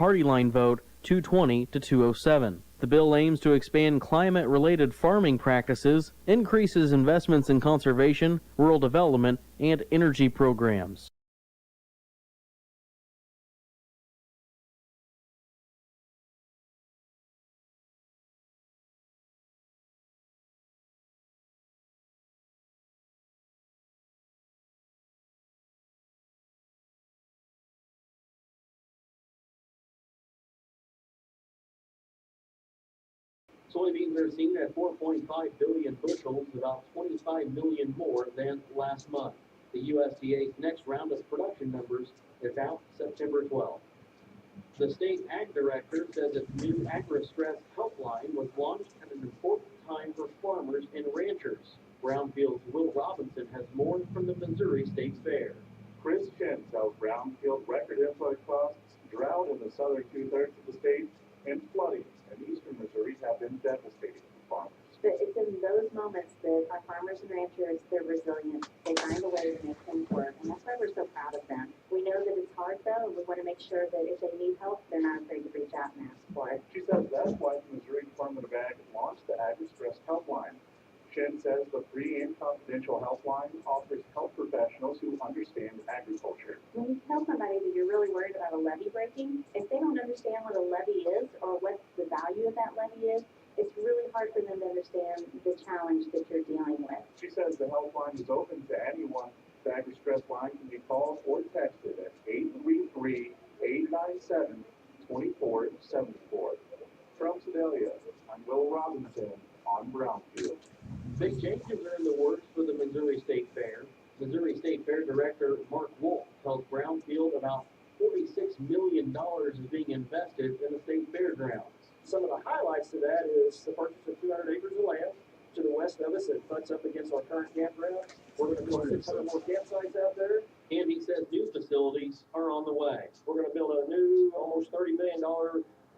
party line vote 220 to 207. The bill aims to expand climate-related farming practices, increases investments in conservation, rural development, and energy programs. Soybeans are seen at 4.5 billion bushels, about 25 million more than last month. The USDA's next round of production numbers is out September 12th. The state ag director says its new agri-stress helpline was launched at an important time for farmers and ranchers. Brownfield's Will Robinson has more from the Missouri State Fair. Chris Chen tells Brownfield record input costs, drought in the southern two-thirds of the state, and flooding in eastern Missouri have been devastating for farmers. But it's in those moments that our farmers and ranchers, they're resilient. They find a way to make things work, and that's why we're so proud of them. We know that it's hard, though, and we want to make sure that if they need help, they're not afraid to reach out and ask for it. She says that's why the Missouri Department of Ag launched the Agri-Stress Helpline. Shen says the free and confidential helpline offers health professionals who understand agriculture. When you tell somebody that you're really worried about a levee breaking, if they don't understand what a levee is or what the value of that levee is, it's really hard for them to understand the challenge that you're dealing with. She says the helpline is open to anyone. The Agri-Stress line can be called or texted at 833-897-2474. From Sedalia, I'm Will Robinson on Brownfield. Big changes are in the works for the Missouri State Fair. Missouri State Fair Director Mark Wolf tells Brownfield about $46 million is being invested in the state fairgrounds. Some of the highlights to that is the purchase of 200 acres of land to the west of us that butts up against our current campground. We're going to build 600 more campsites out there. And he says new facilities are on the way. We're going to build a new, almost $30 million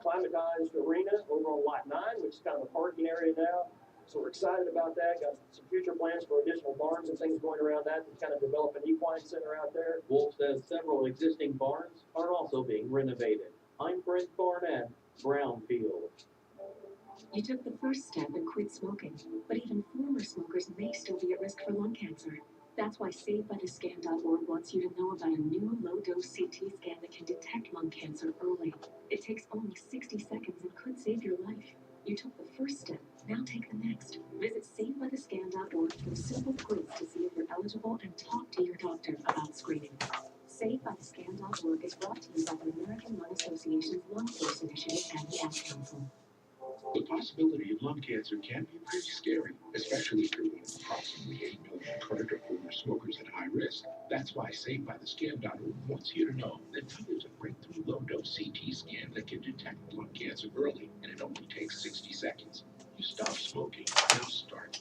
climatized arena over on Lot 9, which is kind of a parking area now. So we're excited about that. Got some future plans for additional barns and things going around that to kind of develop an equine center out there. Wolf says several existing barns are also being renovated. I'm Brent Barnett, Brownfield. You took the first step and quit smoking, but even former smokers may still be at risk for lung cancer. That's why SaveByTheScan.org wants you to know about a new low-dose CT scan that can detect lung cancer early. It takes only 60 seconds and could save your life. You took the first step, now take the next. Visit SaveByTheScan.org for a simple quiz to see if you're eligible and talk to your doctor about screening. SaveByTheScan.org is brought to you by the American Lung Association's Lung Force Initiative and the Ad Council. The possibility of lung cancer can be pretty scary, especially for approximately 8 million current or former smokers at high risk. That's why SaveByTheScan.org wants you to know that there's a breakthrough low-dose CT scan that can detect lung cancer early, and it only takes 60 seconds. You stop smoking, now start.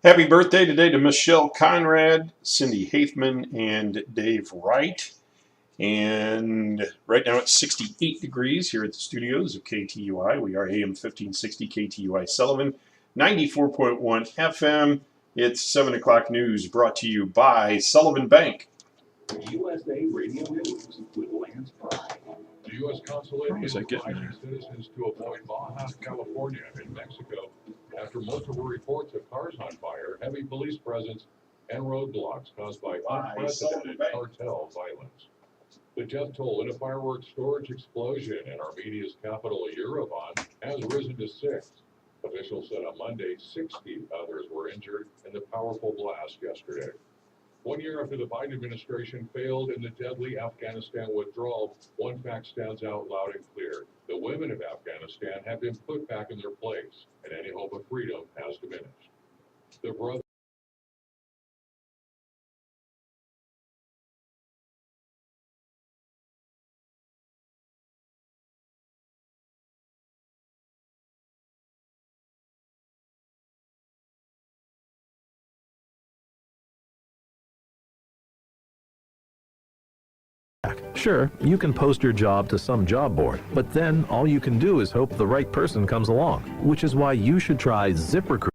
Happy birthday today to Michelle Conrad, Cindy Haithman, and Dave Wright. And right now it's 68 degrees here at the studios of KTUI. We are AM 1560 KTUI Sullivan, 94.1 FM. It's 7 o'clock news brought to you by Sullivan Bank. USA Radio News with Lance Pride. The U.S. Consulate is getting inviting citizens to avoid Baja, California, in Mexico, after multiple reports of cars on fire, heavy police presence, and roadblocks caused by unprecedented cartel violence. The death toll in a fireworks storage explosion in Armenia's capital, Yerevan, has risen to 6. Officials said on Monday 60 others were injured in the powerful blast yesterday. 1 year after the Biden administration failed in the deadly Afghanistan withdrawal, one fact stands out loud and clear. The women of Afghanistan have been put back in their place, and any hope of freedom has diminished. The brother Sure, you can post your job to some job board, but then all you can do is hope the right person comes along, which is why you should try ZipRecruiter.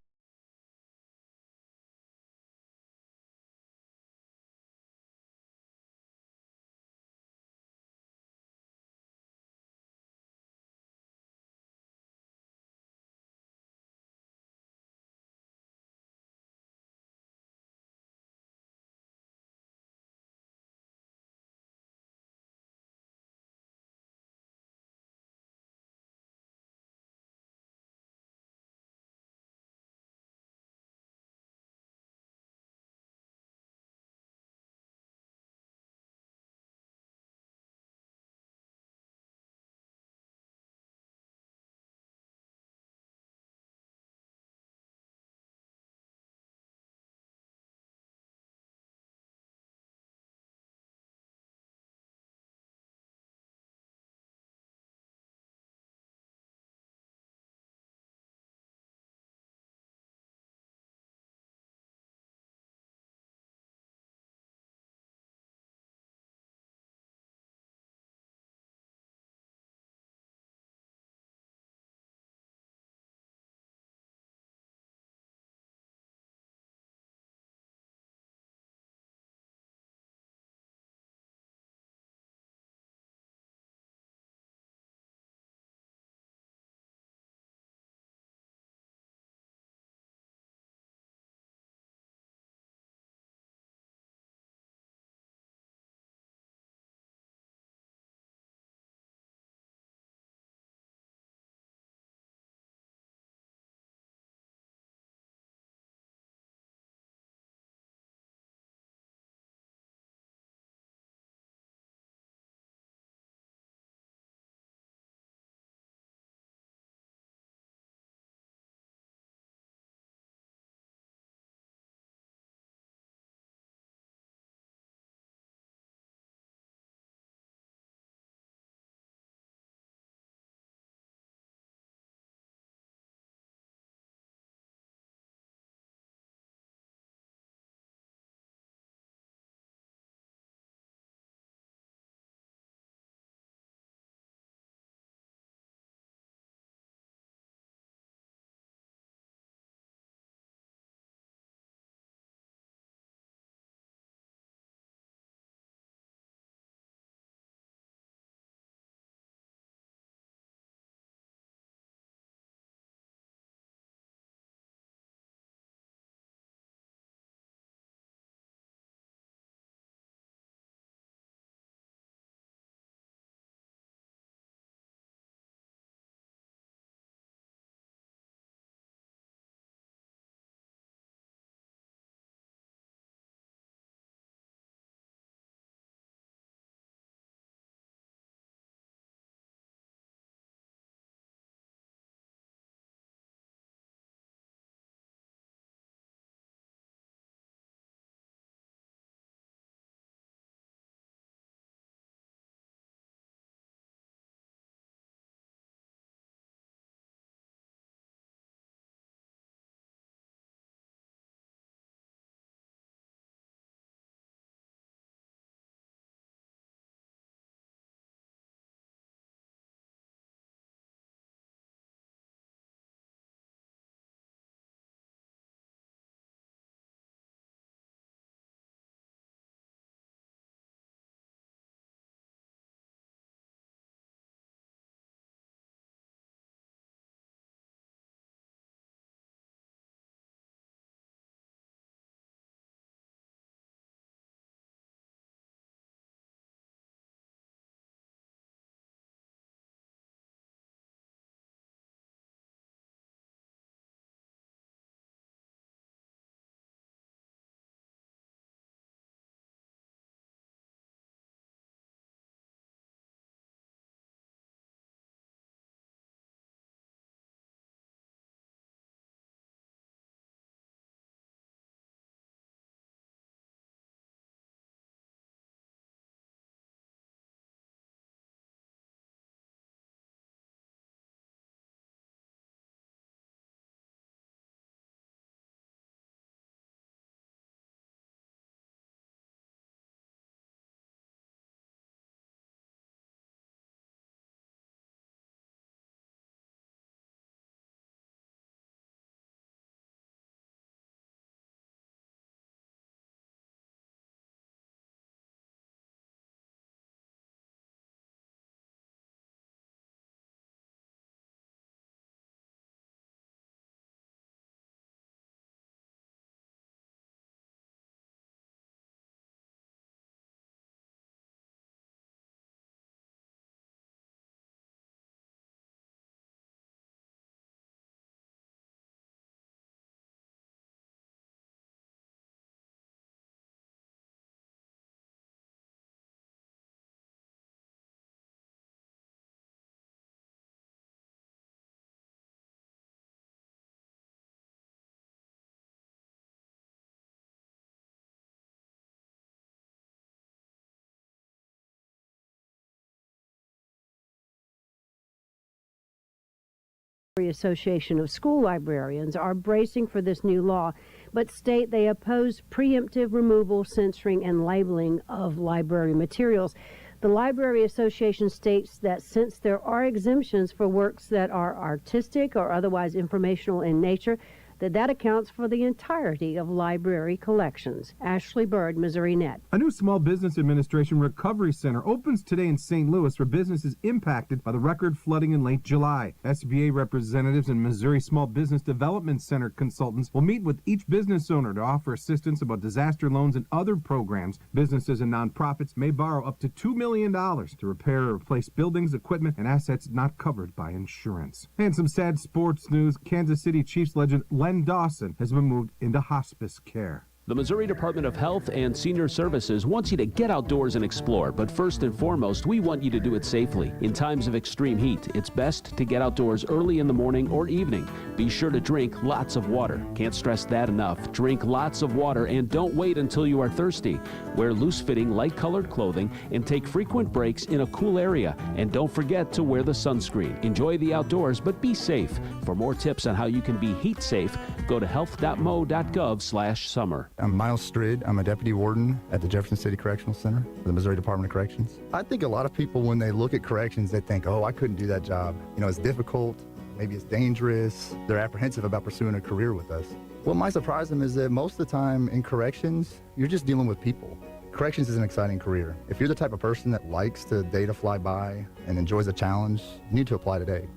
Association of School Librarians are bracing for this new law, but state they oppose preemptive removal, censoring, and labeling of library materials. The Library Association states that since there are exemptions for works that are artistic or otherwise informational in nature, that accounts for the entirety of library collections. Ashley Bird, Missouri Net. A new Small Business Administration Recovery Center opens today in St. Louis for businesses impacted by the record flooding in late July. SBA representatives and Missouri Small Business Development Center consultants will meet with each business owner to offer assistance about disaster loans and other programs. Businesses and nonprofits may borrow up to $2 million to repair or replace buildings, equipment, and assets not covered by insurance. And some sad sports news. Kansas City Chiefs legend Len Dawson has been moved into hospice care. The Missouri Department of Health and Senior Services wants you to get outdoors and explore, but first and foremost, we want you to do it safely. In times of extreme heat, it's best to get outdoors early in the morning or evening. Be sure to drink lots of water. Can't stress that enough. Drink lots of water and don't wait until you are thirsty. Wear loose-fitting, light-colored clothing and take frequent breaks in a cool area. And don't forget to wear the sunscreen. Enjoy the outdoors, but be safe. For more tips on how you can be heat safe, go to health.mo.gov/summer. I'm Miles Strid. I'm a deputy warden at the Jefferson City Correctional Center, the Missouri Department of Corrections. I think a lot of people, when they look at corrections, they think, oh, I couldn't do that job. You know, it's difficult, maybe it's dangerous. They're apprehensive about pursuing a career with us. What might surprise them is that most of the time in corrections, you're just dealing with people. Corrections is an exciting career. If you're the type of person that likes the day to fly by and enjoys a challenge, you need to apply today.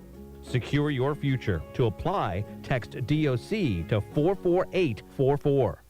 Secure your future. To apply, text DOC to 44844.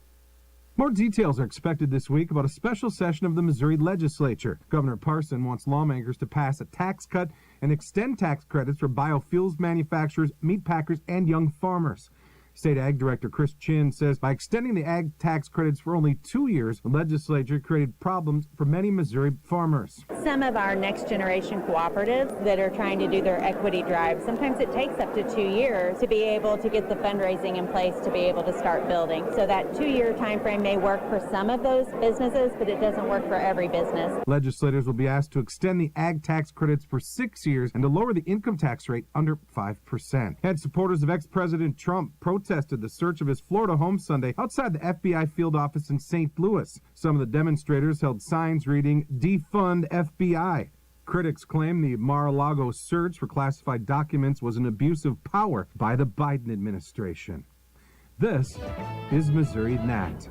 More details are expected this week about a special session of the Missouri legislature. Governor Parson wants lawmakers to pass a tax cut and extend tax credits for biofuels manufacturers, meat packers, and young farmers. State Ag Director Chris Chin says by extending the ag tax credits for only 2 years, the legislature created problems for many Missouri farmers. Some of our next generation cooperatives that are trying to do their equity drive, sometimes it takes up to 2 years to be able to get the fundraising in place to be able to start building. So that 2-year time frame may work for some of those businesses, but it doesn't work for every business. Legislators will be asked to extend the ag tax credits for 6 years and to lower the income tax rate under 5%. And supporters of ex-President Trump protested the search of his Florida home Sunday outside the FBI field office in St. Louis. Some of the demonstrators held signs reading, "Defund FBI." Critics claim the Mar-a-Lago search for classified documents was an abuse of power by the Biden administration. This is Missouri Net.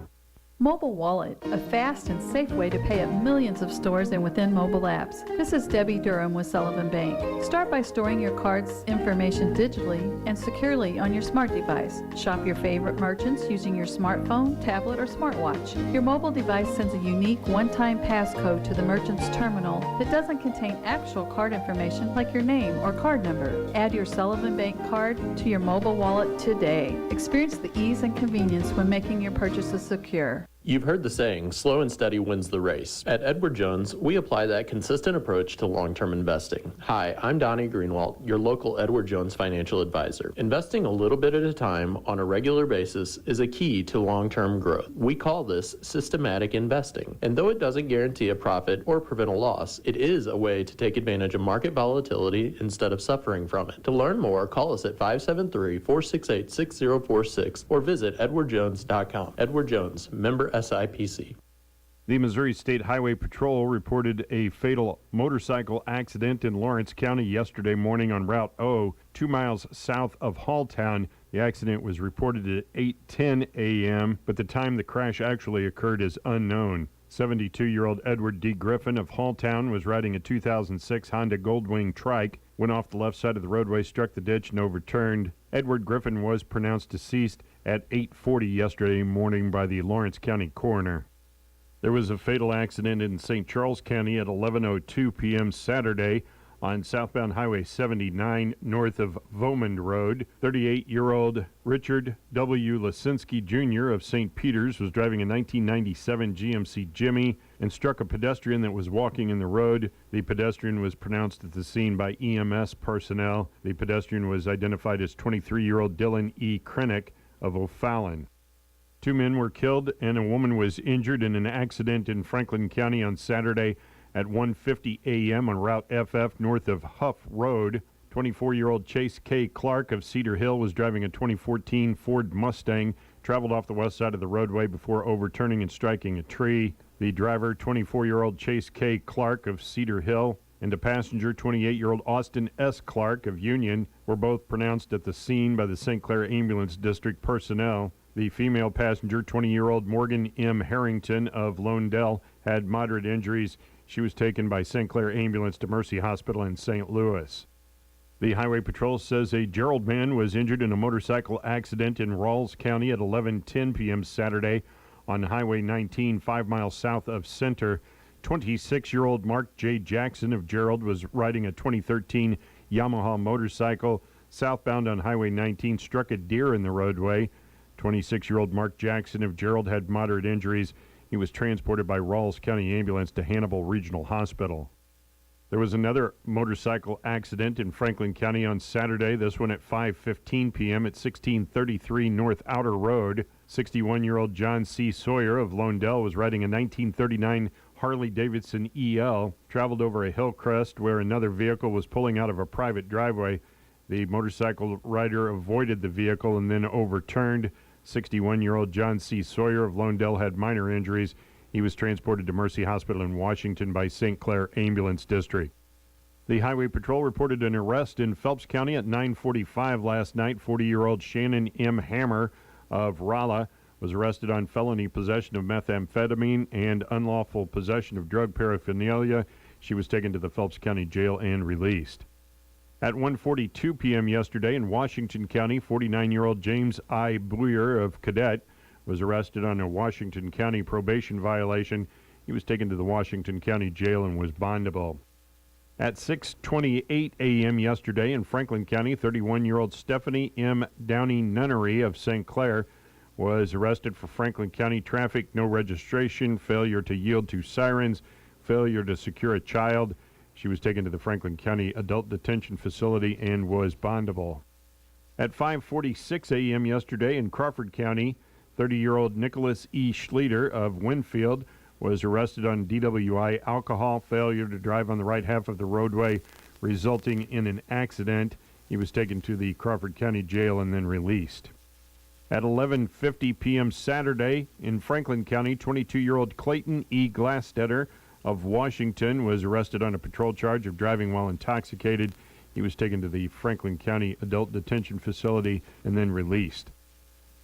Mobile Wallet, a fast and safe way to pay at millions of stores and within mobile apps. This is Debbie Durham with Sullivan Bank. Start by storing your card's information digitally and securely on your smart device. Shop your favorite merchants using your smartphone, tablet, or smartwatch. Your mobile device sends a unique one-time passcode to the merchant's terminal that doesn't contain actual card information like your name or card number. Add your Sullivan Bank card to your mobile wallet today. Experience the ease and convenience when making your purchases secure. You've heard the saying, slow and steady wins the race. At Edward Jones, we apply that consistent approach to long-term investing. Hi, I'm Donnie Greenwald, your local Edward Jones financial advisor. Investing a little bit at a time on a regular basis is a key to long-term growth. We call this systematic investing. And though it doesn't guarantee a profit or prevent a loss, it is a way to take advantage of market volatility instead of suffering from it. To learn more, call us at 573-468-6046 or visit edwardjones.com. Edward Jones, member SIPC. The Missouri State Highway Patrol reported a fatal motorcycle accident in Lawrence County yesterday morning on Route O, 2 miles south of Halltown. The accident was reported at 8:10 a.m., but the time the crash actually occurred is unknown. 72-year-old Edward D. Griffin of Halltown was riding a 2006 Honda Goldwing trike, went off the left side of the roadway, struck the ditch, and overturned. Edward Griffin was pronounced deceased at 8:40 yesterday morning by the Lawrence County coroner. There was a fatal accident in St. Charles County at 11:02 p.m. Saturday on southbound Highway 79 north of Vomond Road. 38-year-old Richard W. Lisinski Jr. of St. Peters was driving a 1997 GMC Jimmy and struck a pedestrian that was walking in the road. The pedestrian was pronounced at the scene by EMS personnel. The pedestrian was identified as 23-year-old Dylan E. Krennick of O'Fallon. 2 men were killed and a woman was injured in an accident in Franklin County on Saturday at 1:50 a.m. on Route FF north of Huff Road. 24-year-old Chase K. Clark of Cedar Hill was driving a 2014 Ford Mustang, traveled off the west side of the roadway before overturning and striking a tree. The driver, 24-year-old Chase K. Clark of Cedar Hill, and a passenger, 28-year-old Austin S. Clark of Union, were both pronounced at the scene by the St. Clair Ambulance District personnel. The female passenger, 20-year-old Morgan M. Harrington of Lone-Dell, had moderate injuries. She was taken by St. Clair Ambulance to Mercy Hospital in St. Louis. The Highway Patrol says a Gerald man was injured in a motorcycle accident in Rawls County at 11:10 p.m. Saturday on Highway 19, 5 miles south of Center. 26-year-old Mark J. Jackson of Gerald was riding a 2013 Yamaha motorcycle southbound on Highway 19, struck a deer in the roadway. 26-year-old Mark Jackson of Gerald had moderate injuries. He was transported by Rawls County Ambulance to Hannibal Regional Hospital. There was another motorcycle accident in Franklin County on Saturday, this one at 5:15 p.m. at 1633 North Outer Road. 61-year-old John C. Sawyer of Lone-Dell was riding a 1939 Harley-Davidson EL, traveled over a hill crest where another vehicle was pulling out of a private driveway. The motorcycle rider avoided the vehicle and then overturned. 61-year-old John C. Sawyer of Lone-Dell had minor injuries. He was transported to Mercy Hospital in Washington by St. Clair Ambulance District. The Highway Patrol reported an arrest in Phelps County at 9:45 last night. 40-year-old Shannon M. Hammer of Rolla was arrested on felony possession of methamphetamine and unlawful possession of drug paraphernalia. She was taken to the Phelps County Jail and released. At 1:42 p.m. yesterday in Washington County, 49-year-old James I. Boyer of Cadet was arrested on a Washington County probation violation. He was taken to the Washington County Jail and was bondable. At 6:28 a.m. yesterday in Franklin County, 31-year-old Stephanie M. Downey Nunnery of St. Clair was arrested for Franklin County traffic, no registration, failure to yield to sirens, failure to secure a child. She was taken to the Franklin County Adult Detention Facility and was bondable. At 5:46 a.m. yesterday in Crawford County, 30-year-old Nicholas E. Schleter of Winfield was arrested on DWI alcohol, failure to drive on the right half of the roadway, resulting in an accident. He was taken to the Crawford County Jail and then released. At 11:50 p.m. Saturday in Franklin County, 22-year-old Clayton E. Glastetter of Washington was arrested on a patrol charge of driving while intoxicated. He was taken to the Franklin County Adult Detention Facility and then released.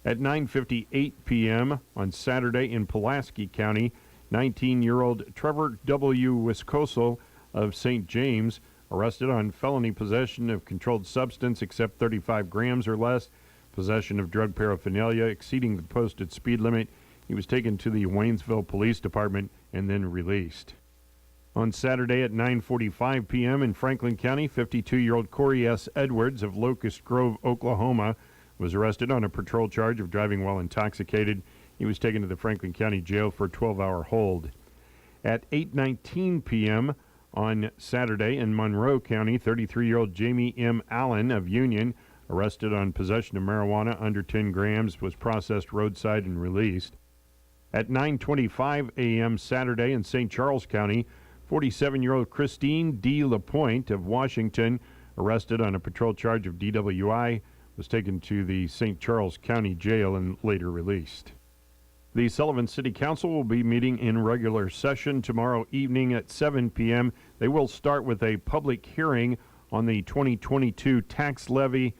At 9:58 p.m. on Saturday in Pulaski County, 19-year-old Trevor W. Wiscosel of St. James arrested on felony possession of controlled substance except 35 grams or less, possession of drug paraphernalia exceeding the posted speed limit. He was taken to the Waynesville Police Department and then released. On Saturday at 9:45 p.m. in Franklin County, 52-year-old Corey S. Edwards of Locust Grove, Oklahoma, was arrested on a patrol charge of driving while intoxicated. He was taken to the Franklin County Jail for a 12-hour hold. At 8:19 p.m. on Saturday in Monroe County, 33-year-old Jamie M. Allen of Union, arrested on possession of marijuana under 10 grams, was processed roadside and released. At 9:25 a.m. Saturday in St. Charles County, 47-year-old Christine D. LaPointe of Washington, arrested on a patrol charge of DWI, was taken to the St. Charles County Jail and later released. The Sullivan City Council will be meeting in regular session tomorrow evening at 7 p.m. They will start with a public hearing on the 2022 tax levy.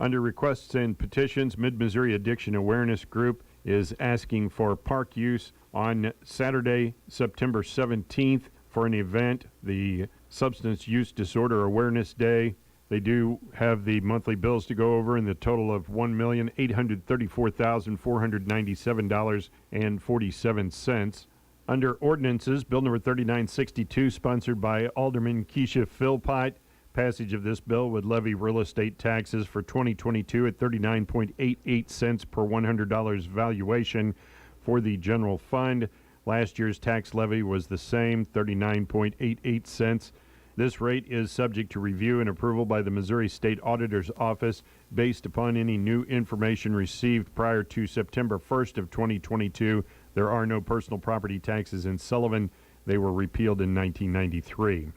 Under requests and petitions, Mid-Missouri Addiction Awareness Group is asking for park use on Saturday, September 17th for an event, the Substance Use Disorder Awareness Day. They do have the monthly bills to go over in the total of $1,834,497.47. Under ordinances, Bill number 3962, sponsored by Alderman Keisha Philpott. Passage of this bill would levy real estate taxes for 2022 at 39.88 cents per $100 valuation for the general fund. Last year's tax levy was the same, 39.88 cents. This rate is subject to review and approval by the Missouri State Auditor's Office based upon any new information received prior to September 1st of 2022. There are no personal property taxes in Sullivan. They were repealed in 1993.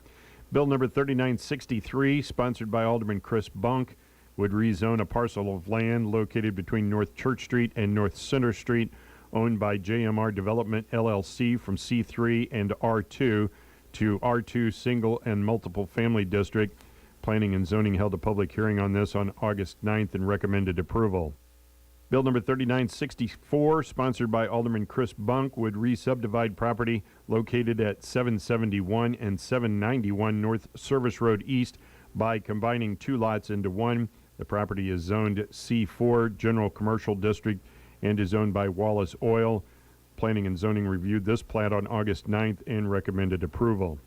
Bill number 3963, sponsored by Alderman Chris Bunk, would rezone a parcel of land located between North Church Street and North Center Street, owned by JMR Development LLC, from C3 and R2 to R2 Single and Multiple Family District. Planning and Zoning held a public hearing on this on August 9th and recommended approval. Bill number 3964, sponsored by Alderman Chris Bunk, would re-subdivide property located at 771 and 791 North Service Road East by combining two lots into one. The property is zoned C4, General Commercial District, and is owned by Wallace Oil. Planning and Zoning reviewed this plat on August 9th and recommended approval.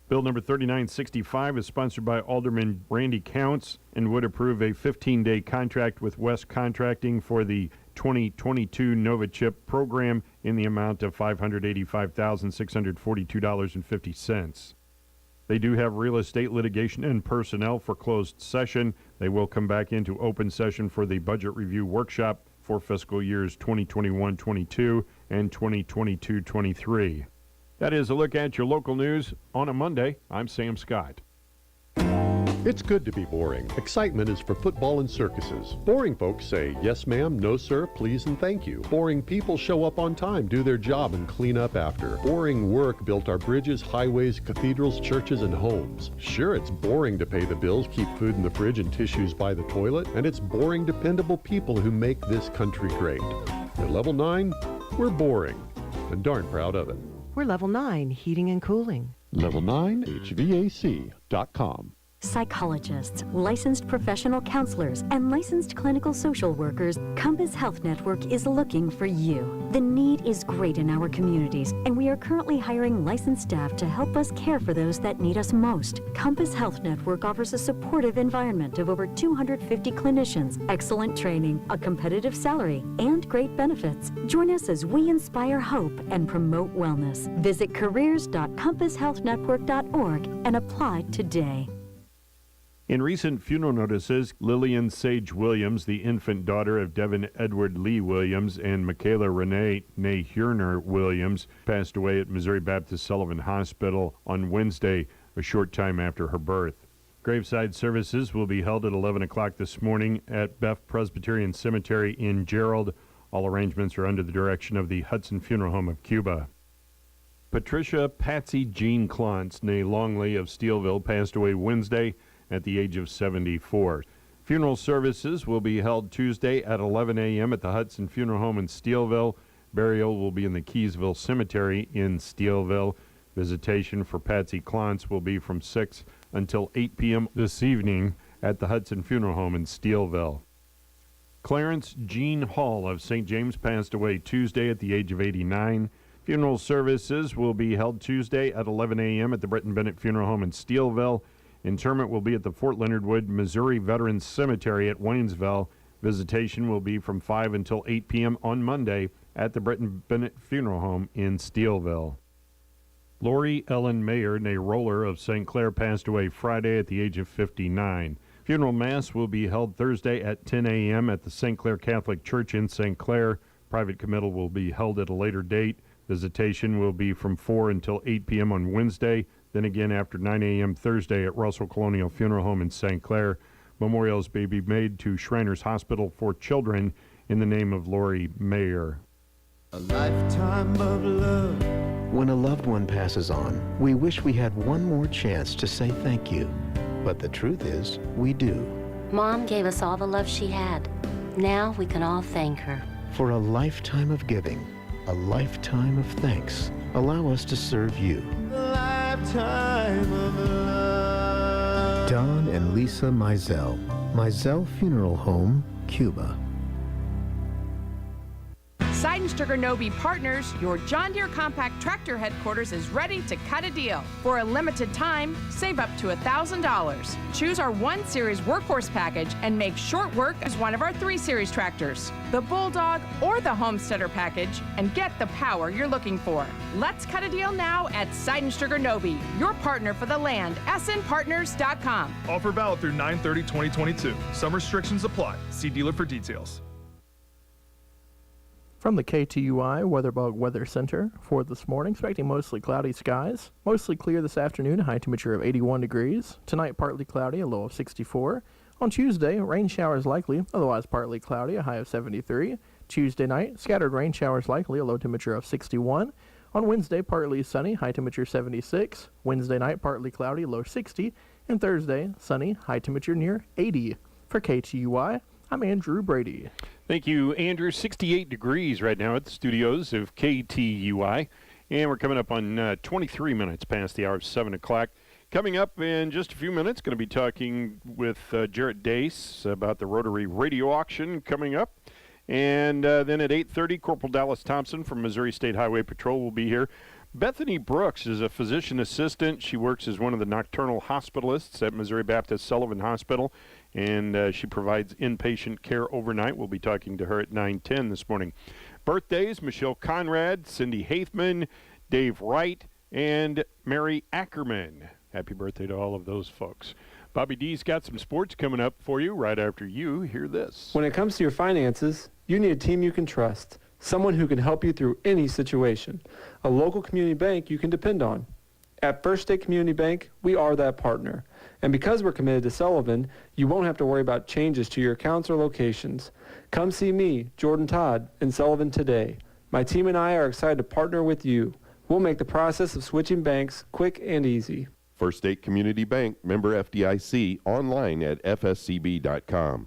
Bill number 3965 is sponsored by Alderman Randy Counts and would approve a 15-day contract with West Contracting for the 2022 Nova Chip program in the amount of $585,642.50. They do have real estate litigation and personnel for closed session. They will come back into open session for the budget review workshop for fiscal years 2021-22 and 2022-23. That is a look at your local news on a Monday. I'm Sam Scott. It's good to be boring. Excitement is for football and circuses. Boring folks say, yes ma'am, no sir, please and thank you. Boring people show up on time, do their job, and clean up after. Boring work built our bridges, highways, cathedrals, churches, and homes. Sure, it's boring to pay the bills, keep food in the fridge, and tissues by the toilet, and it's boring, dependable people who make this country great. At Level 9, we're boring, and darn proud of it. We're Level 9 Heating and Cooling. Level9HVAC.com. Psychologists, licensed professional counselors, and licensed clinical social workers, Compass Health Network is looking for you. The need is great in our communities, and we are currently hiring licensed staff to help us care for those that need us most. Compass Health Network offers a supportive environment of over 250 clinicians, excellent training, a competitive salary, and great benefits. Join us as we inspire hope and promote wellness. Visit careers.compasshealthnetwork.org and apply today. In recent funeral notices, Lillian Sage Williams, the infant daughter of Devin Edward Lee Williams, and Michaela Renee Hurner Williams, passed away at Missouri Baptist Sullivan Hospital on Wednesday, a short time after her birth. Graveside services will be held at 11 o'clock this morning at Beth Presbyterian Cemetery in Gerald. All arrangements are under the direction of the Hudson Funeral Home of Cuba. Patricia Patsy Jean Klontz, née Longley of Steelville, passed away Wednesday at the age of 74. Funeral services will be held Tuesday at 11 a.m. at the Hudson Funeral Home in Steelville. Burial will be in the Keysville Cemetery in Steelville. Visitation for Patsy Klontz will be from 6 until 8 p.m. this evening at the Hudson Funeral Home in Steelville. Clarence Jean Hall of St. James passed away Tuesday at the age of 89. Funeral services will be held Tuesday at 11 a.m. at the Britton Bennett Funeral Home in Steelville. Interment will be at the Fort Leonard Wood, Missouri Veterans Cemetery at Waynesville. Visitation will be from 5 until 8 p.m. on Monday at the Britton Bennett Funeral Home in Steelville. Lori Ellen Mayer, née Roller of St. Clair, passed away Friday at the age of 59. Funeral Mass will be held Thursday at 10 a.m. at the St. Clair Catholic Church in St. Clair. Private committal will be held at a later date. Visitation will be from 4 until 8 p.m. on Wednesday. Then again after 9 a.m. Thursday at Russell Colonial Funeral Home in St. Clair. Memorials may be made to Shriners Hospital for Children in the name of Lori Mayer. A lifetime of love. When a loved one passes on, we wish we had one more chance to say thank you. But the truth is, we do. Mom gave us all the love she had. Now we can all thank her. For a lifetime of giving, a lifetime of thanks, allow us to serve you. Lifetime of love. Don and Lisa Mizell, Mizell Funeral Home, Cuba. Seidenstricker Nobe Partners, your John Deere compact tractor headquarters, is ready to cut a deal. For a limited time, save up to $1,000. Choose our 1 Series Workhorse package and make short work as one of our 3 Series tractors, the Bulldog or the Homesteader package, and get the power you're looking for. Let's cut a deal now at Seidenstricker Nobe, your partner for the land, snpartners.com. Offer valid through 9/30/2022. Some restrictions apply. See dealer for details. From the KTUI WeatherBug Weather Center for this morning, expecting mostly cloudy skies. Mostly clear this afternoon, a high temperature of 81 degrees. Tonight, partly cloudy, a low of 64. On Tuesday, rain showers likely, otherwise partly cloudy, a high of 73. Tuesday night, scattered rain showers likely, a low temperature of 61. On Wednesday, partly sunny, high temperature 76. Wednesday night, partly cloudy, low 60. And Thursday, sunny, high temperature near 80. For KTUI, I'm Andrew Brady. Thank you, Andrew. 68 degrees right now at the studios of KTUI. And we're coming up on 23 minutes past the hour of 7 o'clock. Coming up in just a few minutes, going to be talking with Jarrett Dace about the Rotary Radio Auction coming up. And then at 8:30, Corporal Dallas Thompson from Missouri State Highway Patrol will be here. Bethany Brooks is a physician assistant. She works as one of the nocturnal hospitalists at Missouri Baptist Sullivan Hospital, and she provides inpatient care overnight. We'll be talking to her at 9:10 this morning. Birthdays, Michelle Conrad, Cindy Haithman, Dave Wright, and Mary Ackerman. Happy birthday to all of those folks. Bobby D's got some sports coming up for you right after you hear this. When it comes to your finances, you need a team you can trust. Someone who can help you through any situation. A local community bank you can depend on. At First State Community Bank, we are that partner. And because we're committed to Sullivan, you won't have to worry about changes to your accounts or locations. Come see me, Jordan Todd, in Sullivan today. My team and I are excited to partner with you. We'll make the process of switching banks quick and easy. First State Community Bank, member FDIC, online at fscb.com.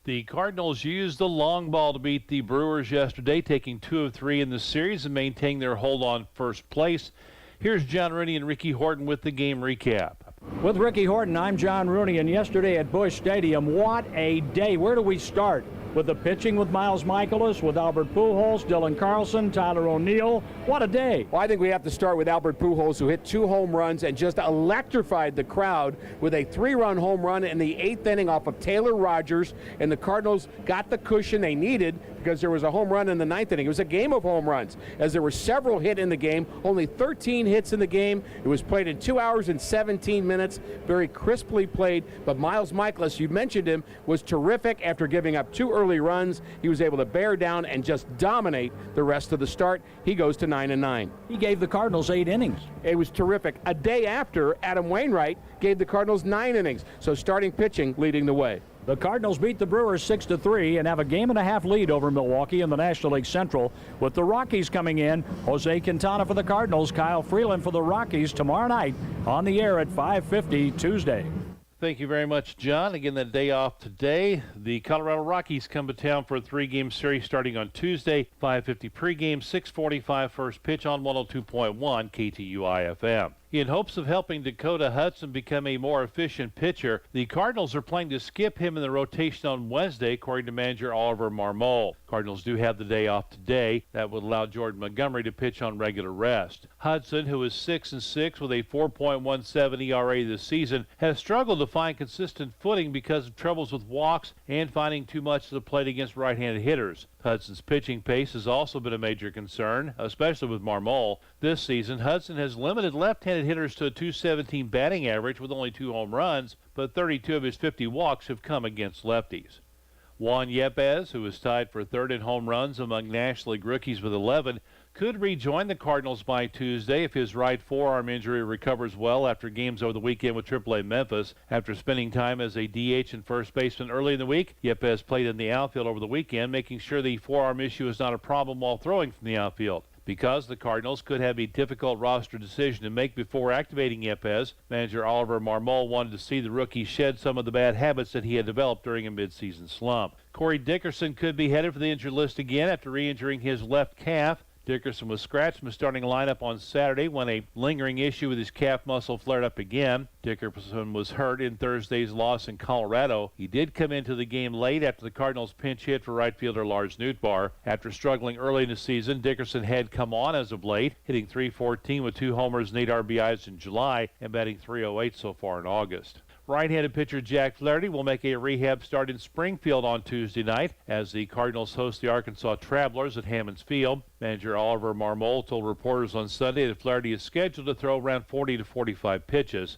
The Cardinals used the long ball to beat the Brewers yesterday, taking 2 of 3 in the series and maintaining their hold on first place. Here's John Rooney and Ricky Horton with the game recap. With Ricky Horton, I'm John Rooney, and yesterday at Busch Stadium, what a day. Where do we start? With the pitching with Miles Michaelis, with Albert Pujols, Dylan Carlson, Tyler O'Neill. What a day. Well, I think we have to start with Albert Pujols, who hit 2 home runs and just electrified the crowd with a 3-run home run in the 8th inning off of Taylor Rogers, and the Cardinals got the cushion they needed because there was a home run in the 9th inning. It was a game of home runs, as there were several hit in the game, only 13 hits in the game. It was played in 2 hours and 17 minutes, very crisply played, but Miles Michaelis, you mentioned him, was terrific. After giving up 2 early runs, he was able to bear down and just dominate the rest of the start. He goes to 9-9. He gave the Cardinals 8 innings. It was terrific. A day after, Adam Wainwright gave the Cardinals 9 innings, so starting pitching leading the way. The Cardinals beat the Brewers 6-3 and have a game-and-a-half lead over Milwaukee in the National League Central. With the Rockies coming in, Jose Quintana for the Cardinals, Kyle Freeland for the Rockies tomorrow night on the air at 5:50 Tuesday. Thank you very much, John. Again, the day off today. The Colorado Rockies come to town for a 3-game series starting on Tuesday, 5:50 pregame, 6:45 first pitch on 102.1 KTUI FM. In hopes of helping Dakota Hudson become a more efficient pitcher, the Cardinals are planning to skip him in the rotation on Wednesday, according to manager Oliver Marmol. Cardinals do have the day off today. That would allow Jordan Montgomery to pitch on regular rest. Hudson, who is 6-6 with a 4.17 ERA this season, has struggled to find consistent footing because of troubles with walks and finding too much of the plate against right-handed hitters. Hudson's pitching pace has also been a major concern, especially with Marmol. This season, Hudson has limited left-handed hitters to a .217 batting average with only 2 home runs, but 32 of his 50 walks have come against lefties. Juan Yepez, who is tied for 3rd in home runs among National League rookies with 11, could rejoin the Cardinals by Tuesday if his right forearm injury recovers well after games over the weekend with AAA Memphis. After spending time as a DH and first baseman early in the week, Yepez played in the outfield over the weekend, making sure the forearm issue is not a problem while throwing from the outfield. Because the Cardinals could have a difficult roster decision to make before activating Yepez, manager Oliver Marmol wanted to see the rookie shed some of the bad habits that he had developed during a midseason slump. Corey Dickerson could be headed for the injured list again after re-injuring his left calf. Dickerson was scratched from the starting lineup on Saturday when a lingering issue with his calf muscle flared up again. Dickerson was hurt in Thursday's loss in Colorado. He did come into the game late after the Cardinals pinch hit for right fielder Lars Nootbaar. After struggling early in the season, Dickerson had come on as of late, hitting .314 with 2 homers and 8 RBIs in July and batting .308 so far in August. Right-handed pitcher Jack Flaherty will make a rehab start in Springfield on Tuesday night as the Cardinals host the Arkansas Travelers at Hammonds Field. Manager Oliver Marmol told reporters on Sunday that Flaherty is scheduled to throw around 40 to 45 pitches.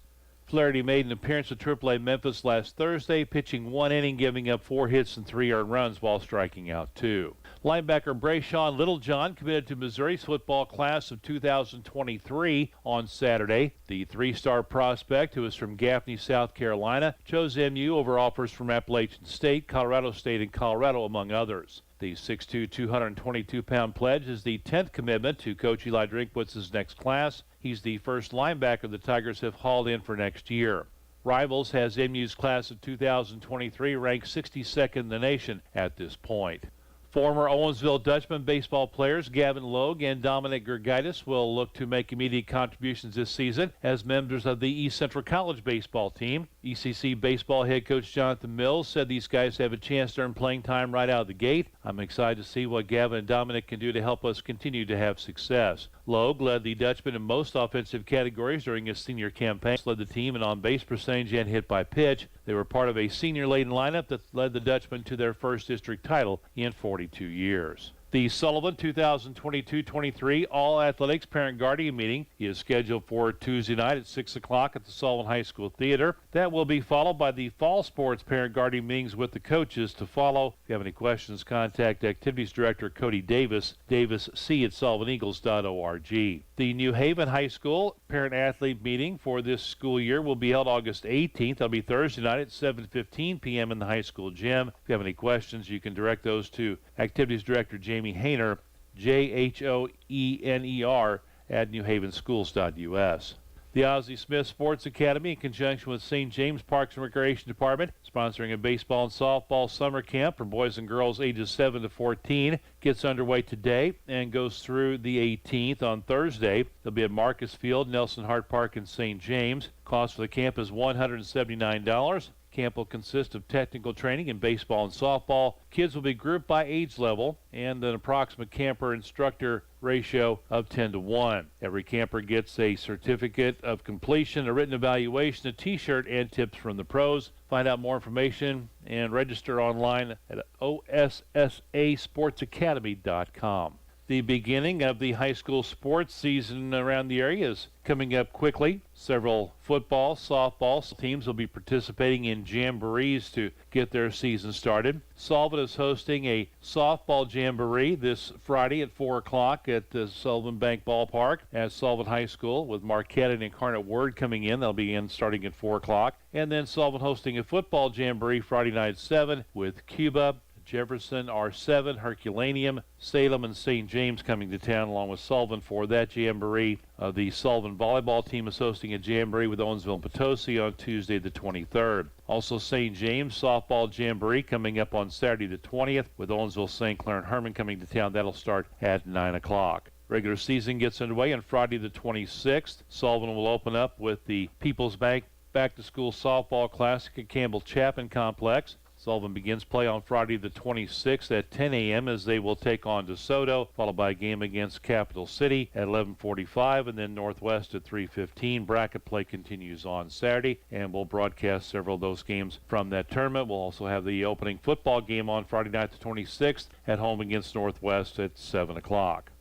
Flaherty made an appearance with AAA Memphis last Thursday, pitching 1 inning, giving up 4 hits and 3 earned runs while striking out 2. Linebacker Brayshawn Littlejohn committed to Missouri's football class of 2023 on Saturday. The three-star prospect, who is from Gaffney, South Carolina, chose MU over offers from Appalachian State, Colorado State, and Colorado, among others. The 6'2", 222-pound pledge is the 10th commitment to Coach Eli Drinkwitz's next class. He's the first linebacker the Tigers have hauled in for next year. Rivals has MU's class of 2023 ranked 62nd in the nation at this point. Former Owensville Dutchman baseball players Gavin Logue and Dominic Gergaitis will look to make immediate contributions this season as members of the East Central College baseball team. ECC baseball head coach Jonathan Mills said these guys have a chance to earn playing time right out of the gate. I'm excited to see what Gavin and Dominic can do to help us continue to have success. Logue led the Dutchman in most offensive categories during his senior campaign, led the team in on-base percentage and hit by pitch. They were part of a senior-laden lineup that led the Dutchman to their first district title in 42 years. The Sullivan 2022-23 All-Athletics Parent-Guardian meeting is scheduled for Tuesday night at 6 o'clock at the Sullivan High School Theater. That will be followed by the Fall Sports Parent-Guardian meetings with the coaches to follow. If you have any questions, contact Activities Director Cody Davis, davisc@sullivaneagles.org. The New Haven High School Parent-Athlete meeting for this school year will be held August 18th. That'll be Thursday night at 7:15 p.m. in the high school gym. If you have any questions, you can direct those to Activities Director Jamie Hayner, JHOENER, at newhavenschools.us. The Ozzie Smith Sports Academy, in conjunction with St. James Parks and Recreation Department, sponsoring a baseball and softball summer camp for boys and girls ages 7 to 14, gets underway today and goes through the 18th on Thursday. They'll be at Marcus Field, Nelson Hart Park in St. James. Cost for the camp is $179. Camp will consist of technical training in baseball and softball. Kids will be grouped by age level and an approximate camper-instructor ratio of 10 to 1. Every camper gets a certificate of completion, a written evaluation, a T-shirt, and tips from the pros. Find out more information and register online at OSSASportsacademy.com. The beginning of the high school sports season around the area is coming up quickly. Several football, softball teams will be participating in jamborees to get their season started. Sullivan is hosting a softball jamboree this Friday at 4 o'clock at the Sullivan Bank Ballpark at Sullivan High School, with Marquette and Incarnate Word coming in. They'll be in starting at 4 o'clock. And then Sullivan hosting a football jamboree Friday night at 7 with Cuba, Jefferson, R7, Herculaneum, Salem, and St. James coming to town along with Sullivan for that jamboree. The Sullivan volleyball team is hosting a jamboree with Owensville and Potosi on Tuesday the 23rd. Also St. James softball jamboree coming up on Saturday the 20th with Owensville, St. Clair, and Herman coming to town. That'll start at 9 o'clock. Regular season gets underway on Friday the 26th. Sullivan will open up with the People's Bank Back-to-School Softball Classic at Campbell Chapman Complex. Sullivan begins play on Friday the 26th at 10 a.m. as they will take on DeSoto, followed by a game against Capital City at 11:45, and then Northwest at 3:15. Bracket play continues on Saturday, and we'll broadcast several of those games from that tournament. We'll also have the opening football game on Friday night the 26th at home against Northwest at 7 o'clock.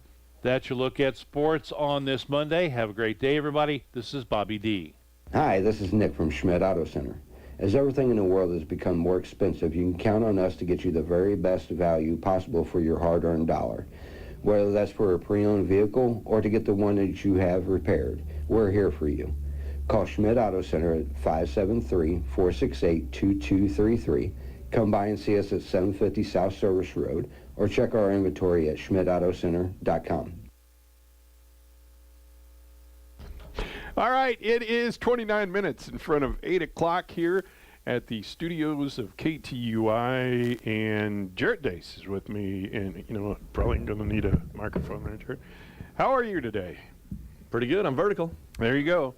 That's your look at sports on this Monday. Have a great day, everybody. This is Bobby D. Hi, this is Nick from Schmidt Auto Center. As everything in the world has become more expensive, you can count on us to get you the very best value possible for your hard-earned dollar. Whether that's for a pre-owned vehicle or to get the one that you have repaired, we're here for you. Call Schmidt Auto Center at 573-468-2233. Come by and see us at 750 South Service Road, or check our inventory at schmidtautocenter.com. All right, it is 29 minutes in front of 8 o'clock here at the studios of KTUI, and Jarrett Dace is with me, and probably going to need a microphone there, Jarrett. How are you today? Pretty good. I'm vertical. There you go.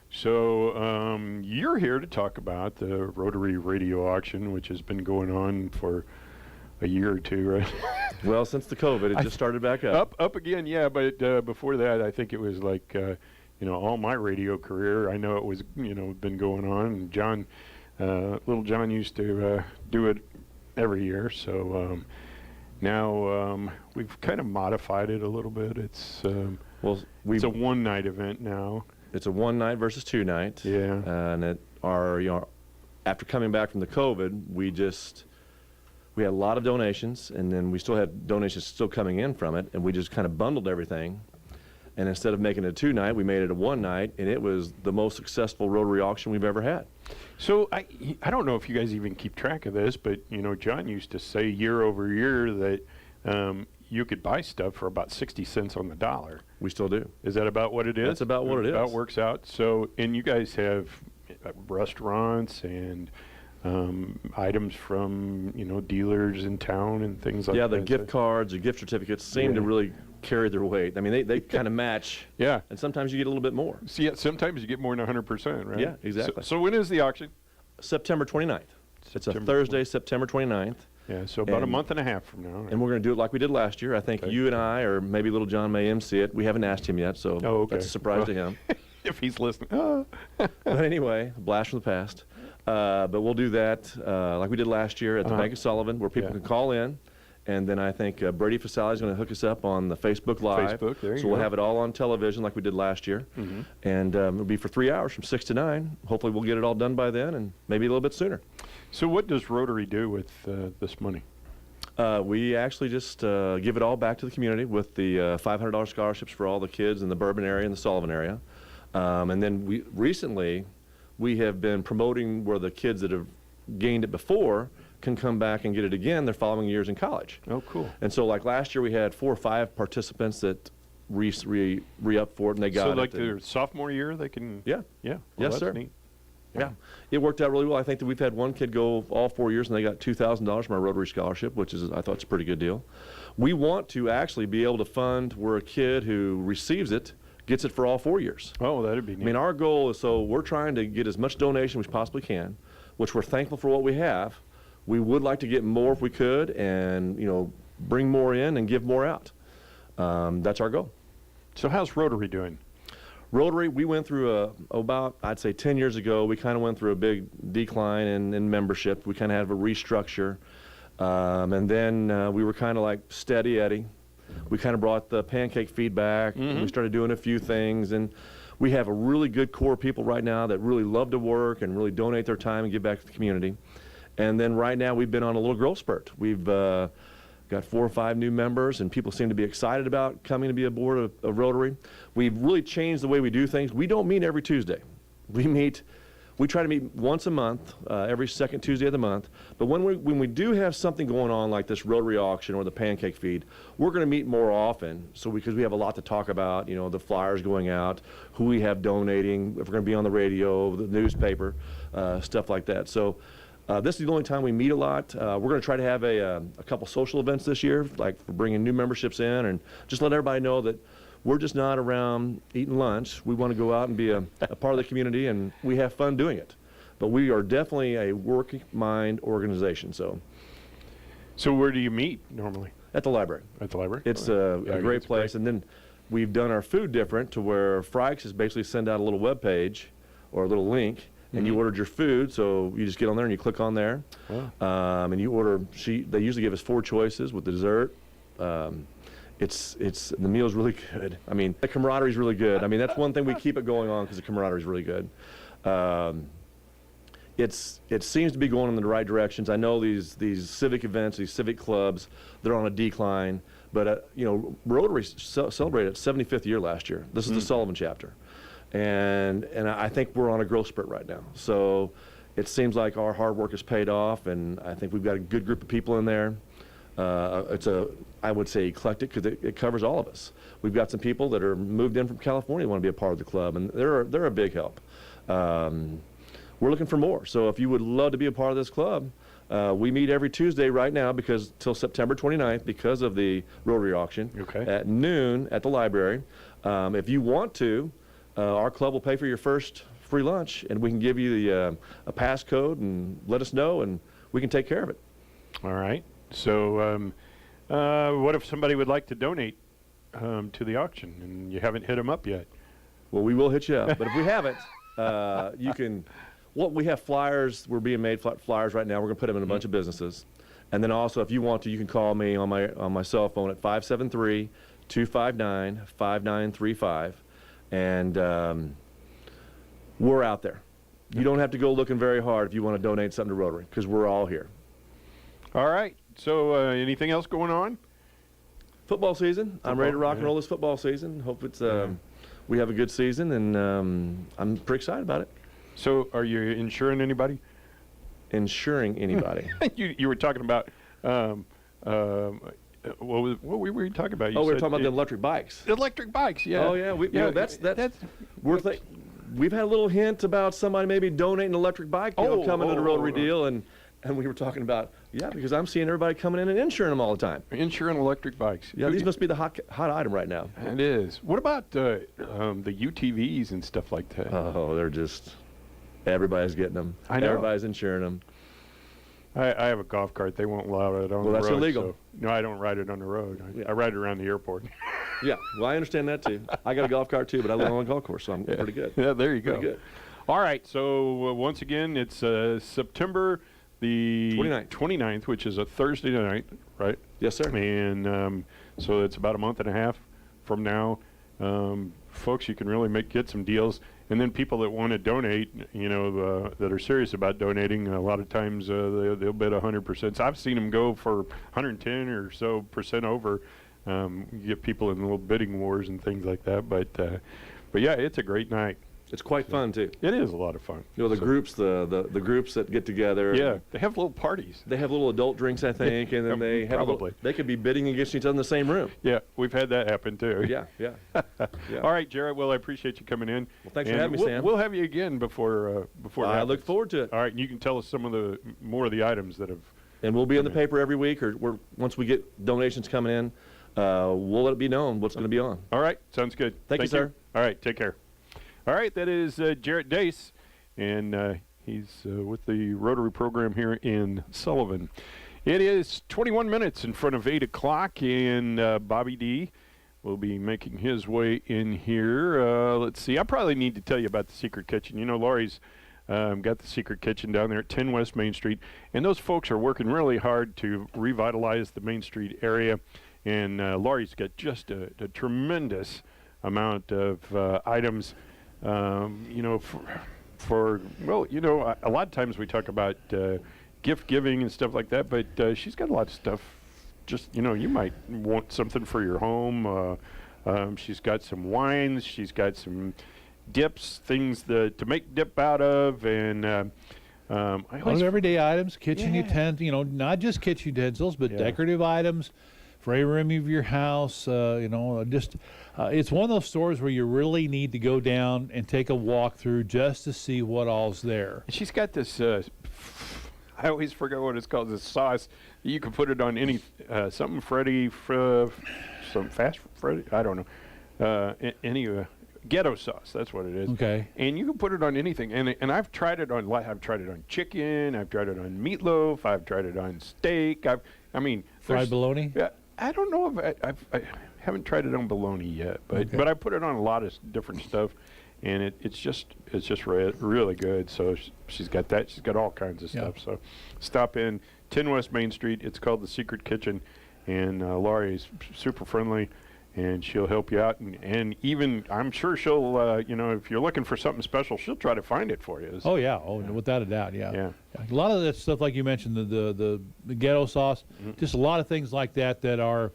So you're here to talk about the Rotary Radio Auction, which has been going on for a year or two, right? Well, since the COVID, it just started back up. Up again, yeah, but before that, I think it was like... all my radio career, I know it was, been going on. And John, little John used to do it every year. So now we've kind of modified it a little bit. It's it's a one-night event now. It's a one-night versus two-night. Yeah. And after coming back from the COVID, we just we had a lot of donations, and then we still had donations still coming in from it, and we just kind of bundled everything. And instead of making it a 2-night, we made it a 1-night, and it was the most successful Rotary auction we've ever had. So I don't know if you guys even keep track of this, but John used to say year over year that you could buy stuff for about 60 cents on the dollar. We still do. Is that about what it is? That's about what it is. How it works out. So, and you guys have restaurants and items from dealers in town and things like that. Yeah, the gift cards, the gift certificates seem to really carry their weight. I mean, they kind of match. Yeah. And sometimes you get a little bit more. See, sometimes you get more than 100%, right? Yeah, exactly. So when is the auction? September 29th. It's a Thursday, September 29th. Yeah, so about a month and a half from now. Right? And we're going to do it like we did last year. I think you and I, or maybe Little John may MC it. We haven't asked him yet, so that's a surprise to him. If he's listening. But anyway, blast from the past. But we'll do that like we did last year at the Bank of Sullivan, where people can call in. And then I think Brady Fasali is going to hook us up on the Facebook Live. There you so we'll have it all on television like we did last year. And it'll be for 3 hours from 6 to 9. Hopefully we'll get it all done by then and maybe a little bit sooner. So what does Rotary do with this money? We actually just give it all back to the community with the $500 scholarships for all the kids in the Bourbon area and the Sullivan area. And then recently we have been promoting where the kids that have gained it before can come back and get it again their following years in college. Oh, cool. And so like last year we had 4 or 5 participants that re-up for it, and they got it. So like their sophomore year they can... Yeah. Yeah. Yes, Well, that's sir. Neat. Yeah. It worked out really well. I think that we've had one kid go all 4 years and they got $2,000 from our Rotary Scholarship, which is, I thought, it's a pretty good deal. We want to actually be able to fund where a kid who receives it gets it for all 4 years. Oh, that'd be neat. I mean, our goal is, so we're trying to get as much donation as we possibly can, which we're thankful for what we have. We would like to get more if we could and, bring more in and give more out. That's our goal. So how's Rotary doing? Rotary, we went through about, I'd say 10 years ago, we kind of went through a big decline in membership. We kind of had a restructure. And then we were kind of like steady Eddie. We kind of brought the pancake feedback. And we started doing a few things. And we have a really good core of people right now that really love to work and really donate their time and give back to the community. And then right now we've been on a little growth spurt. We've got 4 or 5 new members, and people seem to be excited about coming to be aboard of Rotary. We've really changed the way we do things. We don't meet every Tuesday. We try to meet once a month, every second Tuesday of the month. But when we do have something going on like this Rotary auction or the pancake feed, we're going to meet more often. So because we have a lot to talk about, the flyers going out, who we have donating, if we're going to be on the radio, the newspaper, stuff like that. So. This is the only time we meet a lot. We're going to try to have a couple social events this year, like for bringing new memberships in, and just let everybody know that we're just not around eating lunch. We want to go out and be a part of the community, and we have fun doing it. But we are definitely a working mind organization. So where do you meet normally? At the library. At the library? It's a great place. And then we've done our food different to where Frikes is basically send out a little web page or a little link. And you ordered your food, so you just get on there and you click on there. Wow. And you order, they usually give us 4 choices with the dessert. The meal's really good. I mean, the camaraderie's really good. I mean, that's one thing we keep it going on because the camaraderie's really good. It seems to be going in the right directions. I know these civic events, these civic clubs, they're on a decline. But, Rotary celebrated its 75th year last year. This is the Sullivan chapter. And I think we're on a growth spurt right now. So it seems like our hard work has paid off, and I think we've got a good group of people in there. It's I would say eclectic because it covers all of us. We've got some people that are moved in from California who want to be a part of the club, and they're a big help. We're looking for more. So if you would love to be a part of this club, we meet every Tuesday right now till September 29th because of the Rotary auction at noon at the library. If you want to, our club will pay for your first free lunch, and we can give you a passcode and let us know, and we can take care of it. All right. So what if somebody would like to donate to the auction and you haven't hit them up yet? Well, we will hit you up. But if we haven't, you can. Well, we have flyers. We're being made flyers right now. We're going to put them in a bunch of businesses. And then also, if you want to, you can call me on my cell phone at 573-259-5935. And we're out there. You don't have to go looking very hard if you want to donate something to Rotary, because we're all here. All right. So anything else going on? Football season. I'm ready to rock and roll this football season. Hope it's we have a good season, and I'm pretty excited about it. So are you insuring anybody? Insuring anybody? You were talking about what were we talking about? We were talking about the electric bikes. Electric bikes, yeah. Oh yeah, we've had a little hint about somebody maybe donating an electric bike, coming to the Rotary deal, and we were talking about because I'm seeing everybody coming in and insuring them all the time. Insuring electric bikes. Yeah, these must be the hot item right now. It is. What about the UTVs and stuff like that? Oh, they're just everybody's getting them. I know. Everybody's insuring them. I have a golf cart. They won't allow it on the road. Well, that's illegal. So, no, I don't ride it on the road. I ride it around the airport. Yeah, well, I understand that too. I got a golf cart too, but I live on a golf course, so I'm pretty good. Yeah, there you go. Pretty good. All right, so once again, it's September the 29th, which is a Thursday night, right? Yes, sir. And so it's about a month and a half from now. Folks, you can really get some deals. And then people that want to donate, that are serious about donating, a lot of times they'll bid 100%. So I've seen them go for 110 or so percent over. You get people in little bidding wars and things like that. But yeah, it's a great night. It's quite fun too. It is a lot of fun. The groups, the groups that get together. Yeah, they have little parties. They have little adult drinks, I think, and then they have they could be bidding against each other in the same room. Yeah, we've had that happen too. Yeah. All right, Jared. Well, I appreciate you coming in. Well, thanks for having me, Sam. We'll have you again before. I look forward to it. All right, and you can tell us some of more of the items that have. And we'll be in the paper every week, or once we get donations coming in, we'll let it be known what's going to be on. All right, sounds good. Thank you, sir. All right, take care. All right, that is Jarrett Dace, and he's with the Rotary program here in Sullivan. It is 21 minutes in front of 8 o'clock, and Bobby D will be making his way in here. Let's see, I probably need to tell you about the Secret Kitchen. Laurie's got the Secret Kitchen down there at 10 West Main Street, and those folks are working really hard to revitalize the Main Street area, and Laurie's got just a tremendous amount of items. A lot of times we talk about gift giving and stuff like that, but she's got a lot of stuff. Just, you might want something for your home. She's got some wines. She's got some dips, things to make dip out of, and a lot of everyday items, kitchen utensils. Not just kitchen utensils, but decorative items for every room of your house. It's one of those stores where you really need to go down and take a walk through just to see what all's there. She's got this, I always forget what it's called, this sauce. You can put it on any, something Freddy, some fast Freddy, I don't know, any ghetto sauce, that's what it is. Okay. And you can put it on anything. And I've tried it on chicken, I've tried it on meatloaf, I've tried it on steak. Fried bologna? Yeah. I don't know if I haven't tried it on bologna yet, but I put it on a lot of different stuff, and it's just really good. So she's got that. She's got all kinds of stuff. So stop in 10 West Main Street. It's called the Secret Kitchen, and Laurie's super friendly, and she'll help you out. And even I'm sure she'll if you're looking for something special, she'll try to find it for you. Oh yeah, without a doubt, yeah. A lot of that stuff, like you mentioned, the ghetto sauce, just a lot of things like that are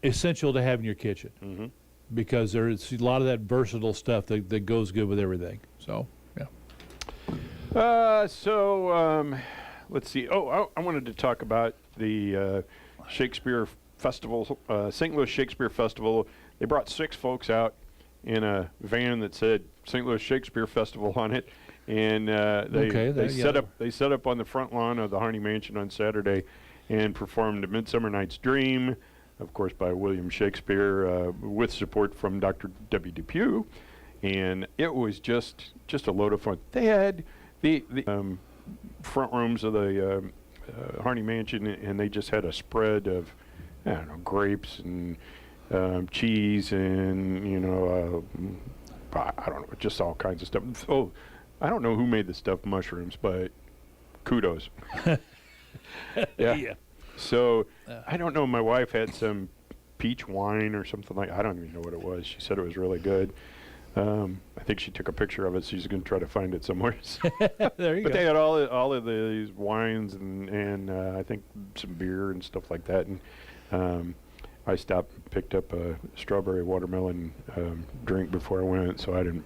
essential to have in your kitchen, because there's a lot of that versatile stuff that goes good with everything. So let's see. I wanted to talk about the Shakespeare Festival, St. Louis Shakespeare Festival. They brought 6 folks out in a van that said St. Louis Shakespeare Festival on it, and they set up on the front lawn of the Harney Mansion on Saturday and performed A Midsummer Night's Dream, of course by William Shakespeare, with support from Dr. W. Depew, and it was just a load of fun. They had the front rooms of the Harney Mansion, and they just had a spread of grapes and cheese and I don't know, just all kinds of stuff. Oh, I don't know who made the stuffed mushrooms, but kudos. Yeah. So I don't know. My wife had some peach wine or something I don't even know what it was. She said it was really good. I think she took a picture of it. So she's going to try to find it somewhere. There you But go. they had all of these wines and I think some beer and stuff like that. And I stopped and picked up a strawberry watermelon drink before I went, so I didn't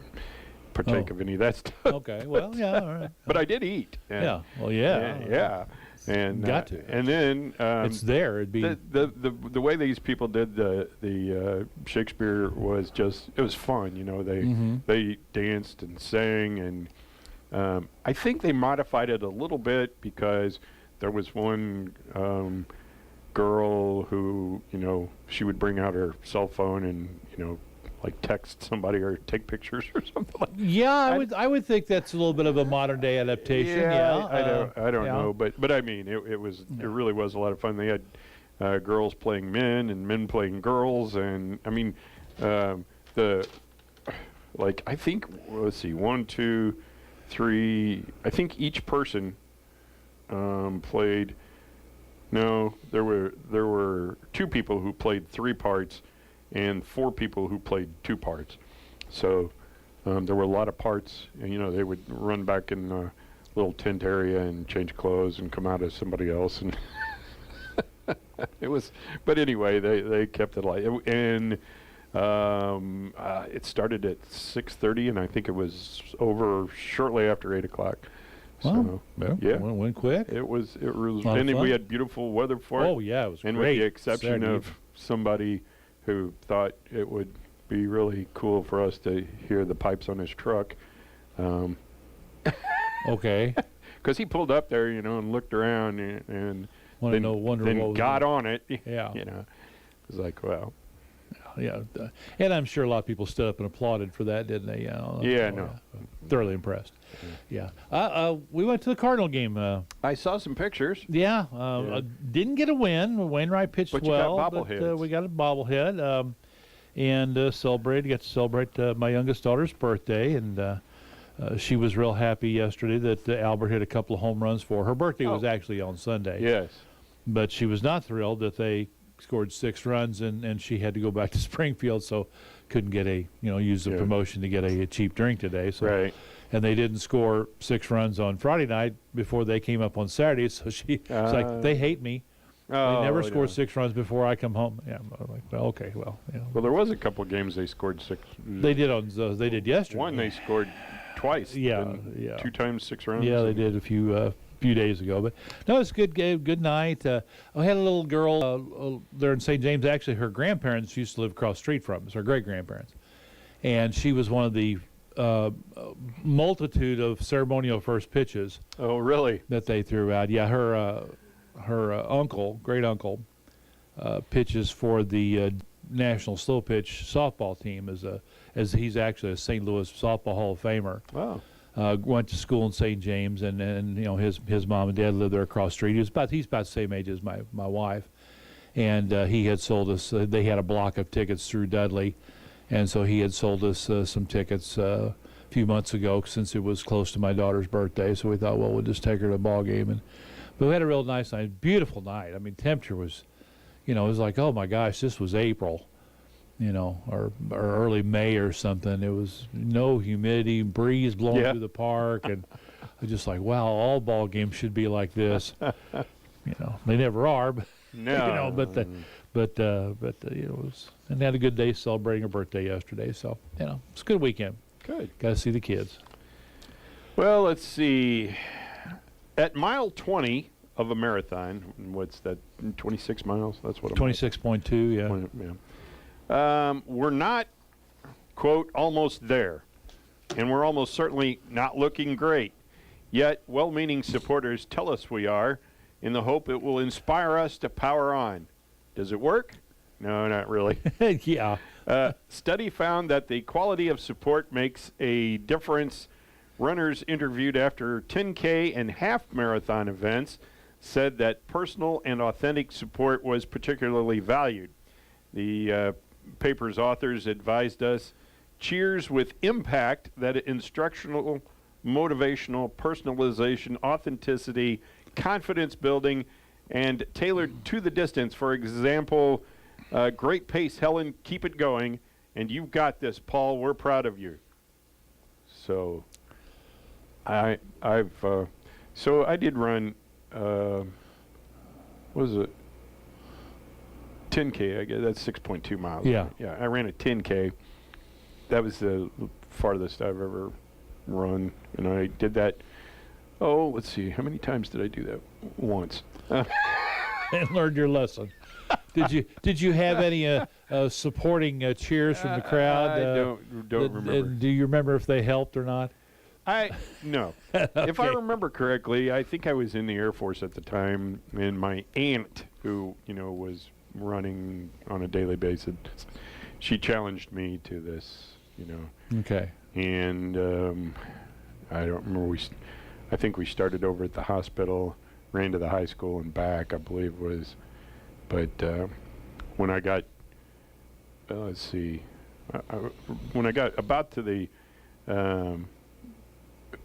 partake of any of that stuff. Okay, well, yeah, all right. But I did eat. And, Yeah, well, yeah. yeah. And Got to. And then It's there. It'd be the way these people did the Shakespeare was just, it was fun. You know, they danced and sang, and I think they modified it a little bit because there was one girl who, you know, she would bring out her cell phone and, you know, like text somebody or take pictures or something like that. Yeah, I would think that's a little bit of a modern day adaptation. Yeah, I don't yeah. know, but I mean, it really was a lot of fun. They had girls playing men and men playing girls, and I mean, I think, let's see, 1, 2, 3. I think each person played. No, there were 2 people who played 3 parts, and 4 people who played 2 parts. So there were a lot of parts, and you know, they would run back in a little tent area and change clothes and come out as somebody else, and it was. But anyway, they kept it light, and it started at 6:30, and I think it was over shortly after 8 o'clock. Well, So, yeah, went quick. It was, Lot of and fun. we had beautiful weather for it. Oh yeah, it was and great. with the exception Saturday of somebody who thought it would be really cool for us to hear the pipes on his truck. Okay. Because he pulled up there, you know, and looked around and Wonder then what was got it. on it. Yeah. You know, it was like, well. Yeah, and I'm sure a lot of people stood up and applauded for that, didn't they? Yeah, no. Thoroughly impressed. Yeah. We went to the Cardinal game. I saw some pictures. Yeah. Didn't get a win. Wainwright pitched But you well. got but bobbleheads. we got a bobblehead. And got to celebrate my youngest daughter's birthday. And she was real happy yesterday that Albert hit a couple of home runs for her. Her birthday was actually on Sunday. Yes. But she was not thrilled that they scored 6 runs and she had to go back to Springfield, so couldn't get use the promotion to get a cheap drink today. So, right. And they didn't score 6 runs on Friday night before they came up on Saturday, so she was like, they hate me. They never scored 6 runs before I come home. Yeah, I'm like, well, okay, well. You know. Well, there was a couple of games they scored 6. They did they did yesterday. One they scored twice. Yeah. 2 times 6 runs. Yeah, they did a few days ago, but no, it's a good game, good night. I had a little girl there in St. James. Actually, her grandparents used to live across the street from us, her great grandparents, and she was one of the multitude of ceremonial first pitches. Oh, really? That they threw out. Yeah, her uncle, great uncle, pitches for the National Slow Pitch softball team as he's actually a St. Louis Softball Hall of Famer. Wow. Went to school in St. James, and you know his mom and dad lived there across the street. He's about the same age as my wife, and he had sold us. They had a block of tickets through Dudley, and so he had sold us some tickets a few months ago since it was close to my daughter's birthday. So we thought, well, we'll just take her to a ball game, but we had a real nice night, beautiful night. I mean, temperature was, it was like, oh my gosh, this was April. Or early May or something. It was no humidity, breeze blowing through the park, and I was just like, wow, all ball games should be like this. They never are, but no. But it was, and they had a good day celebrating her birthday yesterday. So it's a good weekend. Good. Got to see the kids. Well, let's see. At mile 20 of a marathon, what's that? 26 miles. That's what. 26.2. Yeah. Yeah. We're not, quote, almost there, and we're almost certainly not looking great. Yet, well-meaning supporters tell us we are, in the hope it will inspire us to power on. Does it work? No, not really. Yeah. Study found that the quality of support makes a difference. Runners interviewed after 10K and half marathon events said that personal and authentic support was particularly valued. The paper's authors advised us, cheers with impact, that instructional, motivational, personalization, authenticity, confidence building, and tailored to the distance. For example, great pace, Helen, keep it going, and you've got this, Paul. We're proud of you. So so I did run, what was it? 10K, I guess. That's 6.2 miles. Yeah. Yeah, I ran a 10K. That was the farthest I've ever run. And I did that, let's see. How many times did I do that? Once. And learned your lesson. Did you have any supporting cheers from the crowd? I don't remember. Do you remember if they helped or not? No. Okay. If I remember correctly, I think I was in the Air Force at the time, and my aunt, who was running on a daily basis, she challenged me to this. Okay. And I don't remember. I think we started over at the hospital, ran to the high school and back, I believe it was. But when I got, let's see, when I got about to the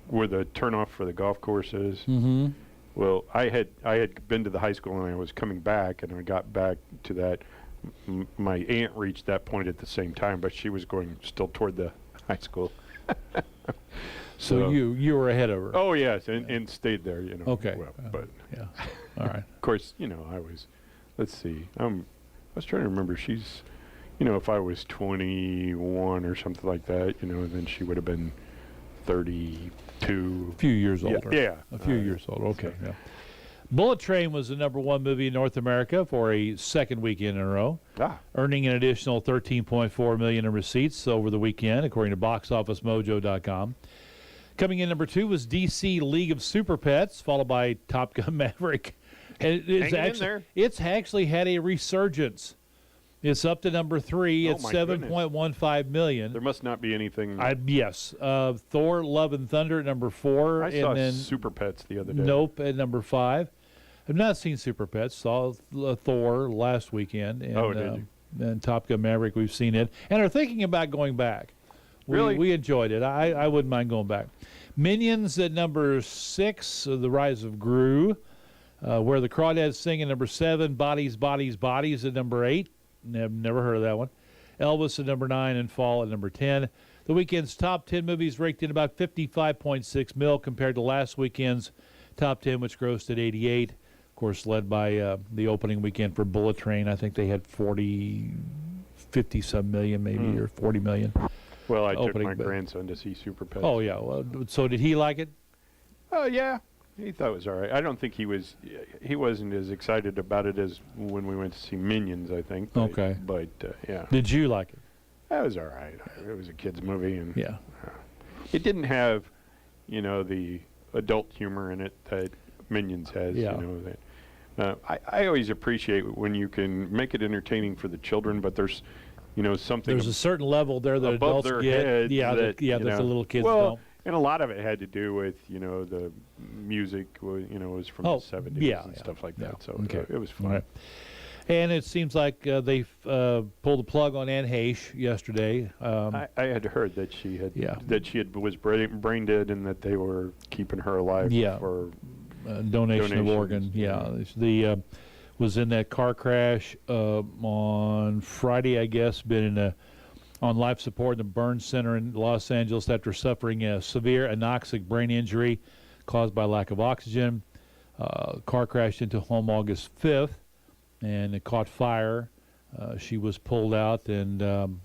where the turnoff for the golf course is. Mm-hmm. Well, I had been to the high school and I was coming back, and I got back to that. My aunt reached that point at the same time, but she was going still toward the high school. So you were ahead of her. Oh yes, and stayed there. Okay. Well, but yeah. All right. Of course, I was. Let's see. I was trying to remember. She's, if I was 21 or something like that, then she would have been 32. A few years older. Yeah. A few years older. Okay. Yeah. Bullet Train was the #1 movie in North America for a second weekend in a row, earning an additional $13.4 million in receipts over the weekend, according to BoxOfficeMojo.com. Coming in #2 was DC League of Super Pets, followed by Top Gun Maverick. And it's actually had a resurgence. It's up to #3 at $7.15 million. There must not be anything. Yes. Thor: Love and Thunder at #4. I saw Super Pets the other day. Nope at #5. I've not seen Super Pets. Saw Thor last weekend. And, did you? And Top Gun Maverick, we've seen it. And are thinking about going back. Really? We enjoyed it. I wouldn't mind going back. Minions at #6, The Rise of Gru. Where the Crawdads Sing at #7. Bodies, Bodies, Bodies at #8. Never heard of that one. Elvis at #9 and Fall at #10. The weekend's top 10 movies raked in about $55.6 million compared to last weekend's top 10, which grossed at $88. Of course, led by the opening weekend for Bullet Train. I think they had 50-some million maybe, or 40 million. Well, I took my grandson to see Super Pets. Oh, yeah. Well, so did he like it? Oh, yeah. He thought it was all right. I don't think he wasn't as excited about it as when we went to see Minions, I think. But, okay. But, yeah. Did you like it? That was all right. It was a kid's movie. And yeah. It didn't have, the adult humor in it that Minions has. Yeah. I always appreciate when you can make it entertaining for the children, but there's, something. There's a certain level there that above adults their get. heads That the little kids well, don't. And a lot of it had to do with, the music, was from the 70s and stuff like that. So it was fun. Right. And it seems like they pulled the plug on Anne Heche yesterday. I had heard that she was brain dead and that they were keeping her alive for donation of organ. Yeah, the was in that car crash on Friday, I guess. Been on life support in the Burn Center in Los Angeles after suffering a severe anoxic brain injury caused by lack of oxygen. Car crashed into home August 5th, and it caught fire. She was pulled out and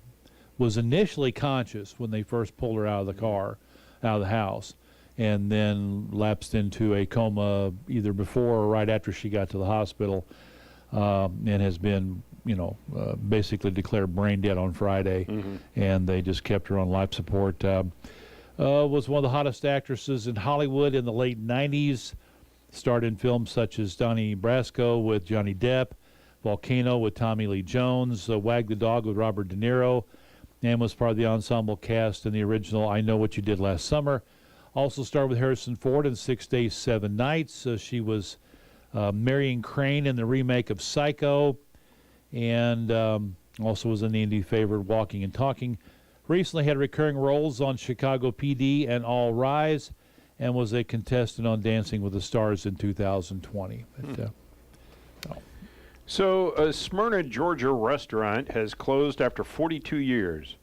was initially conscious when they first pulled her out of the car, out of the house, and then lapsed into a coma either before or right after she got to the hospital, and has been basically declared brain dead on Friday, and they just kept her on life support. Was one of the hottest actresses in Hollywood in the late 90s, starred in films such as Donnie Brasco with Johnny Depp, Volcano with Tommy Lee Jones, Wag the Dog with Robert De Niro, and was part of the ensemble cast in the original I Know What You Did Last Summer. Also starred with Harrison Ford in 6 Days, 7 Nights. She was Marion Crane in the remake of Psycho, and also was in the indie favorite Walking and Talking. Recently had recurring roles on Chicago PD and All Rise, and was a contestant on Dancing with the Stars in 2020. But, So, a Smyrna, Georgia restaurant has closed after 42 years.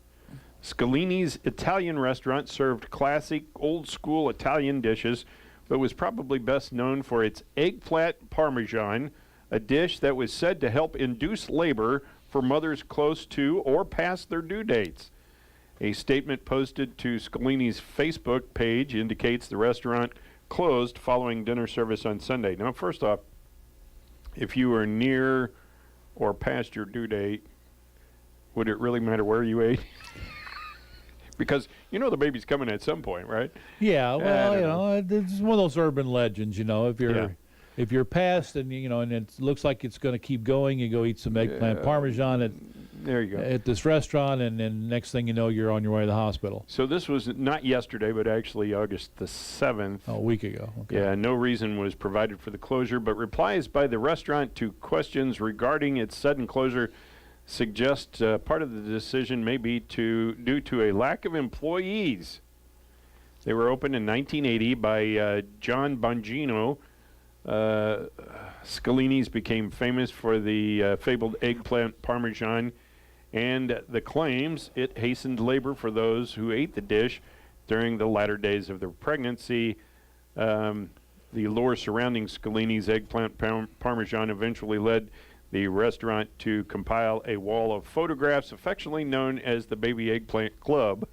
Scalini's Italian restaurant served classic, old-school Italian dishes, but was probably best known for its eggplant parmesan, a dish that was said to help induce labor for mothers close to or past their due dates. A statement posted to Scalini's Facebook page indicates the restaurant closed following dinner service on Sunday. Now, first off, if you were near or past your due date, would it really matter where you ate? Because you know the baby's coming at some point, right? Yeah, well, it's one of those urban legends, if you're past and and it looks like it's going to keep going, you go eat some eggplant parmesan at this restaurant, and then next thing you know, you're on your way to the hospital. So this was not yesterday, but actually August the 7th. Oh, a week ago. Okay. Yeah, no reason was provided for the closure, but replies by the restaurant to questions regarding its sudden closure suggest part of the decision may be due to a lack of employees. They were opened in 1980 by John Bongino. Scalini's became famous for the fabled eggplant parmesan and the claims it hastened labor for those who ate the dish during the latter days of their pregnancy. The lore surrounding Scalini's eggplant parmesan eventually led the restaurant to compile a wall of photographs affectionately known as the Baby Eggplant Club,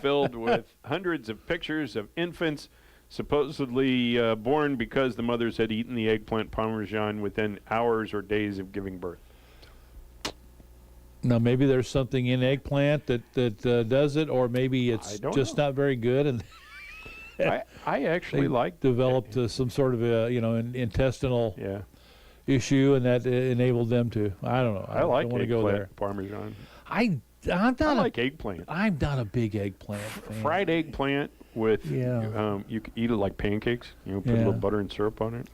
filled with hundreds of pictures of infants supposedly born because the mothers had eaten the eggplant parmesan within hours or days of giving birth. Now, maybe there's something in eggplant that does it, or maybe it's just not very good, and I actually developed some sort of an intestinal issue, and that enabled them to. I don't know. I like don't want to go there. Parmesan. I like eggplant. I'm not a big eggplant fan. Fried eggplant with you can eat it like pancakes. Put a little butter and syrup on it.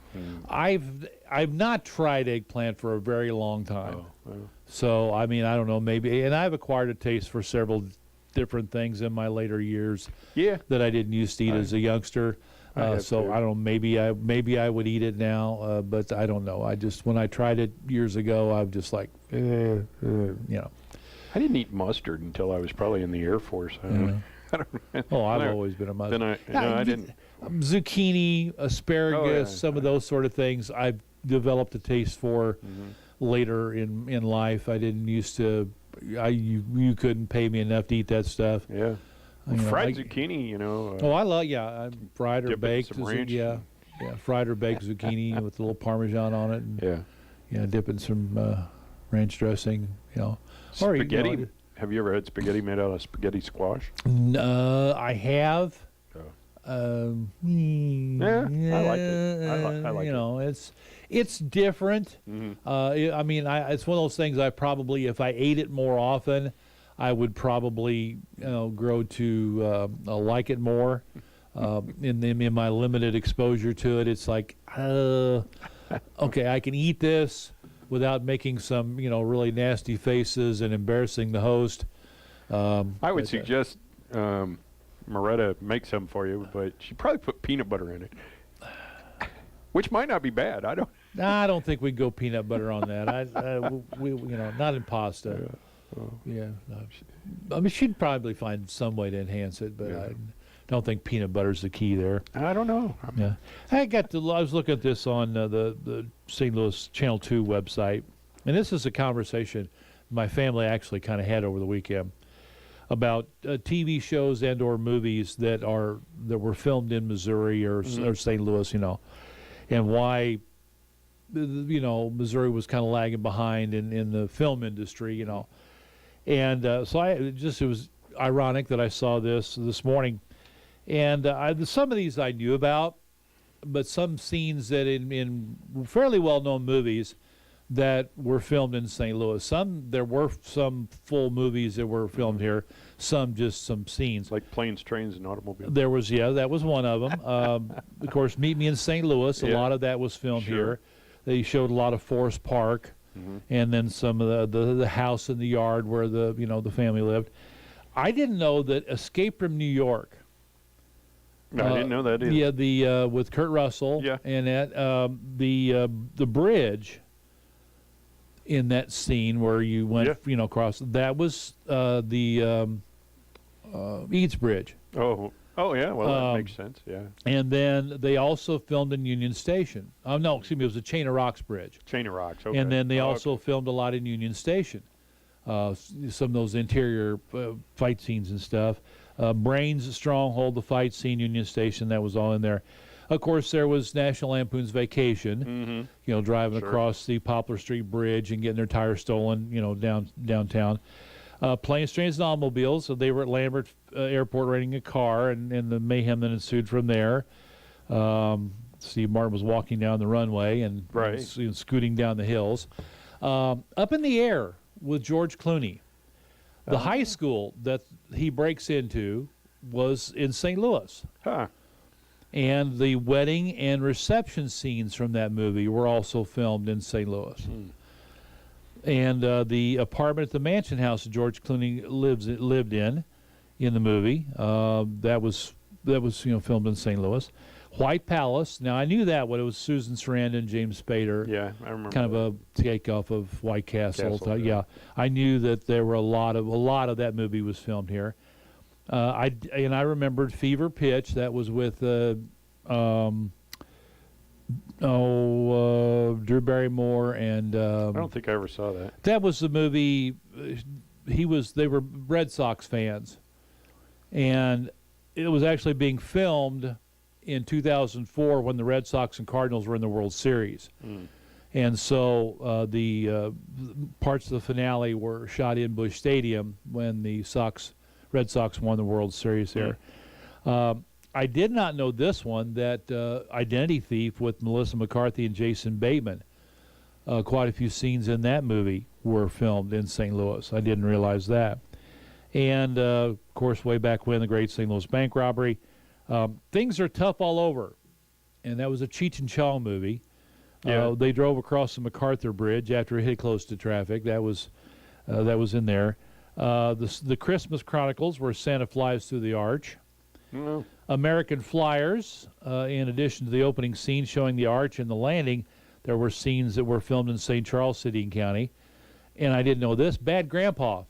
I've not tried eggplant for a very long time. Oh. So I mean, I don't know, maybe, and I've acquired a taste for several different things in my later years. Yeah. That I didn't used to eat as a youngster. So I don't know. Maybe I would eat it now, but I don't know. When I tried it years ago, I'm just like, I didn't eat mustard until I was probably in the Air Force. I don't know. I've always been a mustard. I didn't. Zucchini, asparagus, some of those sort of things I've developed a taste for later in life. I didn't used to. You couldn't pay me enough to eat that stuff. Yeah. Fried zucchini, I love fried or baked. Yeah, fried or baked zucchini with a little Parmesan on it. And, dip in some ranch dressing. Spaghetti. Have you ever had spaghetti made out of spaghetti squash? I have. I like it. I like it. It's different. It's one of those things. If I ate it more often, I would probably grow to like it more. In my limited exposure to it, it's like okay, I can eat this without making some really nasty faces and embarrassing the host. I would suggest Moretta make some for you, but she probably put peanut butter in it, which might not be bad. I don't think we'd go peanut butter on that. We not in pasta. She'd probably find some way to enhance it, but I don't think peanut butter's the key there. I don't know. I was looking at this on the St. Louis Channel 2 website, and this is a conversation my family actually kind of had over the weekend about TV shows and or movies that were filmed in Missouri or St. Louis, and why Missouri was kind of lagging behind in the film industry, and so it was ironic that I saw this morning, and some of these I knew about, but some scenes that in fairly well-known movies that were filmed in St. Louis. There were some full movies that were filmed here, some just some scenes. Like Planes, Trains, and Automobiles. There was, that was one of them. Of course, Meet Me in St. Louis, a lot of that was filmed here. They showed a lot of Forest Park, and then some of the house in the yard where the family lived. I didn't know that Escape from New York. No, I didn't know that either. Yeah, with Kurt Russell, and the bridge in that scene where you went, across. That was the Eads Bridge. Oh, yeah. Well, that makes sense. Yeah. And then they also filmed in Union Station. No, excuse me, it was the Chain of Rocks Bridge. Chain of Rocks. Okay. And then they also filmed a lot in Union Station. Some of those interior fight scenes and stuff. Brains, Stronghold, the fight scene, Union Station, that was all in there. Of course, there was National Lampoon's Vacation, driving across the Poplar Street Bridge and getting their tires stolen, downtown. Planes, Trains, and Automobiles. So they were at Lambert Airport renting a car, and the mayhem that ensued from there. Steve Martin was walking down the runway and scooting down the hills. Up in the Air with George Clooney. The high school that he breaks into was in St. Louis. Huh. And the wedding and reception scenes from that movie were also filmed in St. Louis. And the apartment at the mansion house that George Clooney lived in the movie, that was filmed in St. Louis. White Palace. Now I knew that when it was Susan Sarandon and James Spader. Yeah, I remember. Kind of a takeoff of White Castle. Yeah, I knew that there were a lot of that movie was filmed here. I remembered Fever Pitch. That was with Drew Barrymore and. I don't think I ever saw that. That was the movie. They were Red Sox fans, and it was actually being filmed in 2004 when the Red Sox and Cardinals were in the World Series. And so the parts of the finale were shot in Busch Stadium when the Red Sox won the World Series there. I did not know this one, that Identity Thief with Melissa McCarthy and Jason Bateman. Quite a few scenes in that movie were filmed in St. Louis. I didn't realize that. And, of course, way back when, the Great St. Louis Bank Robbery. Things are tough all over, and that was a Cheech and Chong movie. They drove across the MacArthur Bridge after it hit close to traffic. That was in there. The Christmas Chronicles, where Santa flies through the arch. American Flyers, in addition to the opening scene showing the arch and the landing, there were scenes that were filmed in St. Charles City and County. And I didn't know this, Bad Grandpa.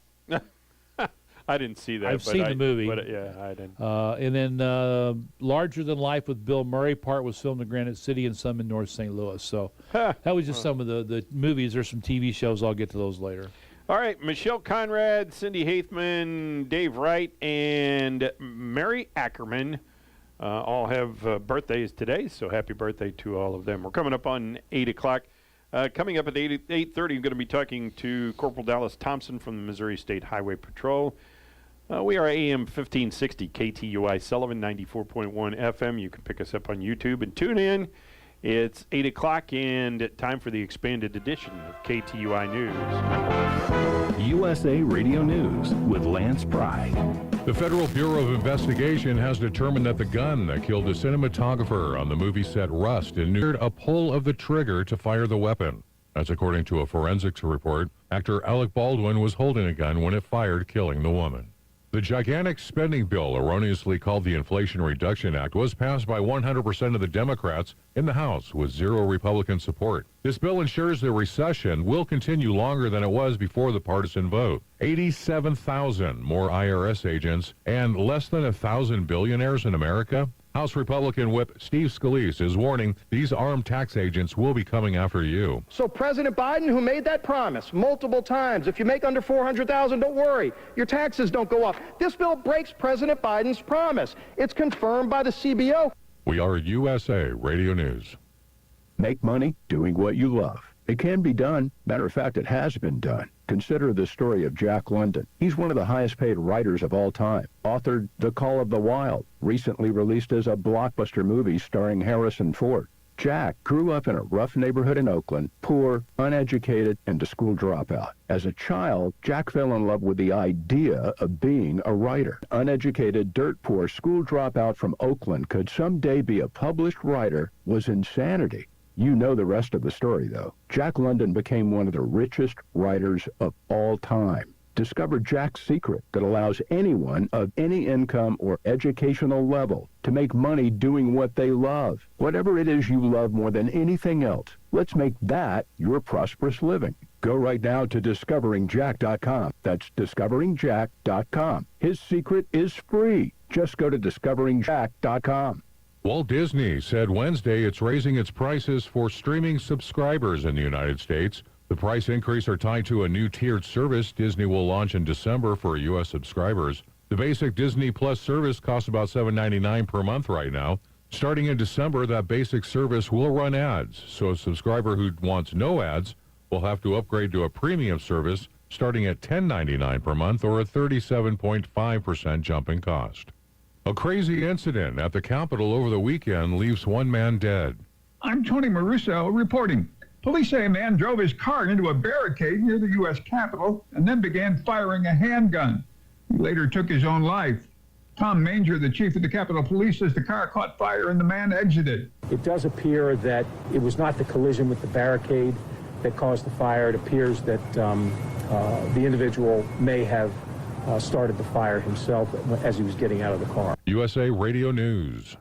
I didn't see that. I've seen the movie. But I didn't. And then Larger Than Life with Bill Murray, part was filmed in Granite City and some in North St. Louis. So that was just some of the movies. There's some TV shows. I'll get to those later. All right, Michelle Conrad, Cindy Haithman, Dave Wright, and Mary Ackerman all have birthdays today, so happy birthday to all of them. We're coming up on 8 o'clock. Coming up at 8:30, I'm going to be talking to Corporal Dallas Thompson from the Missouri State Highway Patrol. We are AM 1560 KTUI Sullivan 94.1 FM. You can pick us up on YouTube and tune in. It's 8 o'clock and time for the expanded edition of KTUI News. USA Radio News with Lance Pry. The Federal Bureau of Investigation has determined that the gun that killed the cinematographer on the movie set Rust endured a pull of the trigger to fire the weapon. That's according to a forensics report. Actor Alec Baldwin was holding a gun when it fired, killing the woman. The gigantic spending bill, erroneously called the Inflation Reduction Act, was passed by 100% of the Democrats in the House with 0 Republican support. This bill ensures the recession will continue longer than it was before the partisan vote. 87,000 more IRS agents and less than 1,000 billionaires in America? House Republican Whip Steve Scalise is warning these armed tax agents will be coming after you. So President Biden, who made that promise multiple times, if you make under $400,000, don't worry, your taxes don't go up. This bill breaks President Biden's promise. It's confirmed by the CBO. We are USA Radio News. Make money doing what you love. It can be done. Matter of fact, it has been done. Consider the story of Jack London. He's one of the highest paid writers of all time. Authored The Call of the Wild, recently released as a blockbuster movie starring Harrison Ford. Jack grew up in a rough neighborhood in Oakland, poor, uneducated, and a school dropout. As a child, Jack fell in love with the idea of being a writer. Uneducated, dirt-poor school dropout from Oakland could someday be a published writer was insanity. You know the rest of the story, though. Jack London became one of the richest writers of all time. Discover Jack's secret that allows anyone of any income or educational level to make money doing what they love. Whatever it is you love more than anything else, let's make that your prosperous living. Go right now to discoveringjack.com. That's discoveringjack.com. His secret is free. Just go to discoveringjack.com. Walt Disney said Wednesday it's raising its prices for streaming subscribers in the United States. The price increase are tied to a new tiered service Disney will launch in December for U.S. subscribers. The basic Disney Plus service costs about $7.99 per month right now. Starting in December, that basic service will run ads, so a subscriber who wants no ads will have to upgrade to a premium service starting at $10.99 per month or a 37.5% jump in cost. A crazy incident at the Capitol over the weekend leaves one man dead. I'm Tony Maruso reporting. Police say a man drove his car into a barricade near the U.S. Capitol and then began firing a handgun. He later took his own life. Tom Manger, the chief of the Capitol Police, says the car caught fire and the man exited. It does appear that it was not the collision with the barricade that caused the fire. It appears that the individual may have started the fire himself as he was getting out of the car. USA Radio News.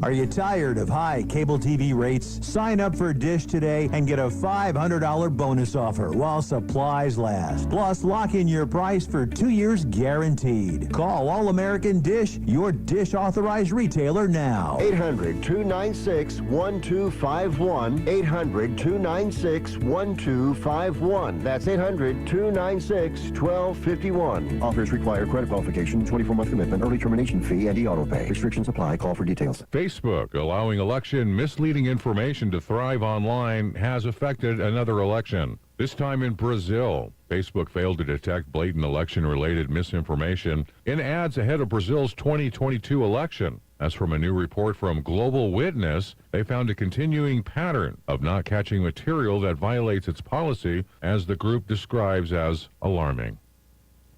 Are you tired of high cable TV rates? Sign up for Dish today and get a $500 bonus offer while supplies last. Plus, lock in your price for 2 years guaranteed. Call All American Dish, your Dish authorized retailer now. 800-296-1251. 800-296-1251. That's 800-296-1251. Offers require credit qualification, 24-month commitment, early termination fee, and e-auto pay. Restrictions apply. Call for details. Facebook allowing election misleading information to thrive online has affected another election. This time in Brazil. Facebook failed to detect blatant election-related misinformation in ads ahead of Brazil's 2022 election. As from a new report from Global Witness, they found a continuing pattern of not catching material that violates its policy, as the group describes as alarming.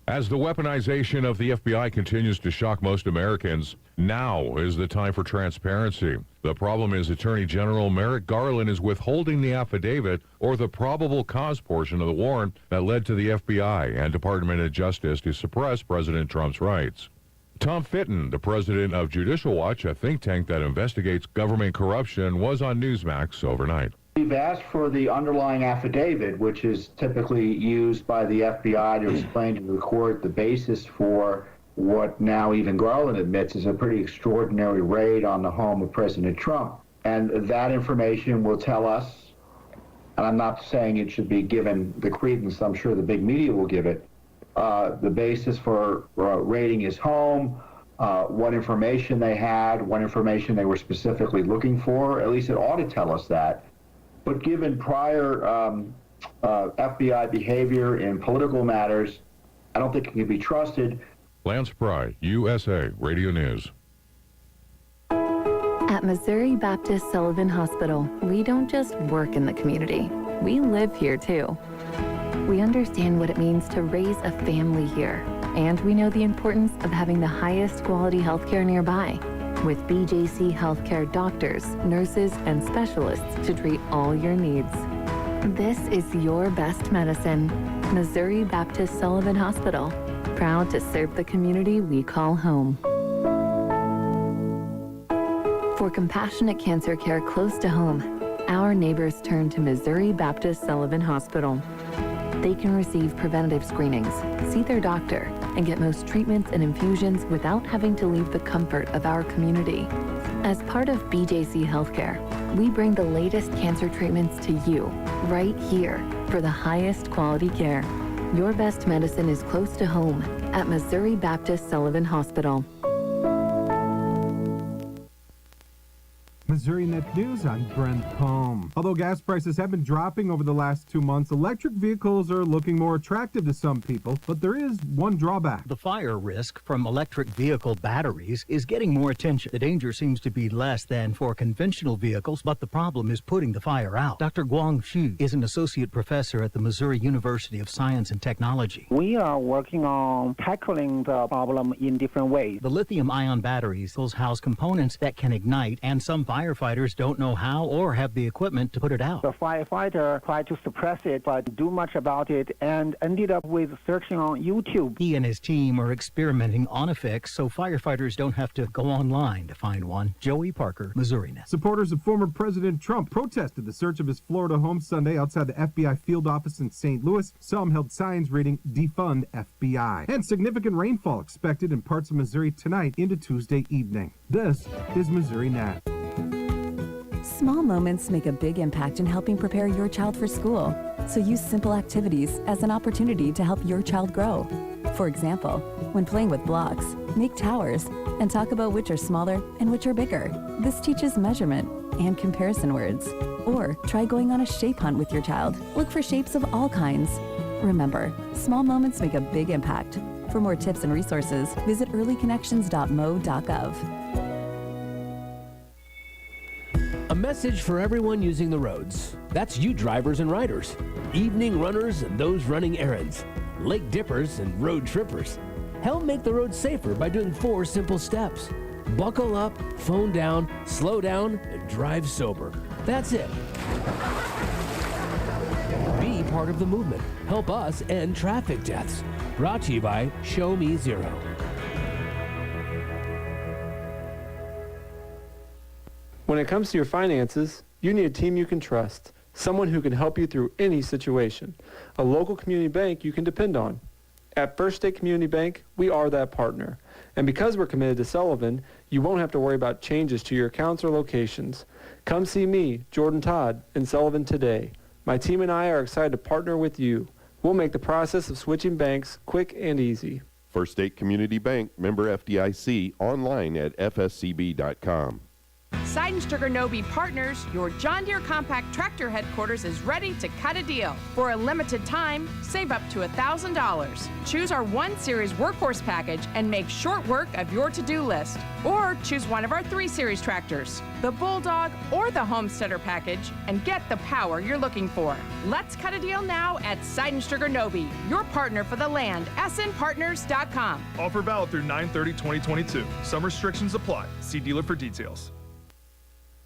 As the weaponization of the FBI continues to shock most Americans, now is the time for transparency. The problem is Attorney General Merrick Garland is withholding the affidavit or the probable cause portion of the warrant that led to the FBI and Department of Justice to suppress President Trump's rights. Tom Fitton, the president of Judicial Watch, a think tank that investigates government corruption, was on Newsmax overnight. We've asked for the underlying affidavit, which is typically used by the FBI to explain to the court the basis for what now even Garland admits is a pretty extraordinary raid on the home of President Trump. And that information will tell us, and I'm not saying it should be given the credence I'm sure the big media will give it, the basis for raiding his home, what information they had, what information they were specifically looking for. At least it ought to tell us that. But given prior FBI behavior in political matters, I don't think it can be trusted. Lance Pry, USA Radio News. At Missouri Baptist Sullivan Hospital, we don't just work in the community. We live here, too. We understand what it means to raise a family here, and we know the importance of having the highest quality healthcare nearby, with BJC Healthcare doctors, nurses, and specialists to treat all your needs. This is your best medicine. Missouri Baptist Sullivan Hospital, proud to serve the community we call home. For compassionate cancer care close to home, our neighbors turn to Missouri Baptist Sullivan Hospital. They can receive preventative screenings, see their doctor, and get most treatments and infusions without having to leave the comfort of our community. As part of BJC Healthcare, we bring the latest cancer treatments to you, right here, for the highest quality care. Your best medicine is close to home at Missouri Baptist Sullivan Hospital. Missouri Net News, I'm Brent Palm. Although gas prices have been dropping over the last 2 months, electric vehicles are looking more attractive to some people, but there is one drawback. The fire risk from electric vehicle batteries is getting more attention. The danger seems to be less than for conventional vehicles, but the problem is putting the fire out. Dr. Guang Xu is an associate professor at the Missouri University of Science and Technology. We are working on tackling the problem in different ways. The lithium-ion batteries house components that can ignite, and some fire firefighters don't know how or have the equipment to put it out. The firefighter tried to suppress it, but didn't do much about it, and ended up with searching on YouTube. He and his team are experimenting on a fix so firefighters don't have to go online to find one. Joey Parker, Missouri Net. Supporters of former President Trump protested the search of his Florida home Sunday outside the FBI field office in St. Louis. Some held signs reading "Defund FBI." And significant rainfall expected in parts of Missouri tonight into Tuesday evening. This is Missouri Net. Small moments make a big impact in helping prepare your child for school. So use simple activities as an opportunity to help your child grow. For example, when playing with blocks, make towers and talk about which are smaller and which are bigger. This teaches measurement and comparison words. Or try going on a shape hunt with your child. Look for shapes of all kinds. Remember, small moments make a big impact. For more tips and resources, visit earlyconnections.mo.gov. A message for everyone using the roads. That's you drivers and riders, evening runners and those running errands, lake dippers and road trippers. Help make the road safer by doing 4 simple steps. Buckle up, phone down, slow down, and drive sober. That's it. Be part of the movement. Help us end traffic deaths. Brought to you by Show Me Zero. When it comes to your finances, you need a team you can trust, someone who can help you through any situation, a local community bank you can depend on. At First State Community Bank, we are that partner. And because we're committed to Sullivan, you won't have to worry about changes to your accounts or locations. Come see me, Jordan Todd, in Sullivan today. My team and I are excited to partner with you. We'll make the process of switching banks quick and easy. First State Community Bank, member FDIC, online at fscb.com. Seidenstricker Nobe Partners, your John Deere compact tractor headquarters, is ready to cut a deal. For a limited time, save up to $1,000. Choose our 1 Series Workhorse package and make short work of your to-do list. Or choose one of our 3 Series tractors, the Bulldog or the Homesteader package, and get the power you're looking for. Let's cut a deal now at Seidenstricker Nobe, your partner for the land, snpartners.com. Offer valid through 9/30/2022. Some restrictions apply. See dealer for details.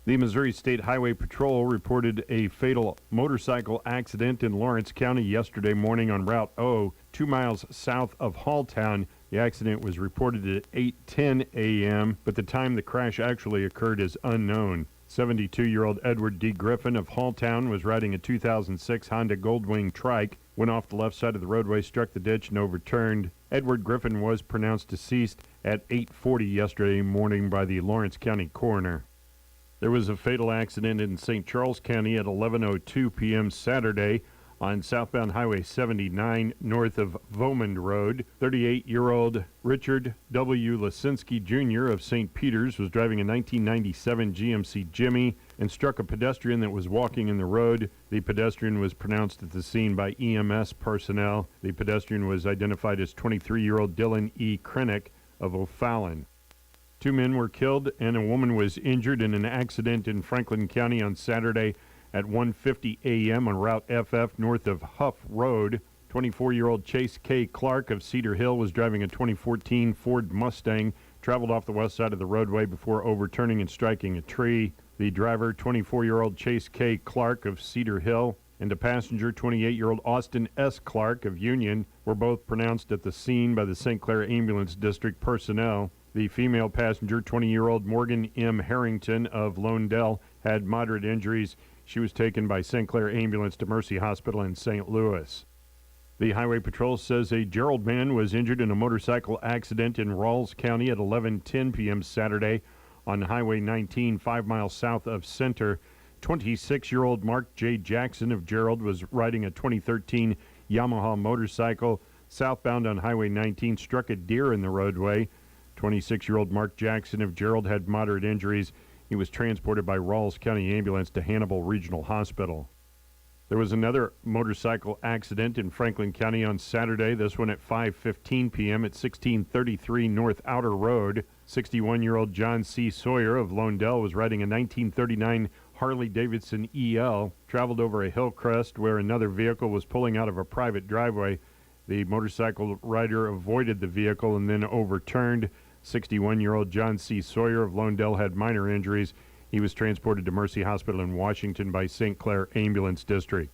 The Missouri State Highway Patrol reported a fatal motorcycle accident in Lawrence County yesterday morning on Route O, 2 miles south of Halltown. The accident was reported at 8:10 a.m., but the time the crash actually occurred is unknown. 72-year-old Edward D. Griffin of Halltown was riding a 2006 Honda Goldwing trike, went off the left side of the roadway, struck the ditch, and overturned. Edward Griffin was pronounced deceased at 8:40 yesterday morning by the Lawrence County coroner. There was a fatal accident in St. Charles County at 11:02 p.m. Saturday on southbound Highway 79 north of Vomond Road. 38-year-old Richard W. Lisinski Jr. of St. Peters was driving a 1997 GMC Jimmy and struck a pedestrian that was walking in the road. The pedestrian was pronounced at the scene by EMS personnel. The pedestrian was identified as 23-year-old Dylan E. Krennick of O'Fallon. 2 men were killed and a woman was injured in an accident in Franklin County on Saturday at 1:50 a.m. on Route FF north of Huff Road. 24-year-old Chase K. Clark of Cedar Hill was driving a 2014 Ford Mustang, traveled off the west side of the roadway before overturning and striking a tree. The driver, 24-year-old Chase K. Clark of Cedar Hill, and a passenger, 28-year-old Austin S. Clark of Union, were both pronounced at the scene by the St. Clair Ambulance District personnel. The female passenger, 20-year-old Morgan M. Harrington of Lonedell, had moderate injuries. She was taken by St. Clair Ambulance to Mercy Hospital in St. Louis. The Highway Patrol says a Gerald man was injured in a motorcycle accident in Rawls County at 11:10 p.m. Saturday on Highway 19, 5 miles south of Center. 26-year-old Mark J. Jackson of Gerald was riding a 2013 Yamaha motorcycle southbound on Highway 19, struck a deer in the roadway. 26-year-old Mark Jackson of Gerald had moderate injuries. He was transported by Rawls County Ambulance to Hannibal Regional Hospital. There was another motorcycle accident in Franklin County on Saturday, this one at 5:15 p.m. at 1633 North Outer Road. 61-year-old John C. Sawyer of Lonedell was riding a 1939 Harley-Davidson EL, traveled over a hill crest where another vehicle was pulling out of a private driveway. The motorcycle rider avoided the vehicle and then overturned. 61-year-old John C. Sawyer of Lonedell had minor injuries. He was transported to Mercy Hospital in Washington by St. Clair Ambulance District.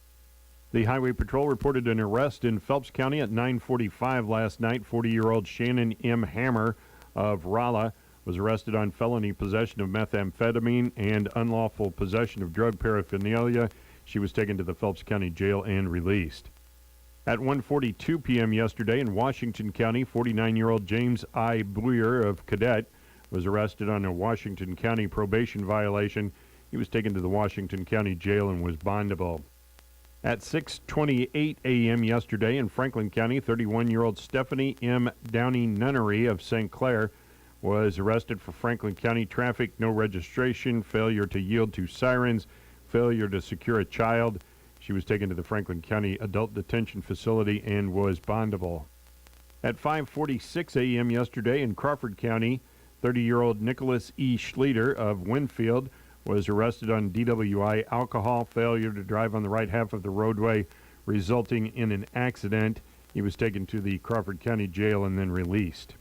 The Highway Patrol reported an arrest in Phelps County at 9:45 last night. 40-year-old Shannon M. Hammer of Rolla was arrested on felony possession of methamphetamine and unlawful possession of drug paraphernalia. She was taken to the Phelps County Jail and released. At 1:42 p.m. yesterday in Washington County, 49-year-old James I. Boyer of Cadet was arrested on a Washington County probation violation. He was taken to the Washington County Jail and was bondable. At 6:28 a.m. yesterday in Franklin County, 31-year-old Stephanie M. Downey Nunnery of St. Clair was arrested for Franklin County traffic, no registration, failure to yield to sirens, failure to secure a child. She was taken to the Franklin County Adult Detention Facility and was bondable. At 5:46 a.m. yesterday in Crawford County, 30-year-old Nicholas E. Schleter of Winfield was arrested on DWI alcohol, failure to drive on the right half of the roadway, resulting in an accident. He was taken to the Crawford County Jail and then released.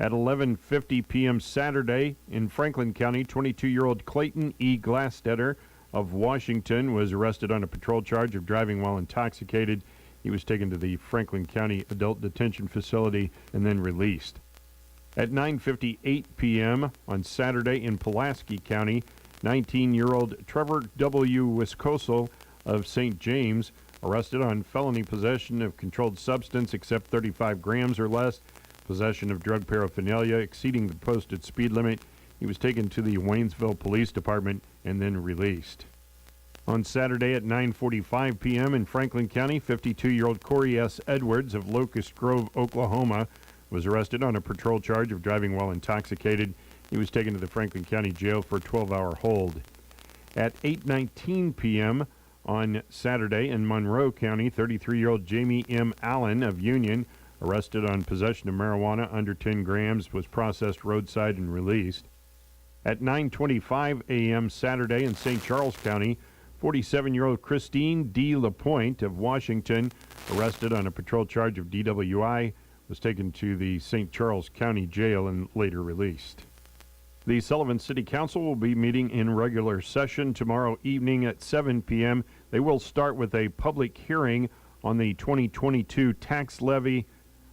At 11:50 p.m. Saturday in Franklin County, 22-year-old Clayton E. Glastetter of Washington was arrested on a patrol charge of driving while intoxicated. He was taken to the Franklin County Adult Detention Facility and then released. At 9:58 p.m. on Saturday in Pulaski County, 19-year-old Trevor W. Wiscosel of St. James, arrested on felony possession of controlled substance except 35 grams or less, possession of drug paraphernalia exceeding the posted speed limit. He was taken to the Waynesville Police Department and then released. On Saturday at 9:45 p.m. in Franklin County, 52-year-old Corey S. Edwards of Locust Grove, Oklahoma, was arrested on a patrol charge of driving while intoxicated. He was taken to the Franklin County Jail for a 12-hour hold. At 8:19 p.m. on Saturday in Monroe County, 33-year-old Jamie M. Allen of Union, arrested on possession of marijuana under 10 grams, was processed roadside and released. At 9:25 a.m. Saturday in St. Charles County, 47-year-old Christine D. LaPointe of Washington, arrested on a patrol charge of DWI, was taken to the St. Charles County Jail and later released. The Sullivan City Council will be meeting in regular session tomorrow evening at 7 p.m. They will start with a public hearing on the 2022 tax levy.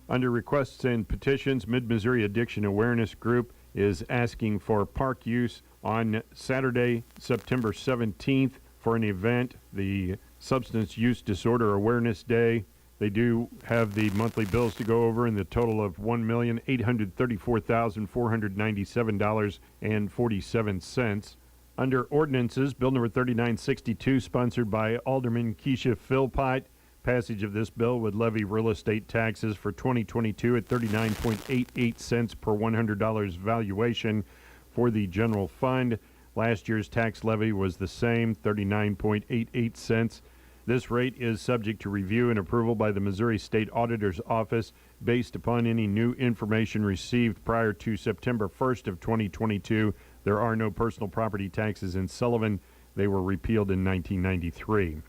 Under requests and petitions, Mid-Missouri Addiction Awareness Group is asking for park use on Saturday, September 17th for an event, the Substance Use Disorder Awareness Day. They do have the monthly bills to go over in the total of $1,834,497.47. Under ordinances, Bill number 3962, sponsored by Alderman Keisha Philpott. Passage of this bill would levy real estate taxes for 2022 at 39.88 cents per $100 valuation for the general fund. Last year's tax levy was the same, 39.88 cents. This rate is subject to review and approval by the Missouri State Auditor's Office based upon any new information received prior to September 1st of 2022. There are no personal property taxes in Sullivan. They were repealed in 1993.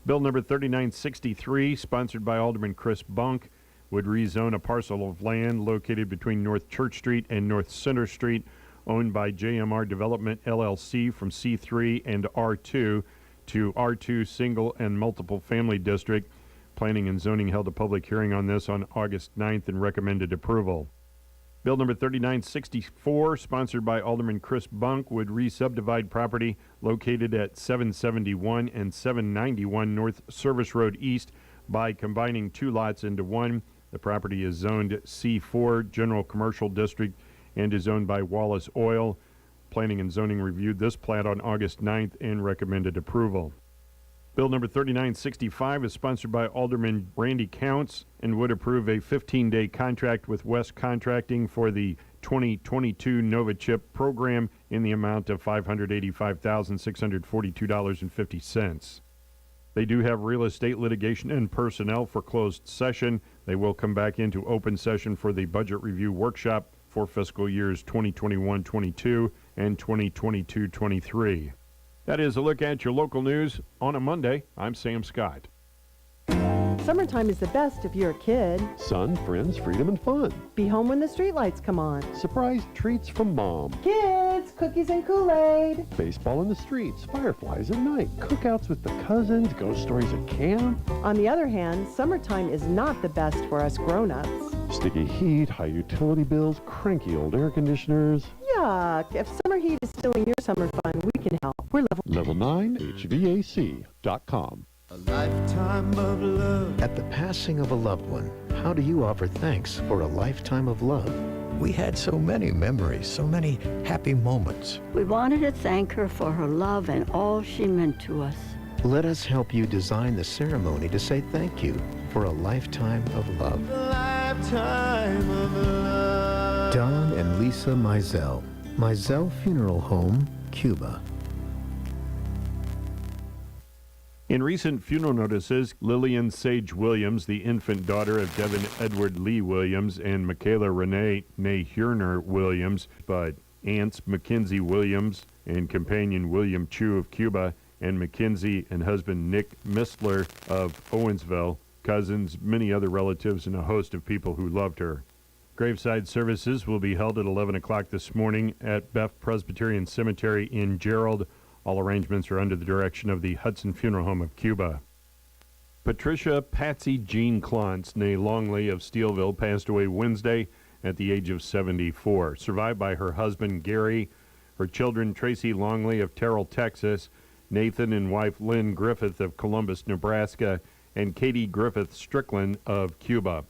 Bill number 3963, sponsored by Alderman Chris Bunk, would rezone a parcel of land located between North Church Street and North Center Street, owned by JMR Development LLC, from C3 and R2 to R2 Single and Multiple Family District. Planning and Zoning held a public hearing on this on August 9th and recommended approval. Bill number 3964, sponsored by Alderman Chris Bunk, would re-subdivide property located at 771 and 791 North Service Road East by combining two lots into one. The property is zoned C4 General Commercial District and is owned by Wallace Oil. Planning and Zoning reviewed this plat on August 9th and recommended approval. Bill number 3965 is sponsored by Alderman Randy Counts and would approve a 15-day contract with West Contracting for the 2022 Nova Chip program in the amount of $585,642.50. They do have real estate litigation and personnel for closed session. They will come back into open session for the budget review workshop for fiscal years 2021-22 and 2022-23. That is a look at your local news on a Monday. I'm Sam Scott. Summertime is the best if you're a kid. Sun, friends, freedom, and fun. Be home when the streetlights come on. Surprise treats from Mom. Kids, cookies and Kool-Aid. Baseball in the streets, fireflies at night, cookouts with the cousins, ghost stories at camp. On the other hand, summertime is not the best for us grown-ups. Sticky heat, high utility bills, cranky old air conditioners. Yuck. If summer heat is stealing your summer fun, we can help. We're Level 9 HVAC.com. A lifetime of love. At the passing of a loved one, how do you offer thanks for a lifetime of love? We had so many memories, so many happy moments. We wanted to thank her for her love and all she meant to us. Let us help you design the ceremony to say thank you for a lifetime of love. A lifetime of love. Don and Lisa Mizell, Mizell Funeral Home, Cuba. In recent funeral notices, Lillian Sage Williams, the infant daughter of Devin Edward Lee Williams and Michaela Renee Nahurner Williams, but aunts Mackenzie Williams and companion William Chu of Cuba, and Mackenzie and husband Nick Mistler of Owensville, cousins, many other relatives, and a host of people who loved her. Graveside services will be held at 11 o'clock this morning at Beth Presbyterian Cemetery in Gerald. All arrangements are under the direction of the Hudson Funeral Home of Cuba. Patricia Patsy Jean Klontz, née Longley of Steelville, passed away Wednesday at the age of 74. Survived by her husband Gary, her children Tracy Longley of Terrell, Texas, Nathan and wife Lynn Griffith of Columbus, Nebraska, and Katie Griffith Strickland of Cuba.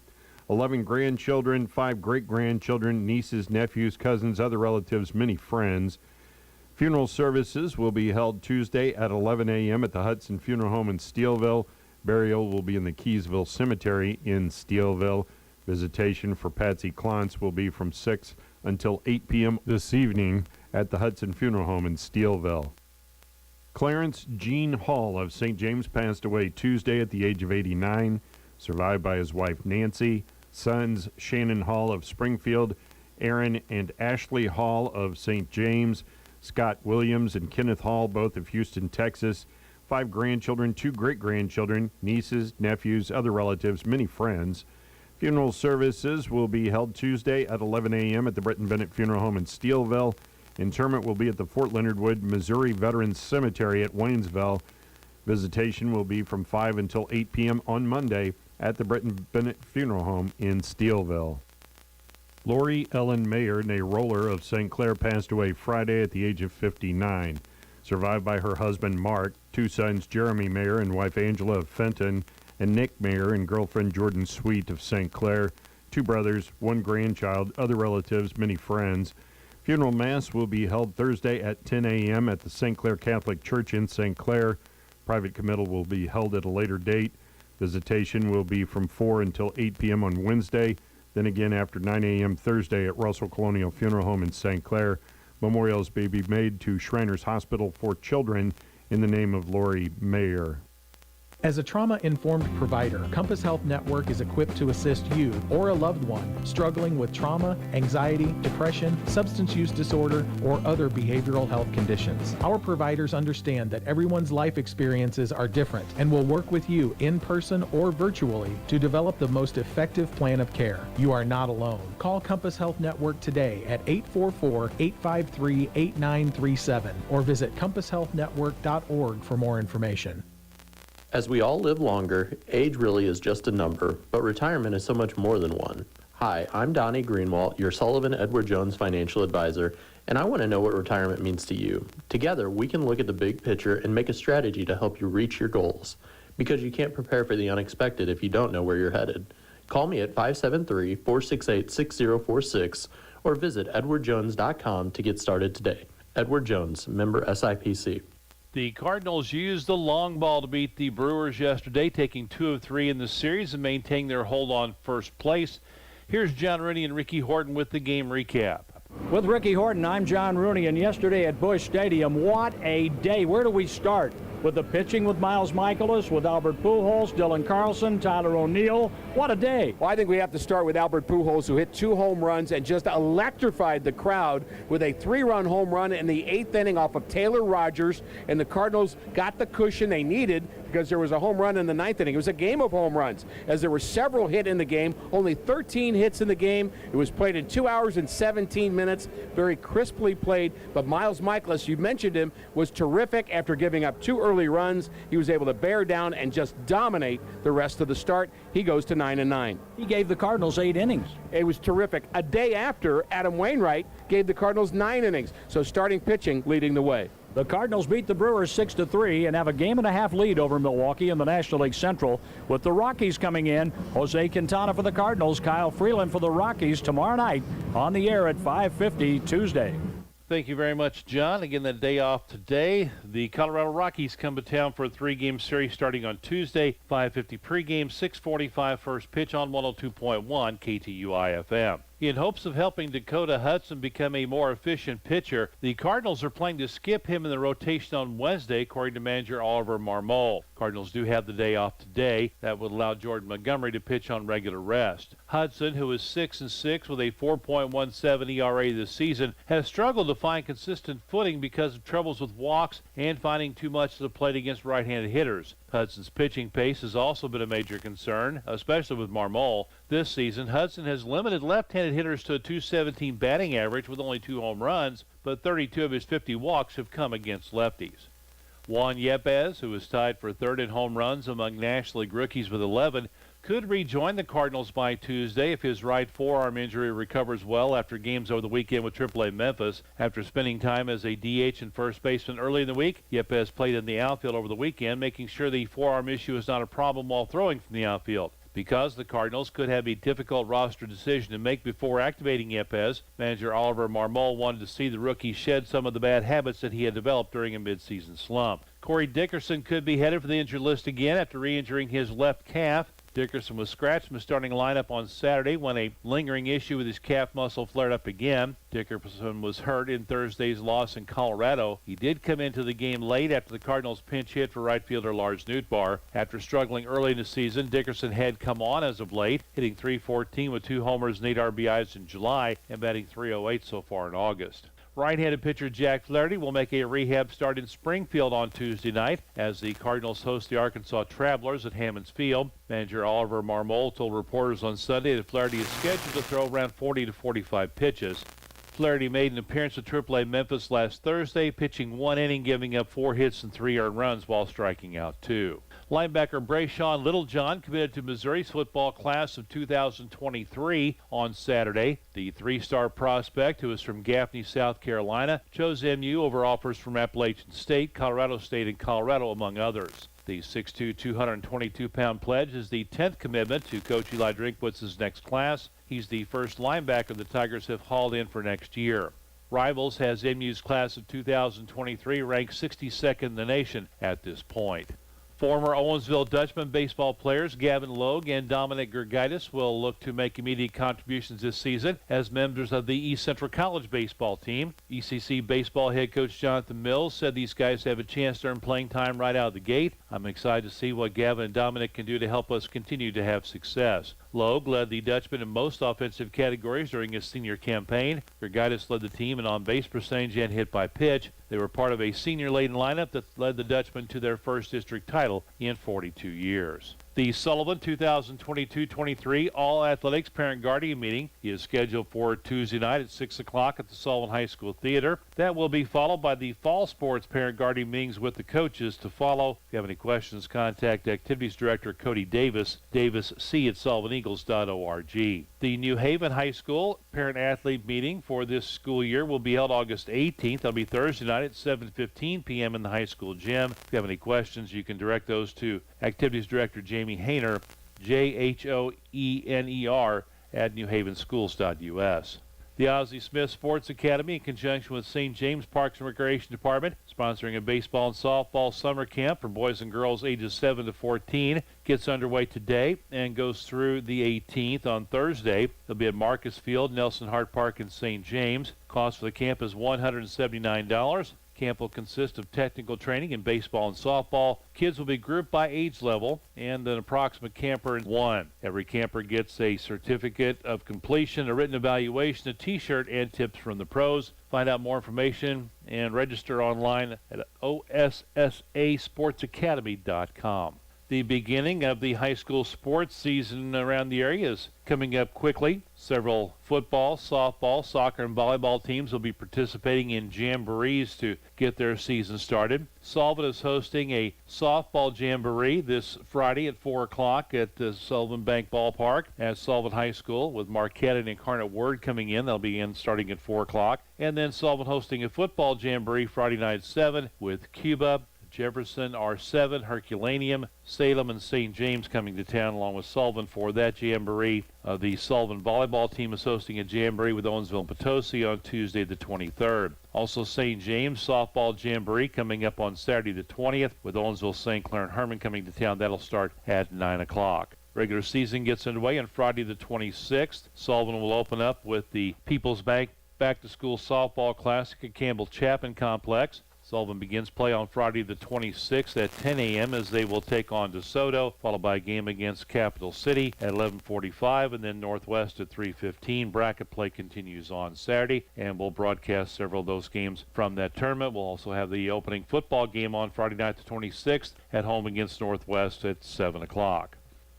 11 grandchildren, 5 great-grandchildren, nieces, nephews, cousins, other relatives, many friends. Funeral services will be held Tuesday at 11 a.m. at the Hudson Funeral Home in Steelville. Burial will be in the Keysville Cemetery in Steelville. Visitation for Patsy Klontz will be from 6 until 8 p.m. this evening at the Hudson Funeral Home in Steelville. Clarence Gene Hall of St. James passed away Tuesday at the age of 89, survived by his wife Nancy, sons Shannon Hall of Springfield, Aaron and Ashley Hall of St. James, Scott Williams and Kenneth Hall, both of Houston, Texas, 5 grandchildren, 2 great-grandchildren, nieces, nephews, other relatives, many friends. Funeral services will be held Tuesday at 11 a.m. at the Britton Bennett Funeral Home in Steelville. Interment will be at the Fort Leonard Wood, Missouri Veterans Cemetery at Waynesville. Visitation will be from 5 until 8 p.m. on Monday at the Britton Bennett Funeral Home in Steelville. Lori Ellen Mayer, née Roller of St. Clair, passed away Friday at the age of 59. Survived by her husband Mark, 2 sons Jeremy Mayer and wife Angela of Fenton, and Nick Mayer and girlfriend Jordan Sweet of St. Clair, 2 brothers, 1 grandchild, other relatives, many friends. Funeral Mass will be held Thursday at 10 a.m. at the St. Clair Catholic Church in St. Clair. Private committal will be held at a later date. Visitation will be from 4 until 8 p.m. on Wednesday. Then again after 9 a.m. Thursday at Russell Colonial Funeral Home in St. Clair. Memorials may be made to Shriners Hospital for Children in the name of Lori Mayer. As a trauma-informed provider, Compass Health Network is equipped to assist you or a loved one struggling with trauma, anxiety, depression, substance use disorder, or other behavioral health conditions. Our providers understand that everyone's life experiences are different and will work with you in person or virtually to develop the most effective plan of care. You are not alone. Call Compass Health Network today at 844-853-8937 or visit compasshealthnetwork.org for more information. As we all live longer, age really is just a number, but retirement is so much more than one. Hi, I'm Donnie Greenwald, your Sullivan Edward Jones financial advisor, and I want to know what retirement means to you. Together, we can look at the big picture and make a strategy to help you reach your goals, because you can't prepare for the unexpected if you don't know where you're headed. Call me at 573-468-6046 or visit edwardjones.com to get started today. Edward Jones, member SIPC. The Cardinals used the long ball to beat the Brewers yesterday, taking 2 of 3 in the series and maintaining their hold on first place. Here's John Rooney and Ricky Horton with the game recap. With Ricky Horton, I'm John Rooney, and yesterday at Busch Stadium, what a day. Where do we start? With the pitching with Miles Michaelis, with Albert Pujols, Dylan Carlson, Tyler O'Neill. What a day. Well, I think we have to start with Albert Pujols, who hit 2 home runs and just electrified the crowd with a 3-run home run in the 8th inning off of Taylor Rogers, and the Cardinals got the cushion they needed because there was a home run in the 9th inning. It was a game of home runs, as there were several hit in the game, only 13 hits in the game. It was played in 2 hours and 17 minutes, very crisply played. But Miles Michaelis, you mentioned him, was terrific after giving up 2 early runs. He was able to bear down and just dominate the rest of the start. He goes to 9-9. He gave the Cardinals 8 innings. It was terrific. A day after, Adam Wainwright gave the Cardinals 9 innings. So starting pitching leading the way. The Cardinals beat the Brewers 6-3 and have a game-and-a-half lead over Milwaukee in the National League Central. With the Rockies coming in, Jose Quintana for the Cardinals, Kyle Freeland for the Rockies tomorrow night on the air at 5:50 Tuesday. Thank you very much, John. Again, the day off today. The Colorado Rockies come to town for a 3-game series starting on Tuesday, 5:50 pregame, 6:45 first pitch on 102.1 KTUI FM. In hopes of helping Dakota Hudson become a more efficient pitcher, the Cardinals are planning to skip him in the rotation on Wednesday, according to manager Oliver Marmol. Cardinals do have the day off today. That would allow Jordan Montgomery to pitch on regular rest. Hudson, who is 6-6 with a 4.17 ERA this season, has struggled to find consistent footing because of troubles with walks and finding too much to the plate against right-handed hitters. Hudson's pitching pace has also been a major concern, especially with Marmol. This season, Hudson has limited left-handed hitters to a .217 batting average with only 2 home runs, but 32 of his 50 walks have come against lefties. Juan Yepez, who is tied for third in home runs among National League rookies with 11, could rejoin the Cardinals by Tuesday if his right forearm injury recovers well after games over the weekend with AAA Memphis. After spending time as a DH and first baseman early in the week, Yepez played in the outfield over the weekend, making sure the forearm issue is not a problem while throwing from the outfield. Because the Cardinals could have a difficult roster decision to make before activating Yepez, manager Oliver Marmol wanted to see the rookie shed some of the bad habits that he had developed during a midseason slump. Corey Dickerson could be headed for the injured list again after re-injuring his left calf. Dickerson was scratched from the starting lineup on Saturday when a lingering issue with his calf muscle flared up again. Dickerson was hurt in Thursday's loss in Colorado. He did come into the game late after the Cardinals pinch hit for right fielder Lars Nootbaar. After struggling early in the season, Dickerson had come on as of late, hitting .314 with 2 homers and 8 RBIs in July and batting .308 so far in August. Right-handed pitcher Jack Flaherty will make a rehab start in Springfield on Tuesday night as the Cardinals host the Arkansas Travelers at Hammonds Field. Manager Oliver Marmol told reporters on Sunday that Flaherty is scheduled to throw around 40 to 45 pitches. Flaherty made an appearance with AAA Memphis last Thursday, pitching 1 inning, giving up 4 hits and 3 earned runs while striking out 2. Linebacker Brayshawn Littlejohn committed to Missouri's football class of 2023 on Saturday. The 3-star prospect, who is from Gaffney, South Carolina, chose MU over offers from Appalachian State, Colorado State, and Colorado, among others. The 6'2", 222-pound pledge is the 10th commitment to Coach Eli Drinkwitz's next class. He's the first linebacker the Tigers have hauled in for next year. Rivals has MU's class of 2023 ranked 62nd in the nation at this point. Former Owensville Dutchman baseball players Gavin Logue and Dominic Gergaitis will look to make immediate contributions this season as members of the East Central College baseball team. ECC baseball head coach Jonathan Mills said these guys have a chance to earn playing time right out of the gate. I'm excited to see what Gavin and Dominic can do to help us continue to have success. Logue led the Dutchman in most offensive categories during his senior campaign. Gergaitis led the team in on-base percentage and hit by pitch. They were part of a senior-laden lineup that led the Dutchman to their first district title in 42 years. The Sullivan 2022-23 All-Athletics Parent-Guardian meeting is scheduled for Tuesday night at 6 o'clock at the Sullivan High School Theater. That will be followed by the Fall Sports Parent-Guardian meetings with the coaches to follow. If you have any questions, contact Activities Director Cody Davis, davisc@sullivaneagles.org. The New Haven High School Parent-Athlete meeting for this school year will be held August 18th. That'll be Thursday night at 7:15 p.m. in the high school gym. If you have any questions, you can direct those to Activities Director Jamie Hayner, JHOENER, @newhavenschools.us. The Ozzie Smith Sports Academy, in conjunction with St. James Parks and Recreation Department, sponsoring a baseball and softball summer camp for boys and girls ages 7 to 14, gets underway today and goes through the 18th on Thursday. It'll be at Marcus Field, Nelson Hart Park in St. James. Cost for the camp is $179. camp will consist of technical training in baseball and softball. Kids will be grouped by age level and an approximate camper in one. Every camper gets a certificate of completion, a written evaluation, a T-shirt, and tips from the pros. Find out more information and register online at OSSASportsacademy.com. The beginning of the high school sports season around the area is coming up quickly. Several football, softball, soccer, and volleyball teams will be participating in jamborees to get their season started. Sullivan is hosting a softball jamboree this Friday at 4 o'clock at the Sullivan Bank Ballpark at Sullivan High School, with Marquette and Incarnate Word coming in. They'll be in starting at 4 o'clock. And then Sullivan hosting a football jamboree Friday night at 7 with Cuba, Jefferson, R7, Herculaneum, Salem, and St. James coming to town along with Sullivan for that jamboree. The Sullivan volleyball team is hosting a jamboree with Owensville and Potosi on Tuesday the 23rd. Also St. James softball jamboree coming up on Saturday the 20th with Owensville, St. Clair, and Herman coming to town. That'll start at 9 o'clock. Regular season gets underway on Friday the 26th. Sullivan will open up with the People's Bank Back-to-School Softball Classic at Campbell Chapin Complex. Sullivan begins play on Friday the 26th at 10 a.m. as they will take on DeSoto, followed by a game against Capital City at 11:45, and then Northwest at 3:15. Bracket play continues on Saturday, and we'll broadcast several of those games from that tournament. We'll also have the opening football game on Friday night the 26th at home against Northwest at 7 o'clock.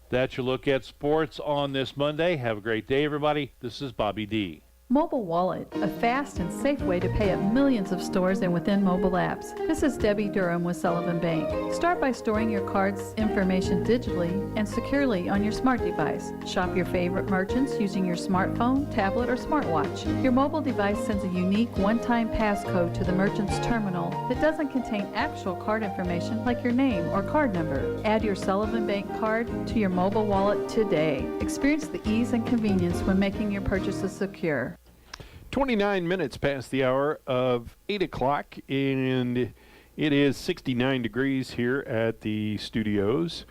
That's your look at sports on this Monday. Have a great day, everybody. This is Bobby D. Mobile Wallet, a fast and safe way to pay at millions of stores and within mobile apps. This is Debbie Durham with Sullivan Bank. Start by storing your card's information digitally and securely on your smart device. Shop your favorite merchants using your smartphone, tablet, or smartwatch. Your mobile device sends a unique one-time passcode to the merchant's terminal that doesn't contain actual card information like your name or card number. Add your Sullivan Bank card to your mobile wallet today. Experience the ease and convenience when making your purchases secure. 29 minutes past the hour of 8 o'clock, and it is 69 degrees here at the studios.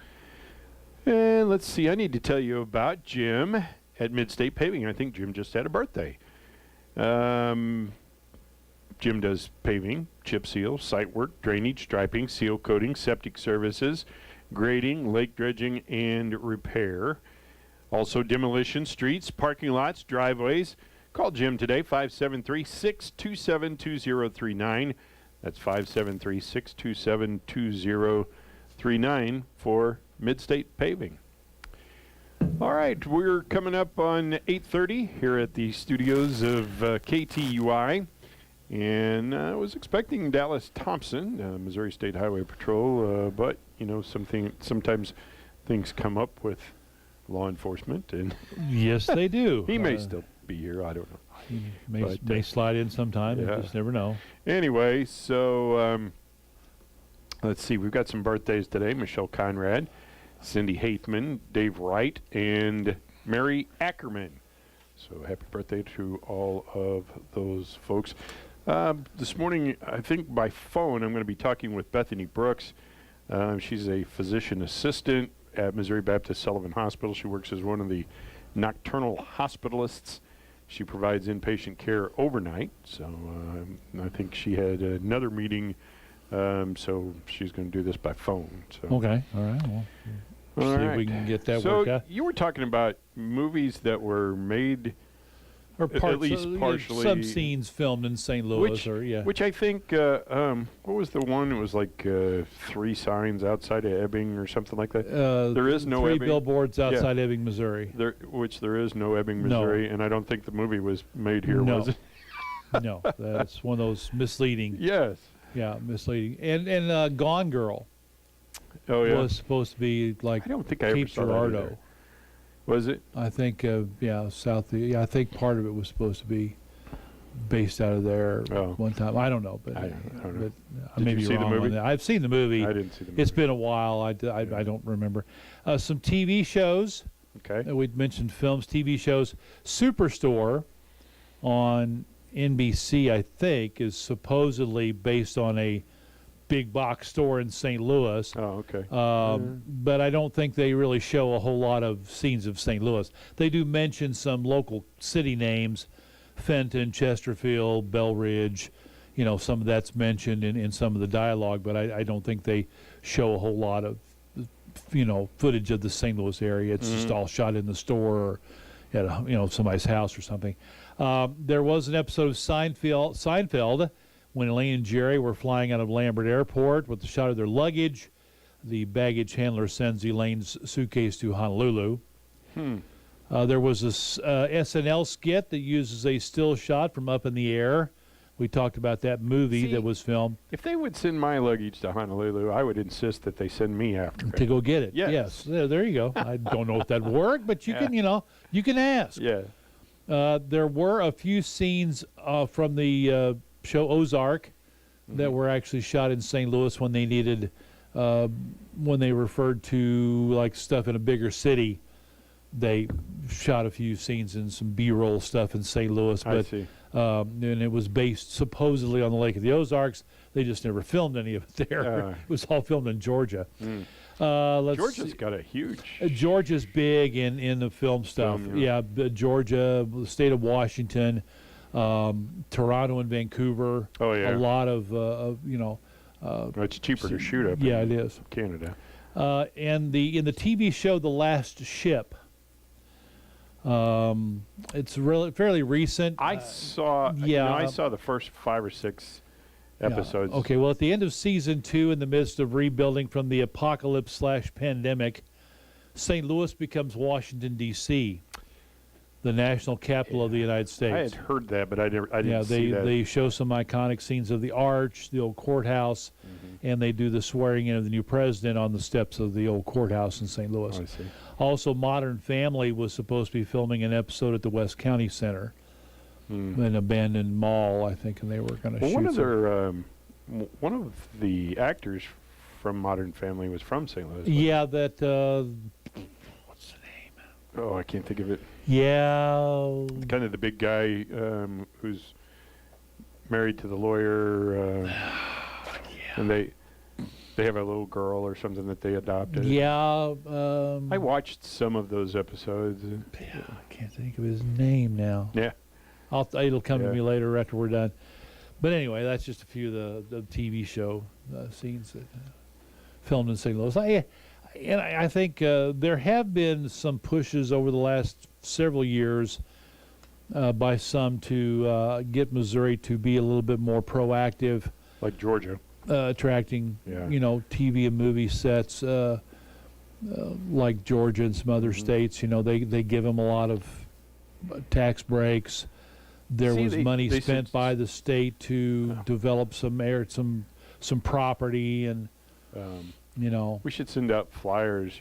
And let's see, I need to tell you about Jim at Midstate Paving. I think Jim just had a birthday. Jim does paving, chip seal, site work, drainage, striping, seal coating, septic services, grading, lake dredging, and repair. Also demolition, streets, parking lots, driveways. Call Jim today, 573-627-2039. That's 573-627-2039 for Midstate Paving. All right, we're coming up on 8:30 here at the studios of KTUI. And I was expecting Dallas Thompson, Missouri State Highway Patrol, but, you know, sometimes things come up with law enforcement. And yes, they do. He may still be here. I don't know. He may slide in sometime. Yeah. You just never know. Anyway, so let's see. We've got some birthdays today. Michelle Conrad, Cindy Haithman, Dave Wright, and Mary Ackerman. So happy birthday to all of those folks. This morning, I think by phone, I'm going to be talking with Bethany Brooks. She's a physician assistant at Missouri Baptist Sullivan Hospital. She works as one of the nocturnal hospitalists. She provides inpatient care overnight, so I think she had another meeting, so she's going to do this by phone. So. Okay, all right. Well, see if we can get that work out. So you were talking about movies that were made, or parts, at least partially. Some scenes filmed in St. Louis, which I think, what was the one? It was like 3 signs outside of Ebbing or something like that. There is no 3 Ebbing. billboards outside Ebbing, Missouri. There is no Ebbing, Missouri, and I don't think the movie was made here, was it? No, that's one of those misleading. Yes. Yeah, misleading. And Gone Girl. Oh yeah. Was supposed to be like I don't think I ever Cape saw that Girardeau. either. Was it? I think south. I think part of it was supposed to be based out of there one time. I don't know, but I don't know. But I may be wrong on that. I've seen the movie. I didn't see the movie. It's been a while. I don't remember. Some TV shows. Okay. We'd mentioned films, TV shows. Superstore on NBC, I think, is supposedly based on a big box store in St. Louis. Oh, okay. But I don't think they really show a whole lot of scenes of St. Louis. They do mention some local city names, Fenton, Chesterfield, Bell Ridge, some of that's mentioned in some of the dialogue, but I don't think they show a whole lot of, footage of the St. Louis area. It's just all shot in the store or at somebody's house or something. There was an episode of Seinfeld when Elaine and Jerry were flying out of Lambert Airport with the shot of their luggage. The baggage handler sends Elaine's suitcase to Honolulu. There was this SNL skit that uses a still shot from up in the air. We talked about that movie that was filmed. If they would send my luggage to Honolulu, I would insist that they send me after it. To go get it. Yes. There you go. I don't know if that would work, but you can, you can ask. Yeah. There were a few scenes from the show Ozark that were actually shot in St. Louis when they needed, when they referred to like stuff in a bigger city. They shot a few scenes and some B-roll stuff in St. Louis, but and it was based supposedly on the Lake of the Ozarks. They just never filmed any of it there. It was all filmed in Georgia. Georgia's got a huge. Georgia's big in the film stuff. Georgia, the state of Washington, Toronto and Vancouver. Oh yeah, a lot of it's cheaper to shoot up. Yeah, it is. Canada. And in the TV show The Last Ship. It's really fairly recent. I saw. I saw the first 5 or 6 episodes. Yeah. Okay. Well, at the end of season 2, in the midst of rebuilding from the apocalypse/pandemic, St. Louis becomes Washington D.C., the national capital of the United States. I had heard that, but I didn't see that. They show some iconic scenes of the arch, the old courthouse, and they do the swearing in of the new president on the steps of the old courthouse in St. Louis. I see. Also, Modern Family was supposed to be filming an episode at the West County Center, an abandoned mall, I think, and they were going to shoot one of the actors from Modern Family was from St. Louis. Yeah, that. What's the name? Oh, I can't think of it. Yeah. Kind of the big guy who's married to the lawyer, and they have a little girl or something that they adopted. Yeah. I watched some of those episodes. I can't think of his name now. Yeah. It'll come to me later after we're done. But anyway, that's just a few of the TV show scenes that filmed in St. Louis. I think there have been some pushes over the last several years by some to get Missouri to be a little bit more proactive. Like Georgia. Attracting, TV and movie sets like Georgia and some other states. They give them a lot of tax breaks. There was money spent by the state to develop some property and we should send out flyers.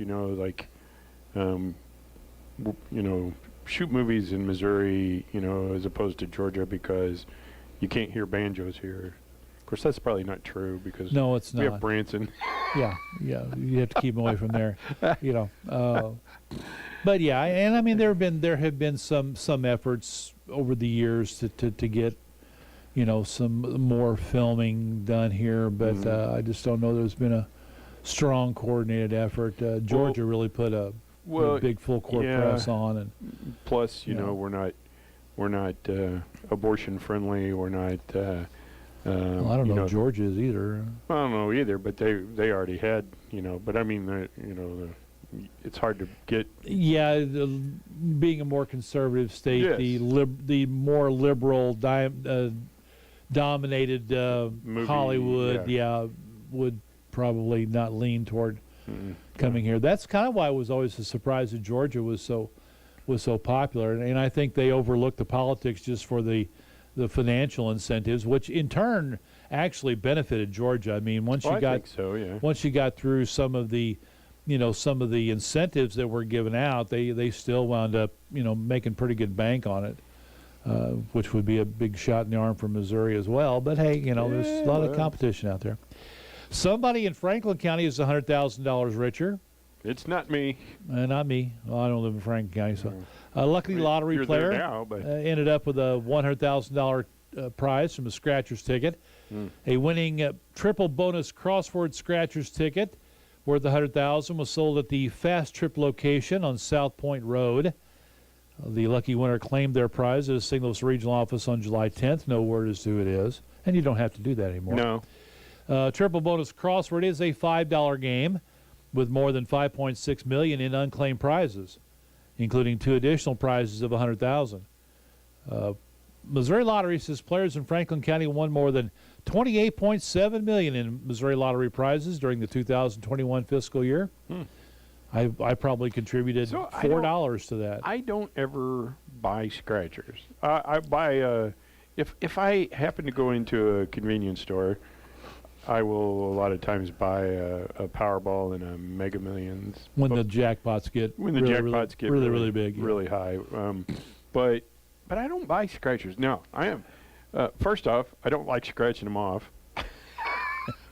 Shoot movies in Missouri. As opposed to Georgia because you can't hear banjos here. Of course, that's probably not true because no, it's not. We have Branson. Yeah, you have to keep them away from there. But yeah, and I mean there have been some efforts over the years to get some more filming done here, but I just don't know there's been a strong coordinated effort. Georgia really put a big full court press on, and plus we're not abortion friendly. We're not. Well, I don't know if Georgia is either. I don't know either, but they already had, But I mean, it's hard to get. Yeah, being a more conservative state, yes. the more liberal dominated Hollywood, would probably not lean toward coming here. That's kind of why it was always a surprise that Georgia was so popular, and I think they overlooked the politics just for the financial incentives, which in turn actually benefited Georgia. I mean, once you got through some of the incentives that were given out, they still wound up making pretty good bank on it, which would be a big shot in the arm for Missouri as well. But hey, there's a lot of competition out there. Somebody in Franklin County is $100,000 richer. It's not me. Not me. Well, I don't live in Franklin County, so. Luckily, lottery player ended up with a $100,000 prize from a scratcher's ticket. A winning triple bonus crossword scratcher's ticket worth $100,000 was sold at the Fast Trip location on South Point Road. The lucky winner claimed their prize at a St. Louis regional office on July 10th. No word as to who it is, and you don't have to do that anymore. No. Triple bonus crossword is a $5 game with more than $5.6 million in unclaimed prizes, including 2 additional prizes of $100,000. Missouri Lottery says players in Franklin County won more than $28.7 million in Missouri Lottery prizes during the 2021 fiscal year. I probably contributed $4 to that. I don't ever buy scratchers. I buy if I happen to go into a convenience store, I will a lot of times buy a Powerball and a Mega Millions. When the jackpots get really big, really high. But I don't buy scratchers. No, I am. First off, I don't like scratching them off.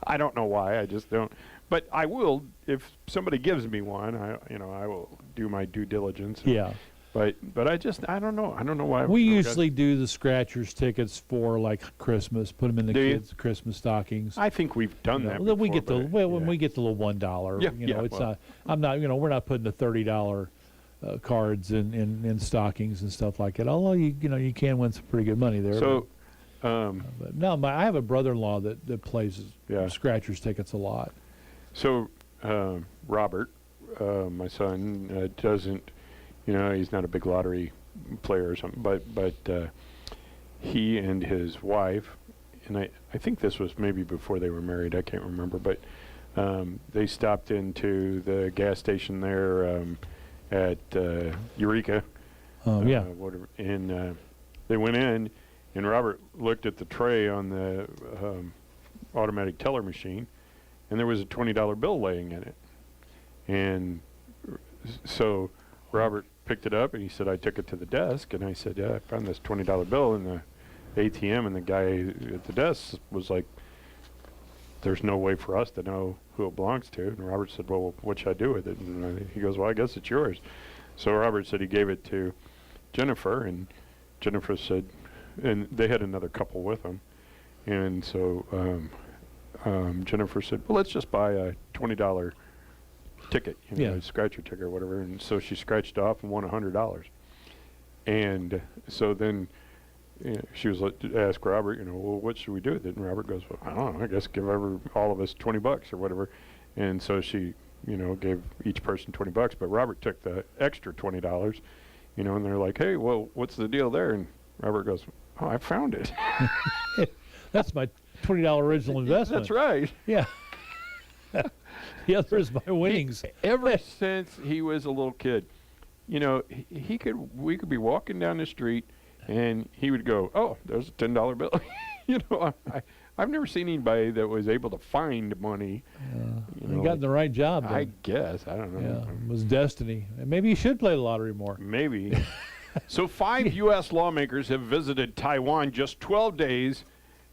I don't know why. I just don't. But I will, if somebody gives me one, I will do my due diligence. Yeah. But I don't know. I don't know why. We usually do the scratchers tickets for like Christmas. Put them in the kids' Christmas stockings. I think we've done that. Then we before, get when we get the little $1. Yeah, it's not. I'm not. We're not putting the $30 cards in stockings and stuff like that. Although you can win some pretty good money there. So. But no, I have a brother-in-law that plays scratchers tickets a lot. So Robert, my son, doesn't, he's not a big lottery player or something, but he and his wife, and I think this was maybe before they were married, I can't remember, but they stopped into the gas station there at Eureka. Whatever, and they went in, and Robert looked at the tray on the automatic teller machine, and there was a $20 bill laying in it. And so Robert picked it up, and he said, I took it to the desk, and I said, I found this $20 bill in the ATM, and the guy at the desk was like, there's no way for us to know who it belongs to. And Robert said, well, what should I do with it? And he goes, well, I guess it's yours. So Robert said he gave it to Jennifer, and Jennifer said, and they had another couple with them, and so Jennifer said, well, let's just buy a $20 ticket, a scratcher ticket or whatever. And so she scratched off and won $100. And so then she was asked Robert, well, what should we do with it? And Robert goes, well, I don't know, I guess give all of us $20 or whatever. And so she, gave each person $20, but Robert took the extra $20, and they're like, hey, well, what's the deal there? And Robert goes, oh, I found it. That's my $20 original investment. That's right. Yeah. The other is my winnings. Ever since he was a little kid, we could be walking down the street, and he would go, oh, there's a $10 bill. I've never seen anybody that was able to find money. You got the right job then. I guess. I don't know. Yeah, it was destiny. Maybe you should play the lottery more. Maybe. So 5 U.S. lawmakers have visited Taiwan just 12 days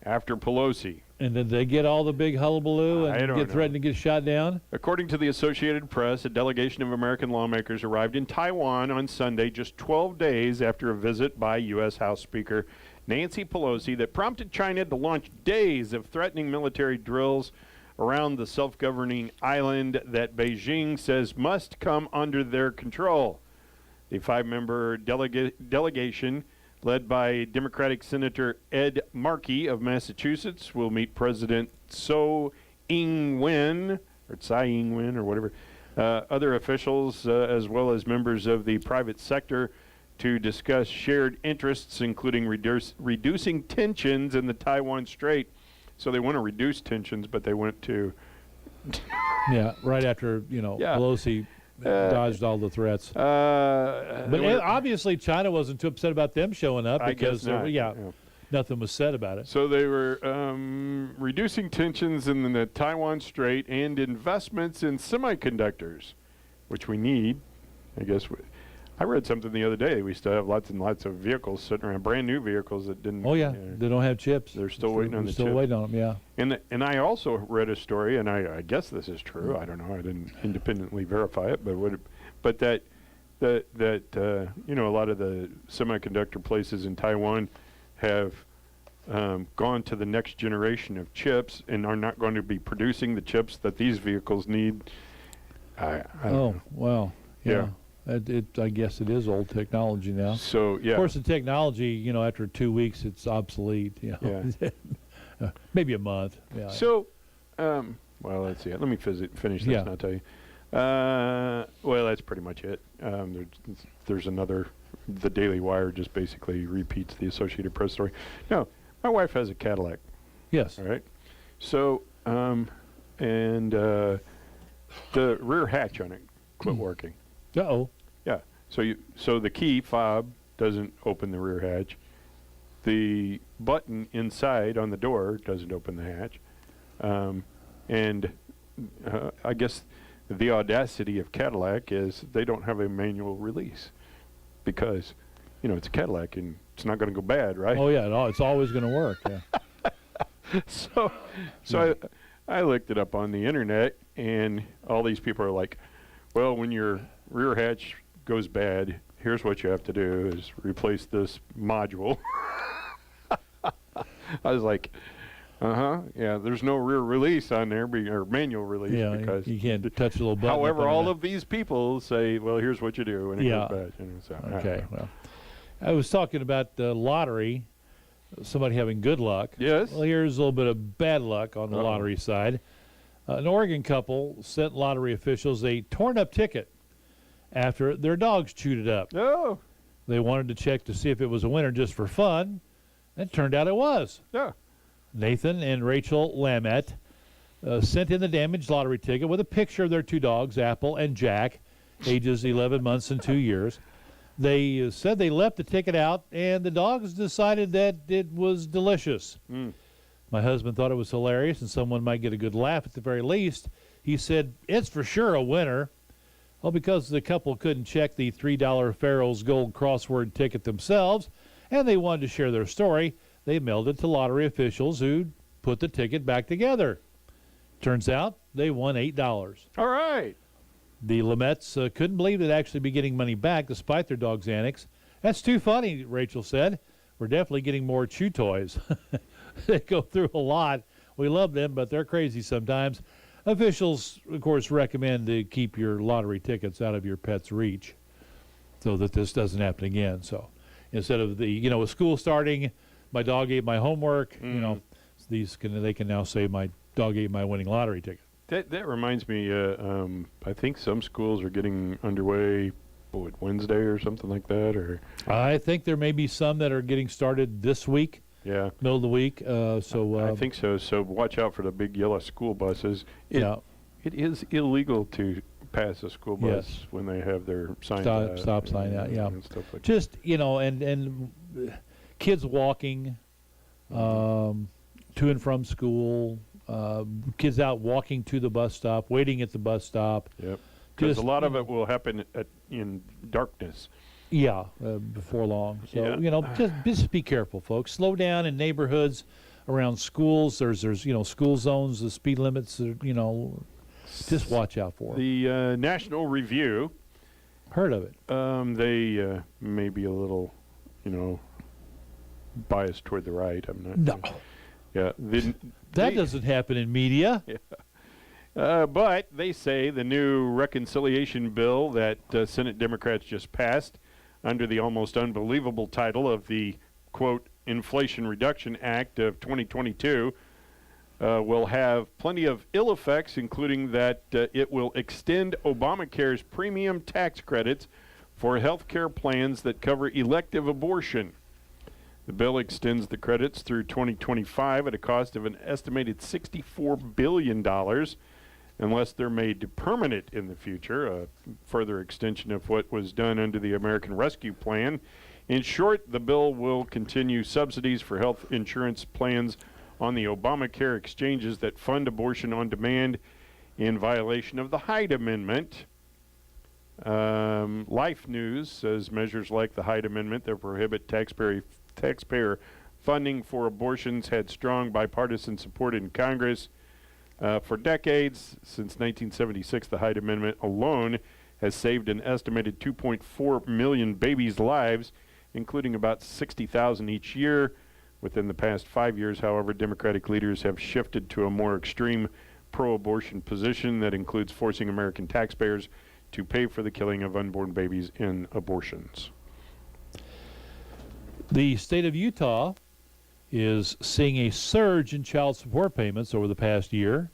after Pelosi. And did they get all the big hullabaloo and threatened to get shot down? According to the Associated Press, a delegation of American lawmakers arrived in Taiwan on Sunday, just 12 days after a visit by U.S. House Speaker Nancy Pelosi that prompted China to launch days of threatening military drills around the self-governing island that Beijing says must come under their control. The 5-member delegation, led by Democratic Senator Ed Markey of Massachusetts, will meet President Tsai Ing-wen, or whatever, other officials, as well as members of the private sector, to discuss shared interests, including reducing tensions in the Taiwan Strait. So they want to reduce tensions, but they went to... Yeah, right after, Pelosi dodged all the threats. But obviously China wasn't too upset about them showing up because, nothing was said about it. So they were reducing tensions in the Taiwan Strait and investments in semiconductors, which we need, I guess. I read something the other day. We still have lots and lots of vehicles sitting around, brand new vehicles that didn't. Oh yeah, they don't have chips. They're still waiting on the chips. Still waiting on them, yeah. And I also read a story, and I guess this is true. I don't know. I didn't independently verify it, but that a lot of the semiconductor places in Taiwan have gone to the next generation of chips and are not going to be producing the chips that these vehicles need. I don't know. Wow. Yeah. I guess it is old technology now. So, yeah. Of course, the technology, after 2 weeks, it's obsolete. Yeah. Maybe a month. Yeah. So, well, let's see. Let me finish this and I'll tell you. Well, that's pretty much it. There's another. The Daily Wire just basically repeats the Associated Press story. No, my wife has a Cadillac. Yes. All right. So, the rear hatch on it quit working. Uh-oh. Yeah. So the key fob doesn't open the rear hatch. The button inside on the door doesn't open the hatch. I guess the audacity of Cadillac is they don't have a manual release because, it's a Cadillac and it's not going to go bad, right? Oh, yeah. No, it's always going to work. Yeah. So I looked it up on the internet, and all these people are like, well, when your rear hatch goes bad, here's what you have to do is replace this module. I was like, yeah, there's no rear release on there, or manual release, because you can't touch the little button. However, all of these people say, well, here's what you do when it goes bad. Okay, well, I was talking about the lottery, somebody having good luck. Yes. Well, here's a little bit of bad luck on the lottery side. An Oregon couple sent lottery officials a torn-up ticket after their dogs chewed it up. Oh. They wanted to check to see if it was a winner just for fun. It turned out it was. Yeah. Nathan and Rachel Lamette sent in the damaged lottery ticket with a picture of their two dogs, Apple and Jack, ages 11 months and 2 years. They said they left the ticket out, and the dogs decided that it was delicious. My husband thought it was hilarious, and someone might get a good laugh at the very least. He said, it's for sure a winner. Well, because the couple couldn't check the $3 Farrell's Gold crossword ticket themselves, and they wanted to share their story, they mailed it to lottery officials who put the ticket back together. Turns out they won $8. All right. The Lamettes couldn't believe they'd actually be getting money back despite their dog's antics. That's too funny, Rachel said. We're definitely getting more chew toys. They go through a lot. We love them, but they're crazy sometimes. Officials, of course, recommend to keep your lottery tickets out of your pet's reach so that this doesn't happen again. So instead of with school starting, my dog ate my homework, they can now say my dog ate my winning lottery ticket. That reminds me, I think some schools are getting underway, Wednesday or something like that? Or I think there may be some that are getting started this week. Yeah. Middle of the week. I think so. So watch out for the big yellow school buses. It is illegal to pass a school bus when they have their sign stop sign out. Yeah. And stuff like just and kids walking to and from school. Kids out walking to the bus stop, waiting at the bus stop. Yep. Because a lot of it will happen in darkness. Yeah, before long. So just be careful, folks. Slow down in neighborhoods around schools. There's school zones, the speed limits. Just watch out for them. The National Review. Heard of it? They may be a little, biased toward the right. I'm not. No. Yeah. That doesn't happen in media. Yeah. But they say the new reconciliation bill that Senate Democrats just passed under the almost unbelievable title of the, quote, Inflation Reduction Act of 2022 will have plenty of ill effects, including that it will extend Obamacare's premium tax credits for health care plans that cover elective abortion. The bill extends the credits through 2025 at a cost of an estimated $64 billion, unless they're made permanent in the future, a further extension of what was done under the American Rescue Plan. In short, the bill will continue subsidies for health insurance plans on the Obamacare exchanges that fund abortion on demand in violation of the Hyde Amendment. Life News says measures like the Hyde Amendment that prohibit taxpayer funding for abortions had strong bipartisan support in Congress. For decades, since 1976, the Hyde Amendment alone has saved an estimated 2.4 million babies' lives, including about 60,000 each year. Within the past 5 years, however, Democratic leaders have shifted to a more extreme pro-abortion position that includes forcing American taxpayers to pay for the killing of unborn babies in abortions. The state of Utah is seeing a surge in child support payments over the past year,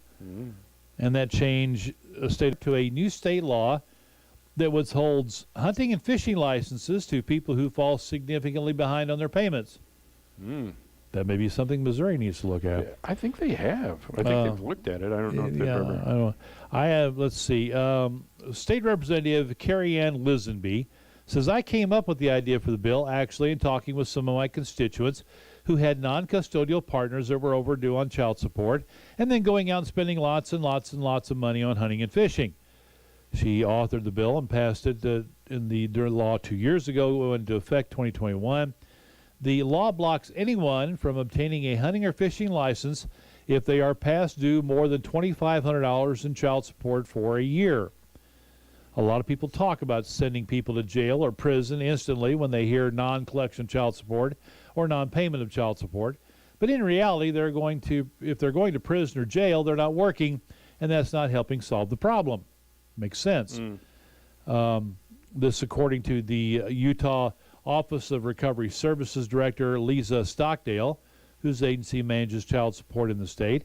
and that change state to a new state law that withholds hunting and fishing licenses to people who fall significantly behind on their payments. That may be something Missouri needs to look at. I think they have. I think they've looked at it. I don't know if they've ever. I don't know. I have, let's see, State Representative Carrie Ann Lisenby says, I came up with the idea for the bill actually in talking with some of my constituents who had non-custodial partners that were overdue on child support and then going out and spending lots and lots and lots of money on hunting and fishing. She authored the bill and passed it in the law 2 years ago, went into effect 2021. The law blocks anyone from obtaining a hunting or fishing license if they are past due more than $2,500 in child support for a year. A lot of people talk about sending people to jail or prison instantly when they hear non-collection of child support or non-payment of child support. But in reality, if they're going to prison or jail, they're not working, and that's not helping solve the problem. Makes sense. This, according to the Utah Office of Recovery Services Director Lisa Stockdale, whose agency manages child support in the state.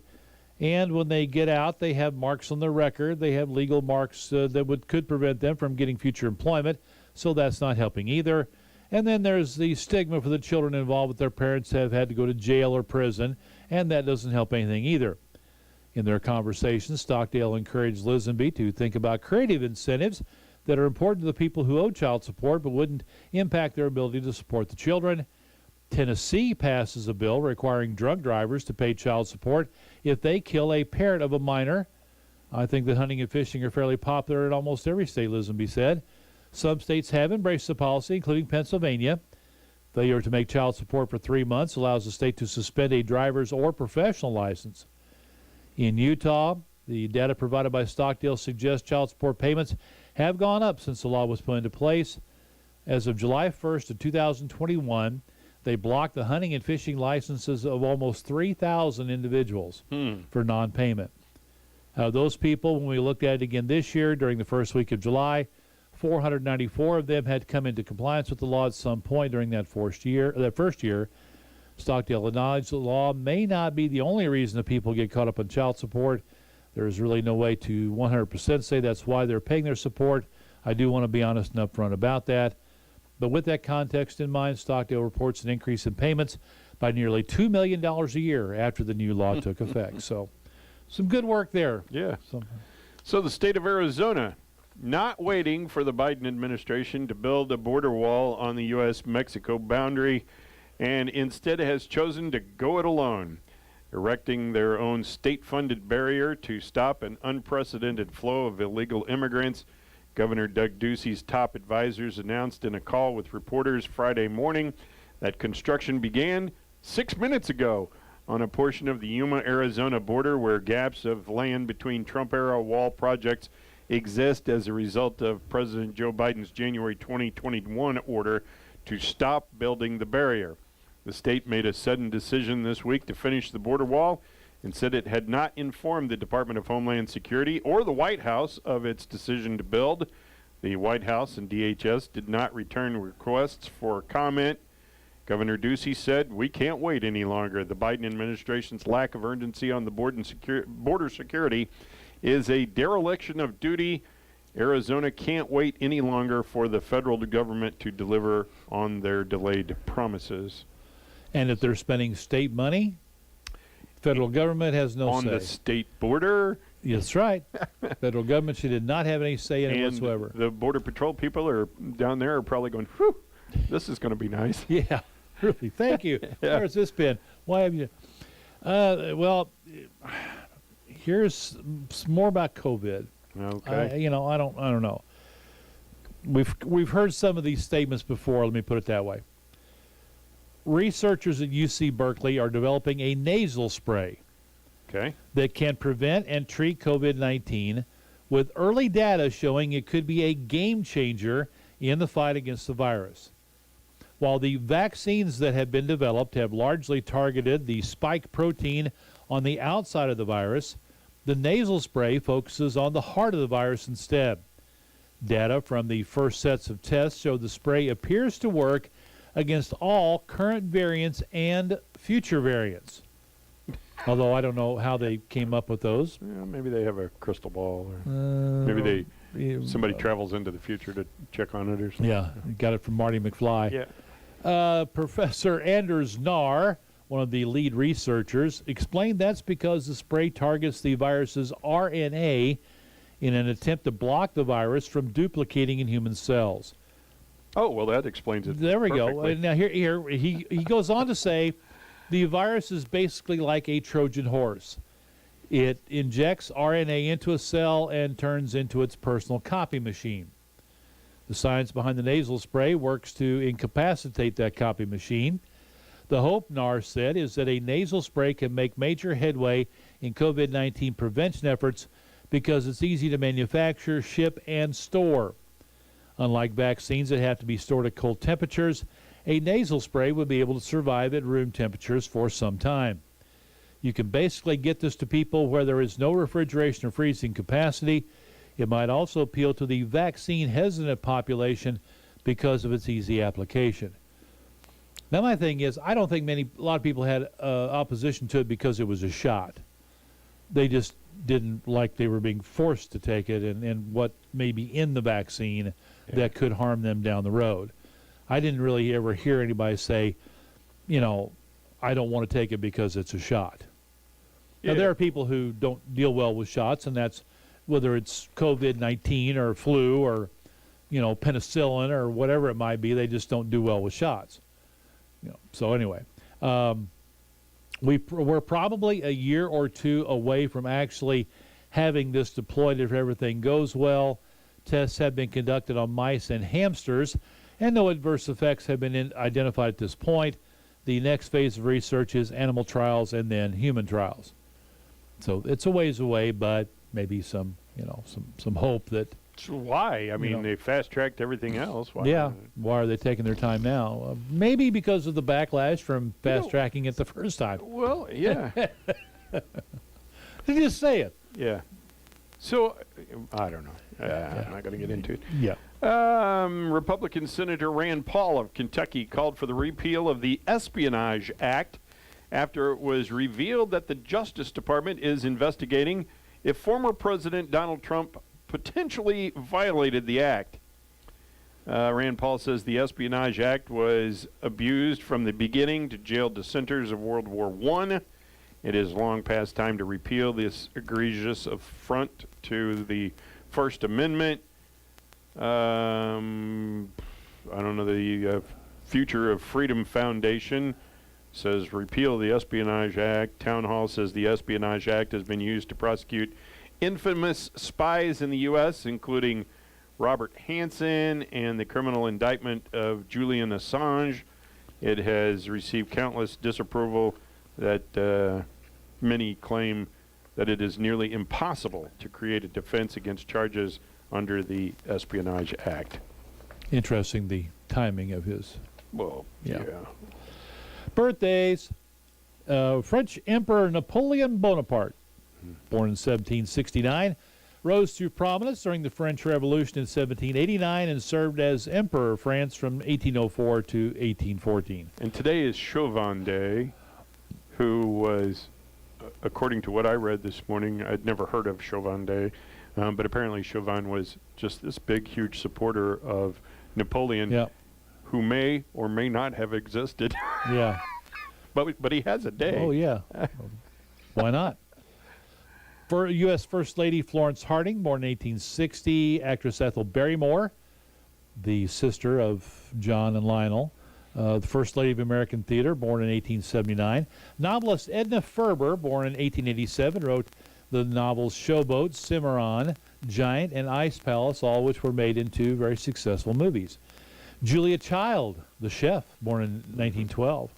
And when they get out, they have marks on their record. They have legal marks that could prevent them from getting future employment, so that's not helping either. And then there's the stigma for the children involved with their parents have had to go to jail or prison, and that doesn't help anything either. In their conversation, Stockdale encouraged Lisenby to think about creative incentives that are important to the people who owe child support but wouldn't impact their ability to support the children. Tennessee passes a bill requiring drunk drivers to pay child support if they kill a parent of a minor. I think that hunting and fishing are fairly popular in almost every state, Lisenby said. Some states have embraced the policy, including Pennsylvania. Failure to make child support for 3 months allows the state to suspend a driver's or professional license. In Utah, the data provided by Stockdale suggests child support payments have gone up since the law was put into place. As of July 1st of 2021, they blocked the hunting and fishing licenses of almost 3,000 individuals for non-payment. Those people, when we looked at it again this year during the first week of July, 494 of them had come into compliance with the law at some point during that first year. Stockdale acknowledged the law may not be the only reason that people get caught up on child support. There is really no way to 100% say that's why they're paying their support. I do want to be honest and upfront about that. But with that context in mind, Stockdale reports an increase in payments by nearly $2 million a year after the new law took effect. So some good work there. Yeah. So the state of Arizona, not waiting for the Biden administration to build a border wall on the U.S.-Mexico boundary, and instead has chosen to go it alone, erecting their own state-funded barrier to stop an unprecedented flow of illegal immigrants. Governor Doug Ducey's top advisors announced in a call with reporters Friday morning that construction began 6 minutes ago on a portion of the Yuma-Arizona border where gaps of land between Trump-era wall projects exist as a result of President Joe Biden's January 2021 order to stop building the barrier. The state made a sudden decision this week to finish the border wall and said it had not informed the Department of Homeland Security or the White House of its decision to build. The White House and DHS did not return requests for comment. Governor Ducey said, "We can't wait any longer. The Biden administration's lack of urgency on the border security is a dereliction of duty. Arizona can't wait any longer for the federal government to deliver on their delayed promises." And if they're spending state money, federal government has no on say. On the state border? That's right. Federal government did not have any say in it and whatsoever. The Border Patrol people are down there are probably going, whew, this is going to be nice. Yeah, really. Thank you. Yeah. Where's this been? Why have you? Well, here's more about COVID. Okay. I don't know. We've heard some of these statements before. Let me put it that way. Researchers at UC Berkeley are developing a nasal spray that can prevent and treat COVID-19 with early data showing it could be a game changer in the fight against the virus. While the vaccines that have been developed have largely targeted the spike protein on the outside of the virus, the nasal spray focuses on the heart of the virus instead. Data from the first sets of tests show the spray appears to work against all current variants and future variants. Although I don't know how they came up with those. Yeah, maybe they have a crystal ball, or maybe somebody travels into the future to check on it or something. Yeah, got it from Marty McFly. Yeah. Professor Anders Nahr, one of the lead researchers, explained that's because the spray targets the virus's RNA in an attempt to block the virus from duplicating in human cells. Oh, well, that explains it. There we go. perfectly. Now he goes on to say the virus is basically like a Trojan horse. It injects RNA into a cell and turns into its personal copy machine. The science behind the nasal spray works to incapacitate that copy machine. The hope, Nahr said, is that a nasal spray can make major headway in COVID-19 prevention efforts because it's easy to manufacture, ship, and store. Unlike vaccines that have to be stored at cold temperatures, a nasal spray would be able to survive at room temperatures for some time. You can basically get this to people where there is no refrigeration or freezing capacity. It might also appeal to the vaccine-hesitant population because of its easy application. Now, my thing is, I don't think a lot of people had opposition to it because it was a shot. They just didn't like they were being forced to take it and what may be in the vaccine that could harm them down the road. I didn't really ever hear anybody say, you know, I don't want to take it because it's a shot. Now, there are people who don't deal well with shots, and that's whether it's COVID-19 or flu or, you know, penicillin or whatever it might be. They just don't do well with shots. You know, so anyway, we're probably a year or two away from actually having this deployed if everything goes well. Tests have been conducted on mice and hamsters, and no adverse effects have been identified at this point. The next phase of research is animal trials and then human trials. So it's a ways away, but maybe some hope that. So why? I mean, they fast-tracked everything else. Why? Why are they taking their time now? Maybe because of the backlash from fast-tracking it the first time. Well, yeah. Just say it. Yeah. So, I don't know. I'm not going to get into it. Yeah. Republican Senator Rand Paul of Kentucky called for the repeal of the Espionage Act after it was revealed that the Justice Department is investigating if former President Donald Trump potentially violated the act. Rand Paul says the Espionage Act was abused from the beginning to jail dissenters of World War I. It is long past time to repeal this egregious affront to the First Amendment. I don't know, the Future of Freedom Foundation says repeal the Espionage Act. Town Hall says the Espionage Act has been used to prosecute infamous spies in the U.S., including Robert Hansen and the criminal indictment of Julian Assange. It has received countless disapproval that many claim that it is nearly impossible to create a defense against charges under the Espionage Act. Interesting, the timing of his. Well, yeah. Birthdays. French Emperor Napoleon Bonaparte, born in 1769, rose to prominence during the French Revolution in 1789 and served as Emperor of France from 1804 to 1814. And today is Chauvin Day, who was, according to what I read this morning, I'd never heard of Chauvin Day, but apparently Chauvin was just this big, huge supporter of Napoleon, who may or may not have existed. Yeah. But he has a day. Oh, yeah. Why not? For U.S. First Lady Florence Harding, born in 1860. Actress Ethel Barrymore, the sister of John and Lionel. The First Lady of American Theater, born in 1879. Novelist Edna Ferber, born in 1887, wrote the novels Showboat, Cimarron, Giant, and Ice Palace, all which were made into very successful movies. Julia Child, the chef, born in 1912.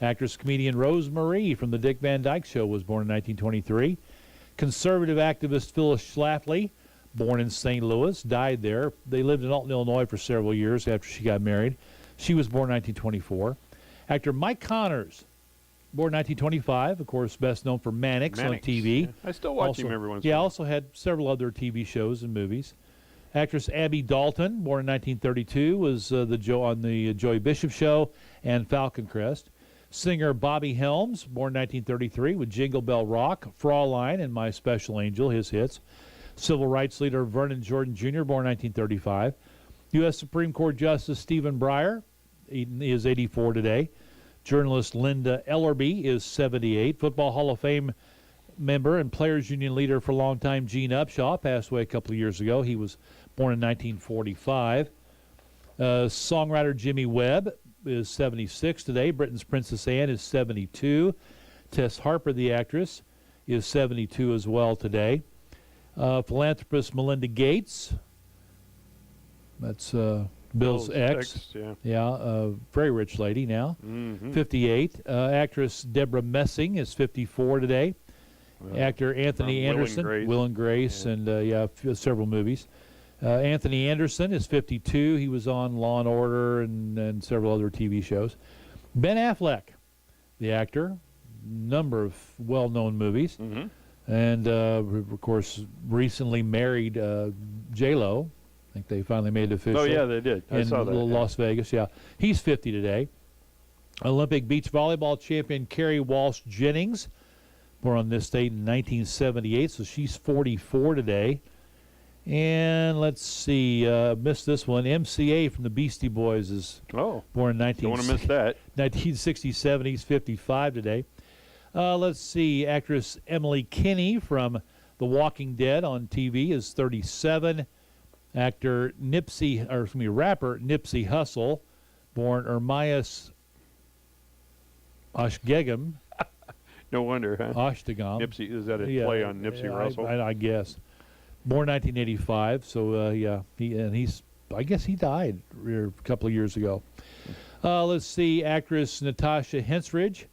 Actress-comedian Rose Marie from The Dick Van Dyke Show was born in 1923. Conservative activist Phyllis Schlafly, born in St. Louis, died there. They lived in Alton, Illinois for several years after she got married. She was born in 1924. Actor Mike Connors, born in 1925, of course, best known for Mannix on TV. Yeah. I still watch him every once in a while. Also had several other TV shows and movies. Actress Abby Dalton, born in 1932, was on the Joey Bishop Show and Falcon Crest. Singer Bobby Helms, born 1933, with Jingle Bell Rock, Fraulein, and My Special Angel, his hits. Civil rights leader Vernon Jordan Jr., born 1935. U.S. Supreme Court Justice Stephen Breyer, he is 84 today. Journalist Linda Ellerby is 78. Football Hall of Fame member and Players Union leader for a long time, Gene Upshaw, passed away a couple of years ago. He was born in 1945. Songwriter Jimmy Webb is 76 today. Britain's Princess Anne is 72. Tess Harper, the actress, is 72 as well today. Philanthropist Melinda Gates, that's Bill's ex. Very rich lady now, 58. Actress Deborah Messing is 54 today. Actor Anthony Anderson, Will and Grace, and several movies. Anthony Anderson is 52. He was on Law and Order and several other TV shows. Ben Affleck, the actor, number of well-known movies. And, of course, recently married J-Lo. I think they finally made it official. Oh, yeah, they did. I saw that. In Las Vegas, yeah. He's 50 today. Olympic beach volleyball champion Carrie Walsh Jennings, born on this date in 1978, so she's 44 today. And let's see, missed this one. MCA from the Beastie Boys is born in 1967. He's 55 today. Let's see, actress Emily Kinney from The Walking Dead on TV is 37. Rapper Nipsey Hussle, born Ermias Oshgegem. No wonder, huh? Oshtagam. Nipsey, is that a play on Nipsey Russell? I guess. Born 1985, so I guess he died a couple of years ago. Let's see, actress Natasha Henstridge,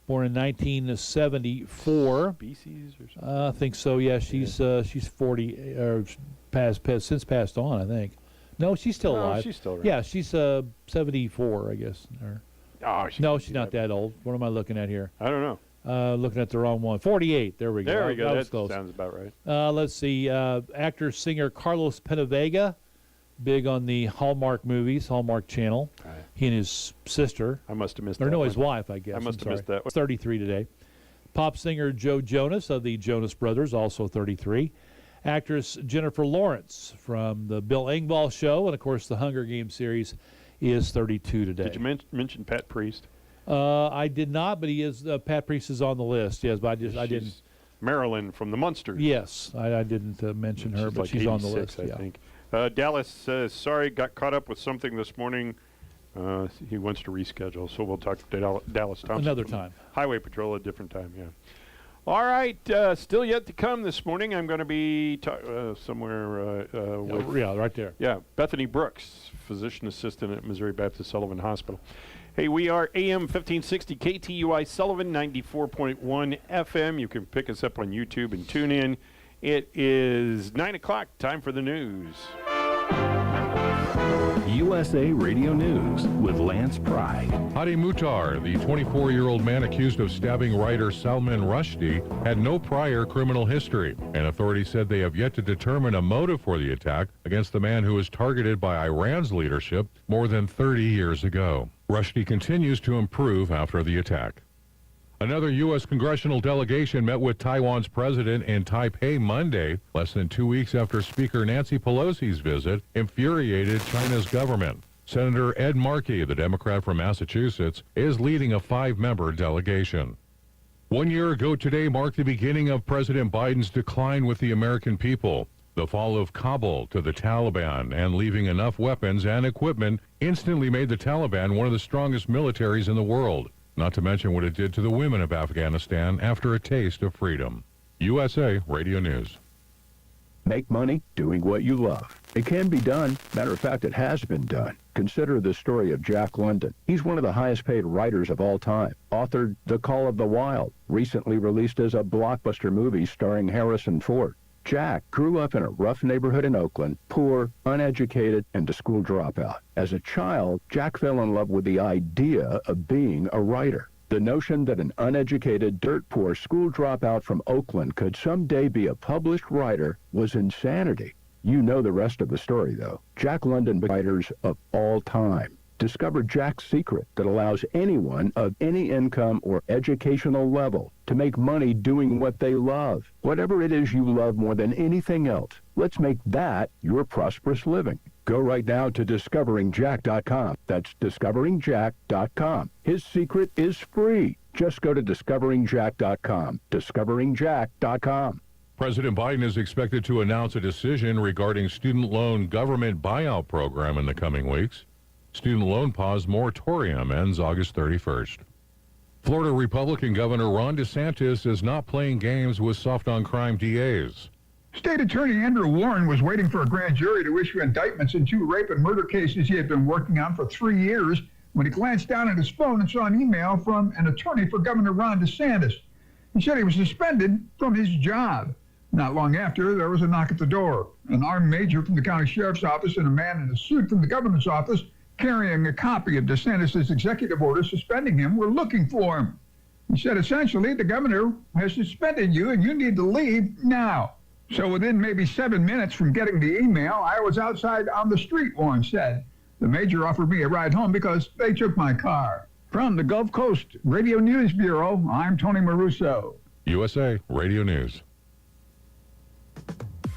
born in 1974. Species or something? I think so. Yeah, she's 40 or since passed on. I think. No, she's still alive. She's still around. Yeah, she's 74, I guess. She's not that old. What am I looking at here? I don't know. Looking at the wrong one. 48. There we go. There we go. That close. Sounds about right. Let's see. Actor, singer Carlos Penavega, big on the Hallmark movies, Hallmark Channel. Right. He and his sister. I must have missed or that. No, one. his wife, I guess. I must have missed that one. 33 today. Pop singer Joe Jonas of the Jonas Brothers, also 33. Actress Jennifer Lawrence from the Bill Engvall Show, and of course the Hunger Games series, is 32 today. Did you mention Pat Priest? I did not, but he is. Pat Priest is on the list. Yes, but I didn't. Marilyn from the Munsters. Yes, I didn't mention her, but she's on the list. I think. Dallas says, sorry, got caught up with something this morning. He wants to reschedule, so we'll talk to Dallas Thompson. Another time. Highway Patrol, a different time, yeah. All right, still yet to come this morning. I'm going to be somewhere with... Yeah, right there. Yeah, Bethany Brooks, physician assistant at Missouri Baptist Sullivan Hospital. Hey, we are AM 1560 KTUI Sullivan, 94.1 FM. You can pick us up on YouTube and tune in. It is 9 o'clock, time for the news. USA Radio News with Lance Pry. Hadi Muhtar, the 24-year-old man accused of stabbing writer Salman Rushdie, had no prior criminal history, and authorities said they have yet to determine a motive for the attack against the man who was targeted by Iran's leadership more than 30 years ago. Rushdie continues to improve after the attack. Another U.S. congressional delegation met with Taiwan's president in Taipei Monday, less than 2 weeks after Speaker Nancy Pelosi's visit infuriated China's government. Senator Ed Markey, the Democrat from Massachusetts, is leading a 5-member delegation. 1 year ago today marked the beginning of President Biden's decline with the American people. The fall of Kabul to the Taliban and leaving enough weapons and equipment instantly made the Taliban one of the strongest militaries in the world. Not to mention what it did to the women of Afghanistan after a taste of freedom. USA Radio News. Make money doing what you love. It can be done. Matter of fact, it has been done. Consider the story of Jack London. He's one of the highest paid writers of all time. Authored The Call of the Wild, recently released as a blockbuster movie starring Harrison Ford. Jack grew up in a rough neighborhood in Oakland, poor, uneducated, and a school dropout. As a child, Jack fell in love with the idea of being a writer. The notion that an uneducated, dirt-poor school dropout from Oakland could someday be a published writer was insanity. You know the rest of the story, though. Jack London, writers of all time, discovered Jack's secret that allows anyone of any income or educational level to make money doing what they love. Whatever it is you love more than anything else, let's make that your prosperous living. Go right now to discoveringjack.com. That's discoveringjack.com. His secret is free. Just go to discoveringjack.com. discoveringjack.com. President Biden is expected to announce a decision regarding student loan government buyout program in the coming weeks. Student loan pause moratorium ends August 31st. Florida Republican Governor Ron DeSantis is not playing games with soft-on-crime DAs. State Attorney Andrew Warren was waiting for a grand jury to issue indictments in 2 rape and murder cases he had been working on for 3 years when he glanced down at his phone and saw an email from an attorney for Governor Ron DeSantis. He said he was suspended from his job. Not long after, there was a knock at the door. An armed major from the county sheriff's office and a man in a suit from the governor's office carrying a copy of DeSantis' executive order suspending him were looking for him. He said, essentially, the governor has suspended you and you need to leave now. So within maybe 7 minutes from getting the email, I was outside on the street, Warren said. The major offered me a ride home because they took my car. From the Gulf Coast Radio News Bureau, I'm Tony Maruso. USA Radio News.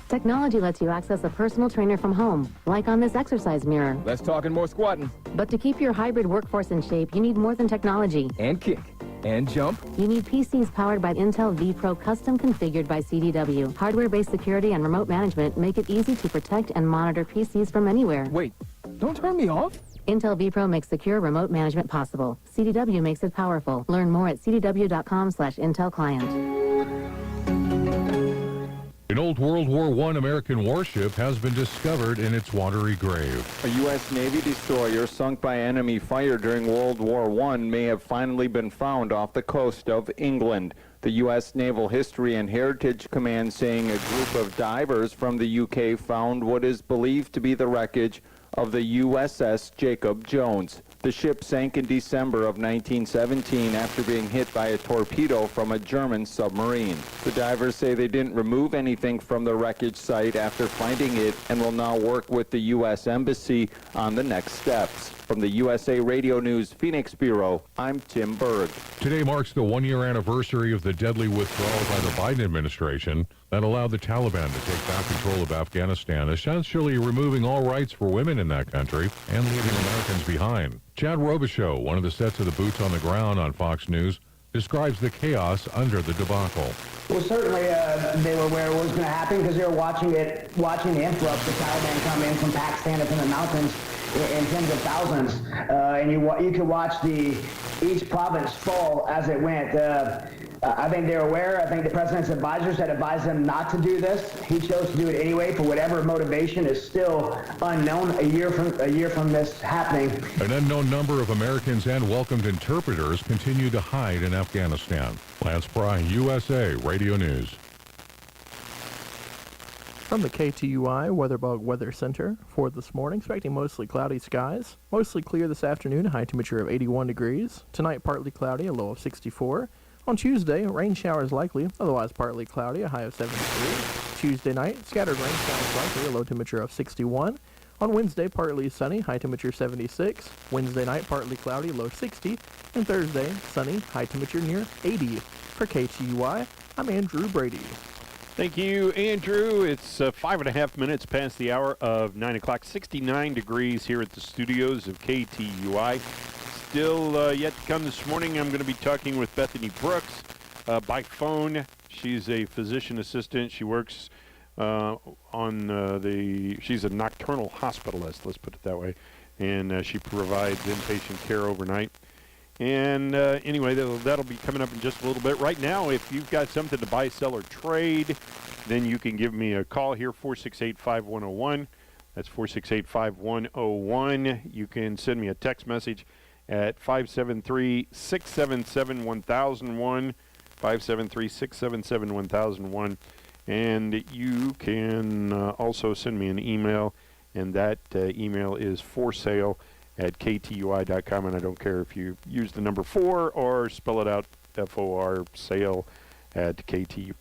Technology lets you access a personal trainer from home, like on this exercise mirror. Less talking, more squatting. But to keep your hybrid workforce in shape, you need more than technology. And kick. And jump. You need PCs powered by Intel vPro, custom configured by CDW. Hardware-based security and remote management make it easy to protect and monitor PCs from anywhere. Wait, don't turn me off. Intel vPro makes secure remote management possible. CDW makes it powerful. Learn more at cdw.com/Intel client. An old World War I American warship has been discovered in its watery grave. A U.S. Navy destroyer sunk by enemy fire during World War I may have finally been found off the coast of England. The U.S. Naval History and Heritage Command saying a group of divers from the UK found what is believed to be the wreckage of the USS Jacob Jones. The ship sank in December of 1917 after being hit by a torpedo from a German submarine. The divers say they didn't remove anything from the wreckage site after finding it and will now work with the U.S. Embassy on the next steps. From the USA Radio News Phoenix Bureau, I'm Tim Berg. Today marks the one-year anniversary of the deadly withdrawal by the Biden administration that allowed the Taliban to take back control of Afghanistan, essentially removing all rights for women in that country and leaving Americans behind. Chad Robichaux, one of the sets of the boots on the ground on Fox News, describes the chaos under the debacle. Well, certainly they were aware of what was going to happen because they were watching the influx of Taliban come in from Pakistan up in the mountains in tens of thousands, and you could watch each province fall as it went. I think they're aware. I think the president's advisors had advised them not to do this. He chose to do it anyway for whatever motivation is still unknown a year from this happening. An unknown number of Americans and welcomed interpreters continue to hide in Afghanistan. Lance Pry, USA Radio News. From the KTUI WeatherBug Weather Center for this morning, expecting mostly cloudy skies. Mostly clear this afternoon, a high temperature of 81 degrees. Tonight, partly cloudy, a low of 64. On Tuesday, rain showers likely, otherwise partly cloudy, a high of 73. Tuesday night, scattered rain showers likely, a low temperature of 61. On Wednesday, partly sunny, high temperature 76. Wednesday night, partly cloudy, low 60. And Thursday, sunny, high temperature near 80. For KTUI, I'm Andrew Brady. Thank you, Andrew. It's 5.5 minutes past the hour of 9 o'clock. 69 degrees here at the studios of KTUI. Still yet to come this morning, I'm going to be talking with Bethany Brooks by phone. She's a physician assistant. She works she's a nocturnal hospitalist, let's put it that way. And she provides inpatient care overnight. And anyway, that'll be coming up in just a little bit. Right now, if you've got something to buy, sell, or trade, then you can give me a call here, 468-5101. That's 468-5101. You can send me a text message at 573-677-1001, 573-677-1001. And you can also send me an email, and that email is forsale@ktui.com, and I don't care if you use the number 4 or spell it out, FOR, sale at KTU.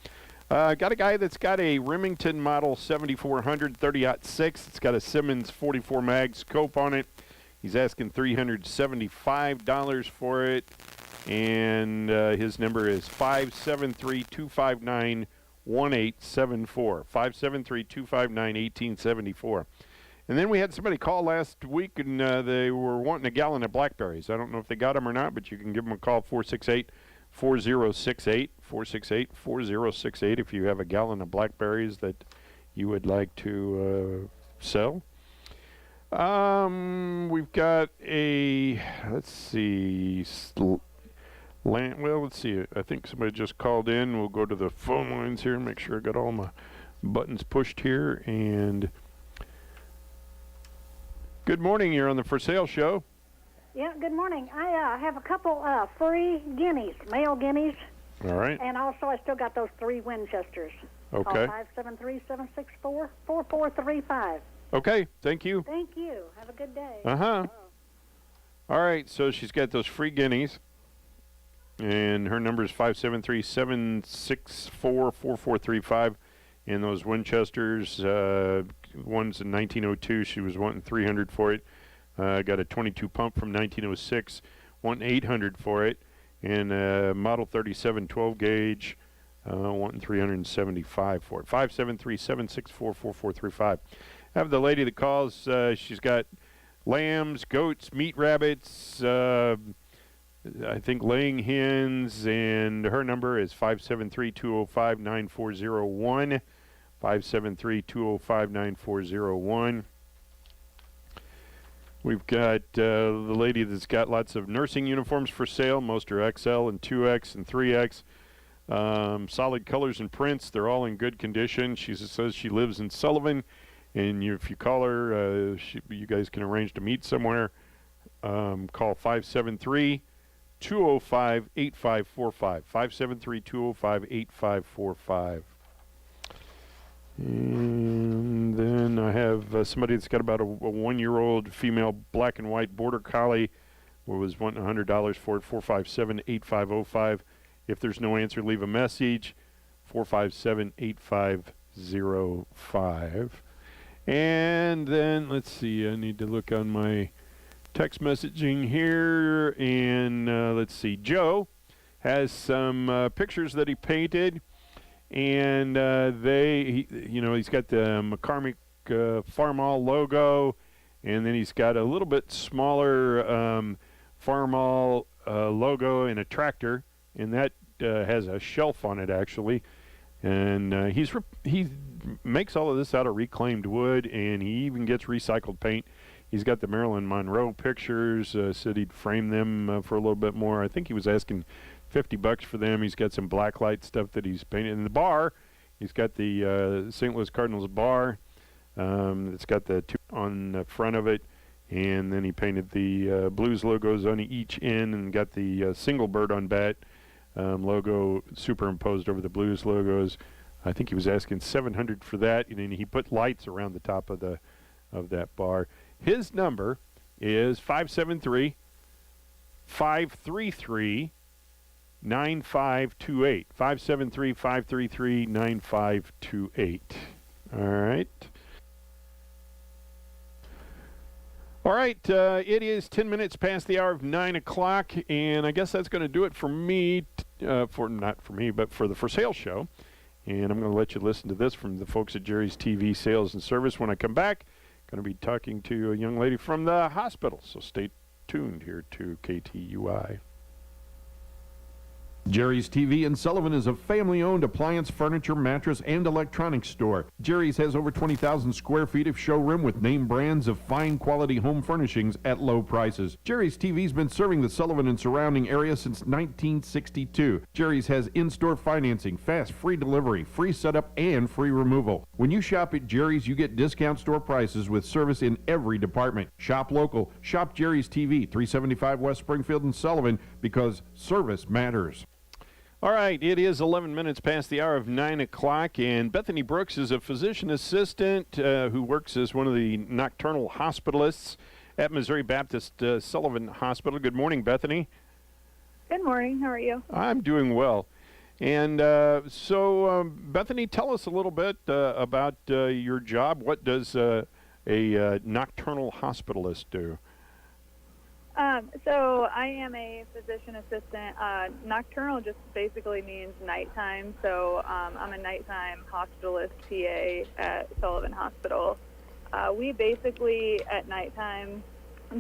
Got a guy that's got a Remington model 7400 30-06. It's got a Simmons 44 mag scope on it. He's asking $375 for it, and his number is 573-259-1874. 573-259-1874. And then we had somebody call last week, and they were wanting a gallon of blackberries. I don't know if they got them or not, but you can give them a call, 468-4068, 468-4068, if you have a gallon of blackberries that you would like to sell. We've got a, let's see, let's see, I think somebody just called in. We'll go to the phone lines here and make sure I got all my buttons pushed here. And good morning, you're on the For Sale Show. Yeah, good morning. I have a couple free guineas, male guineas. All right. And also I still got those 3 Winchesters. Okay. Call 573-764-4435. Okay, thank you. Thank you. Have a good day. Uh-huh. All right, so she's got those free guineas, and her number is 573-764-4435. And those Winchesters, one's in 1902. She was wanting $300 for it. Got a 22 pump from 1906, wanting $800 for it. And model 37 12 gauge, wanting $375 for it. 573-764-4435. Have the lady that calls. She's got lambs, goats, meat rabbits, I think laying hens, and her number is 573-205-9401. 573-205-9401. We've got the lady that's got lots of nursing uniforms for sale. Most are XL and 2X and 3X. Solid colors and prints. They're all in good condition. She says she lives in Sullivan, and if you call her, you guys can arrange to meet somewhere. Call 573-205-8545. 573-205-8545. And then I have somebody that's got about a 1-year-old female black and white border collie who was wanting $100 for it. 457-8505. If there's no answer, leave a message. 457-8505. And then let's see, I need to look on my text messaging here, and let's see, Joe has some pictures that he painted, and he's got the McCormick Farmall logo, and then he's got a little bit smaller Farmall logo and a tractor, and that has a shelf on it actually, and he makes all of this out of reclaimed wood, and he even gets recycled paint. He's got the Marilyn Monroe pictures, said he'd frame them for a little bit more. I think he was asking $50 for them. He's got some blacklight stuff that he's painted. In the bar, he's got the St. Louis Cardinals bar. It's got the 2 on the front of it, and then he painted the Blues logos on each end and got the single bird on bat logo superimposed over the Blues logos. I think he was asking $700 for that, and then he put lights around the top of that bar. His number is 573-533-9528. 573-533-9528. All right. All right, it is 10 minutes past the hour of 9 o'clock, and I guess that's going to do it for me, not for me, but for the For Sale Show. And I'm going to let you listen to this from the folks at Jerry's TV Sales and Service. When I come back, going to be talking to a young lady from the hospital, so stay tuned here to KTUI. Jerry's TV in Sullivan is a family-owned appliance, furniture, mattress, and electronics store. Jerry's has over 20,000 square feet of showroom with name brands of fine quality home furnishings at low prices. Jerry's TV's been serving the Sullivan and surrounding area since 1962. Jerry's has in-store financing, fast, free delivery, free setup, and free removal. When you shop at Jerry's, you get discount store prices with service in every department. Shop local. Shop Jerry's TV, 375 West Springfield in Sullivan, because service matters. All right, it is 11 minutes past the hour of 9 o'clock, and Bethany Brooks is a physician assistant who works as one of the nocturnal hospitalists at Missouri Baptist Sullivan Hospital. Good morning, Bethany. Good morning. How are you? I'm doing well. And so, Bethany, tell us a little bit about your job. What does a nocturnal hospitalist do? So I am a physician assistant. Nocturnal just basically means nighttime. So I'm a nighttime hospitalist PA at Sullivan Hospital. We basically at nighttime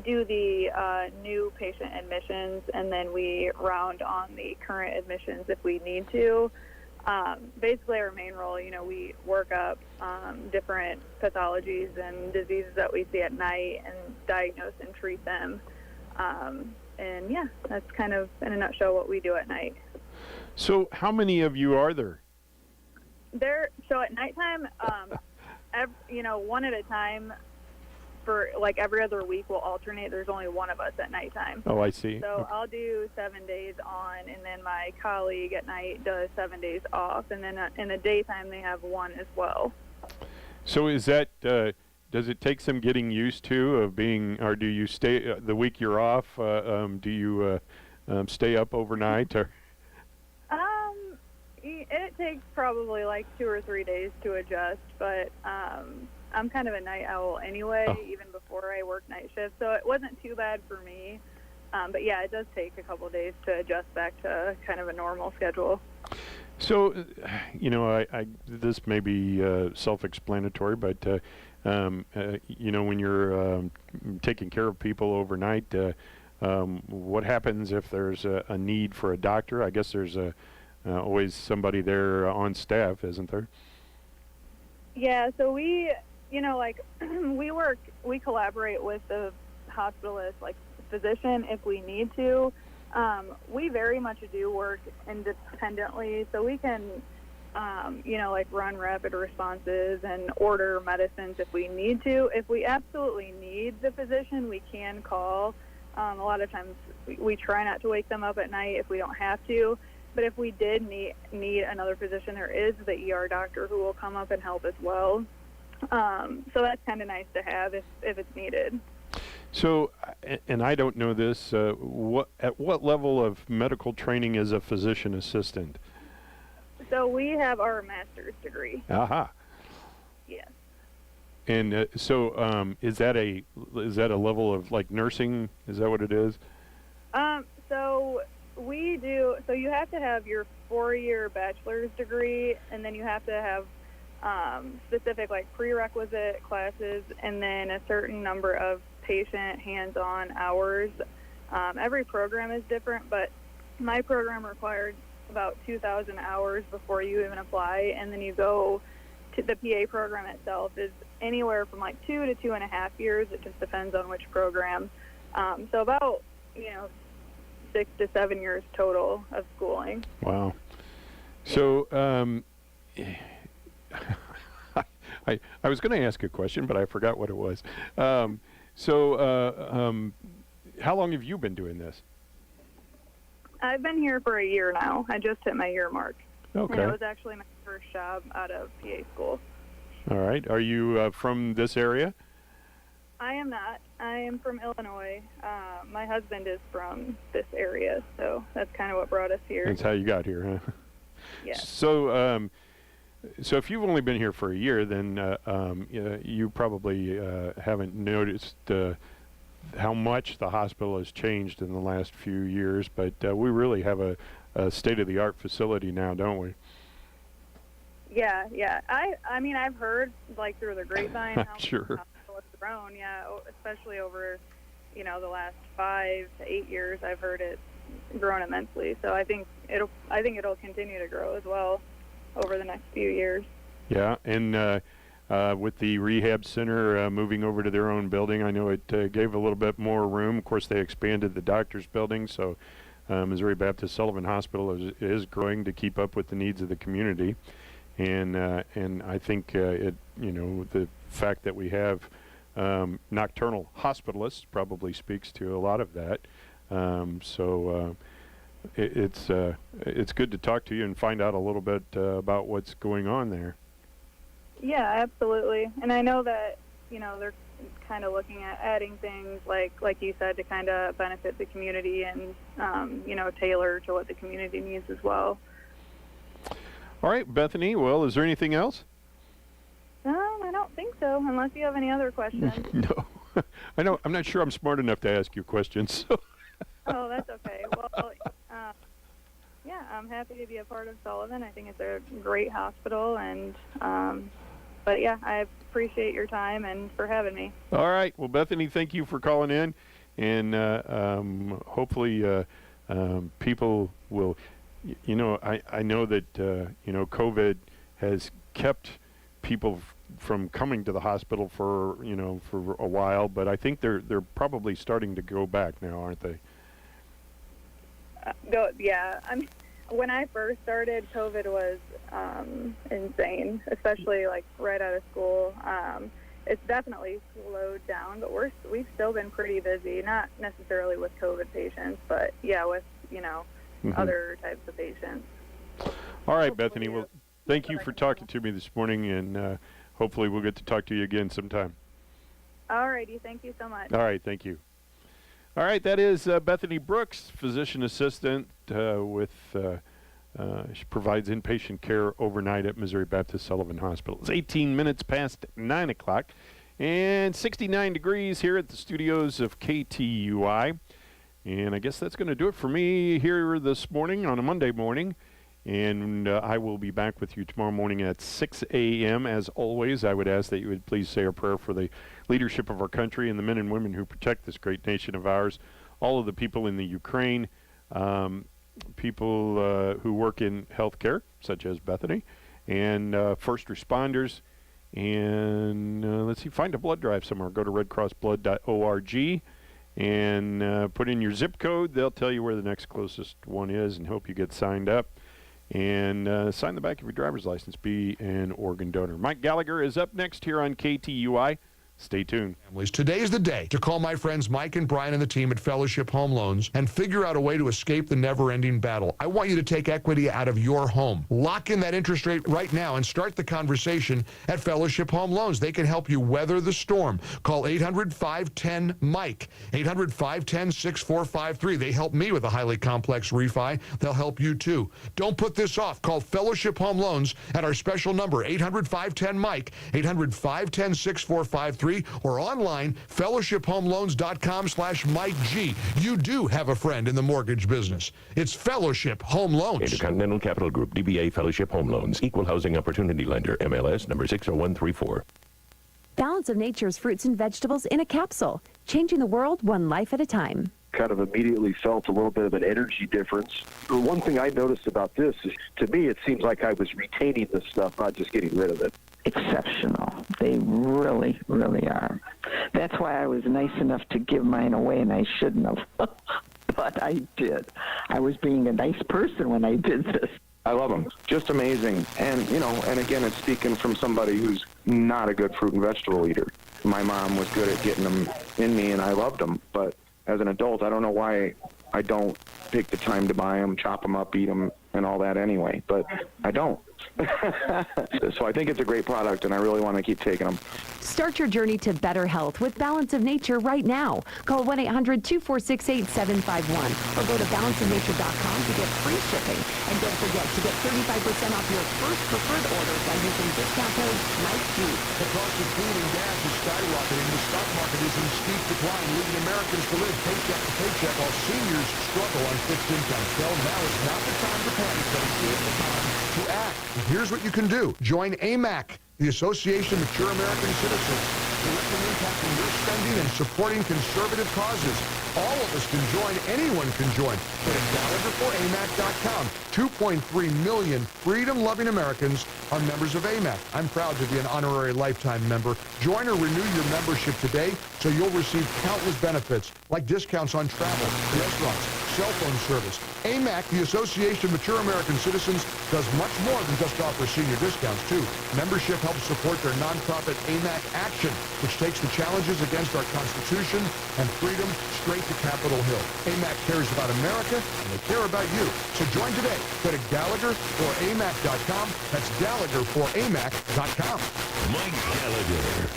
do the new patient admissions, and then we round on the current admissions if we need to. Basically our main role, we work up different pathologies and diseases that we see at night and diagnose and treat them. And yeah, that's kind of in a nutshell what we do at night. So how many of you are there? So at nighttime, one at a time. For like every other week, we'll alternate. There's only one of us at nighttime. Oh, I see. So I'll do 7 days on, and then my colleague at night does 7 days off, and then in the daytime they have one as well. So is that? Does it take some getting used to of being, or do you stay the week you're off? Do you stay up overnight, or? It takes probably like 2 or 3 days to adjust, but I'm kind of a night owl anyway, even before I work night shift, so it wasn't too bad for me. But yeah, it does take a couple of days to adjust back to kind of a normal schedule. So, this may be self-explanatory, but when you're taking care of people overnight, what happens if there's a need for a doctor? I guess there's always somebody there on staff, isn't there? Yeah, so we collaborate with the hospitalist, like physician, if we need to. We very much do work independently, so we can, run rapid responses and order medicines if we need to. If we absolutely need the physician, we can call. A lot of times we try not to wake them up at night if we don't have to. But if we did need another physician, there is the ER doctor who will come up and help as well. So that's kind of nice to have if it's needed. So, and I don't know this, at what level of medical training is a physician assistant? So we have our master's degree. Aha. Yes. And is that a level of like nursing? Is that what it is? So we do. So you have to have your 4-year bachelor's degree, and then you have to have specific like prerequisite classes, and then a certain number of patient hands-on hours. Every program is different, but my program required about 2,000 hours before you even apply, and then you go to the PA program itself is anywhere from like 2 to 2.5 years. It just depends on which program. So about 6 to 7 years total of schooling. Wow. So I was going to ask a question, but I forgot what it was. How long have you been doing this? I've been here for a year now. I just hit my year mark. Okay. And it was actually my first job out of PA school. All right. Are you from this area? I am not. I am from Illinois. My husband is from this area, so that's kind of what brought us here. That's how you got here, huh? Yeah. So if you've only been here for a year, then you probably haven't noticed how much the hospital has changed in the last few years. But we really have a state-of-the-art facility now, don't we? Yeah. I mean, I've heard like through the grapevine how sure. the hospital has grown. Yeah, especially over the last 5 to 8 years. I've heard it's grown immensely. So I think it'll continue to grow as well over the next few years. Yeah, and with the rehab center moving over to their own building, I know it gave a little bit more room. Of course, they expanded the doctor's building, so Missouri Baptist Sullivan Hospital is growing to keep up with the needs of the community. And I think the fact that we have nocturnal hospitalists probably speaks to a lot of that. It's good to talk to you and find out a little bit about what's going on there. Yeah, absolutely. And I know that they're kind of looking at adding things like you said to kind of benefit the community and tailor to what the community needs as well. All right, Bethany. Well, is there anything else? I don't think so, unless you have any other questions. No. I know. I'm not sure I'm smart enough to ask you questions. So. Oh, that's okay. Well, yeah, I'm happy to be a part of Sullivan. I think it's a great hospital, and but yeah, I appreciate your time and for having me. All right. Well, Bethany, thank you for calling in, and hopefully people will. You know, I know that you know, COVID has kept people from coming to the hospital for a while, but I think they're probably starting to go back now, aren't they? Yeah. I mean, when I first started, COVID was insane, especially like right out of school. It's definitely slowed down, but we've still been pretty busy. Not necessarily with COVID patients, but yeah, with other types of patients. All right, Bethany. Well, thank you for talking to me this morning, and hopefully we'll get to talk to you again sometime. All righty. Thank you so much. All right. Thank you. All right. That is Bethany Brooks, physician assistant she provides inpatient care overnight at Missouri Baptist Sullivan Hospital. It's 18 minutes past 9 o'clock and 69 degrees here at the studios of KTUI. And I guess that's going to do it for me here this morning on a Monday morning. And I will be back with you tomorrow morning at 6 a.m. As always, I would ask that you would please say a prayer for the leadership of our country and the men and women who protect this great nation of ours, all of the people in the Ukraine, people who work in healthcare, such as Bethany, and first responders. And let's see, find a blood drive somewhere. Go to redcrossblood.org and put in your zip code. They'll tell you where the next closest one is and hope you get signed up. And sign the back of your driver's license. Be an organ donor. Mike Gallagher is up next here on KTUI. Stay tuned. Today is the day to call my friends Mike and Brian and the team at Fellowship Home Loans and figure out a way to escape the never-ending battle. I want you to take equity out of your home. Lock in that interest rate right now and start the conversation at Fellowship Home Loans. They can help you weather the storm. Call 800-510-MIKE, 800-510-6453. They help me with a highly complex refi. They'll help you too. Don't put this off. Call Fellowship Home Loans at our special number, 800-510-MIKE, 800-510-6453. Or online, fellowshiphomeloans.com/MikeG. You do have a friend in the mortgage business. It's Fellowship Home Loans. Intercontinental Capital Group, DBA Fellowship Home Loans, Equal Housing Opportunity Lender, MLS number 60134. Balance of Nature's fruits and vegetables in a capsule, changing the world one life at a time. Kind of immediately felt a little bit of an energy difference. The one thing I noticed about this is, to me, it seems like I was retaining this stuff, not just getting rid of it. Exceptional. They really, really are. That's why I was nice enough to give mine away, and I shouldn't have. But I did. I was being a nice person when I did this. I love them. Just amazing. And, and again, it's speaking from somebody who's not a good fruit and vegetable eater. My mom was good at getting them in me, and I loved them. But as an adult, I don't know why I don't take the time to buy them, chop them up, eat them, and all that anyway. But I don't. So I think it's a great product, and I really want to keep taking them. Start your journey to better health with Balance of Nature right now. Call 1-800-246-8751 or go to balanceofnature.com to get free shipping. And don't forget to get 35% off your first preferred order by using discount code MikeG. The cost of food and gas is skyrocketing. The stock market is in steep decline, leaving Americans to live paycheck to paycheck while seniors struggle on fixed income. Well, now is not the time to panic, but it is the time to act. And here's what you can do. Join AMAC, the Association of Mature American Citizens, directly impacting your spending and supporting conservative causes. All of us can join. Anyone can join. Go to GallagherForAMAC.com. 2.3 million freedom-loving Americans are members of AMAC. I'm proud to be an honorary lifetime member. Join or renew your membership today so you'll receive countless benefits like discounts on travel, restaurants, cell phone service. AMAC, the Association of Mature American Citizens, does much more than just offer senior discounts, too. Membership helps support their nonprofit AMAC Action, which takes the challenges against our Constitution and freedom straight to Capitol Hill. AMAC cares about America, and they care about you. So join today. Go to GallagherForAMAC.com. That's GallagherForAMAC.com. Mike Gallagher.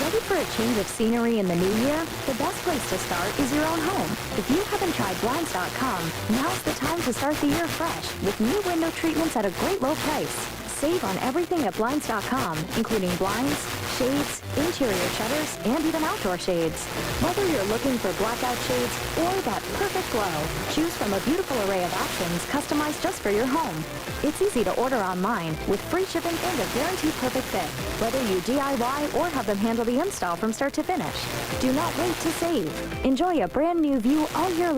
Ready for a change of scenery in the new year? The best place to start is your own home. If you haven't tried Blinds.com, now's the time to start the year fresh with new window treatments at a great low price. Save on everything at Blinds.com, including blinds, shades, interior shutters, and even outdoor shades. Whether you're looking for blackout shades or that perfect glow, choose from a beautiful array of options customized just for your home. It's easy to order online with free shipping and a guaranteed perfect fit, whether you DIY or have them handle the install from start to finish. Do not wait to save. Enjoy a brand new view all year long.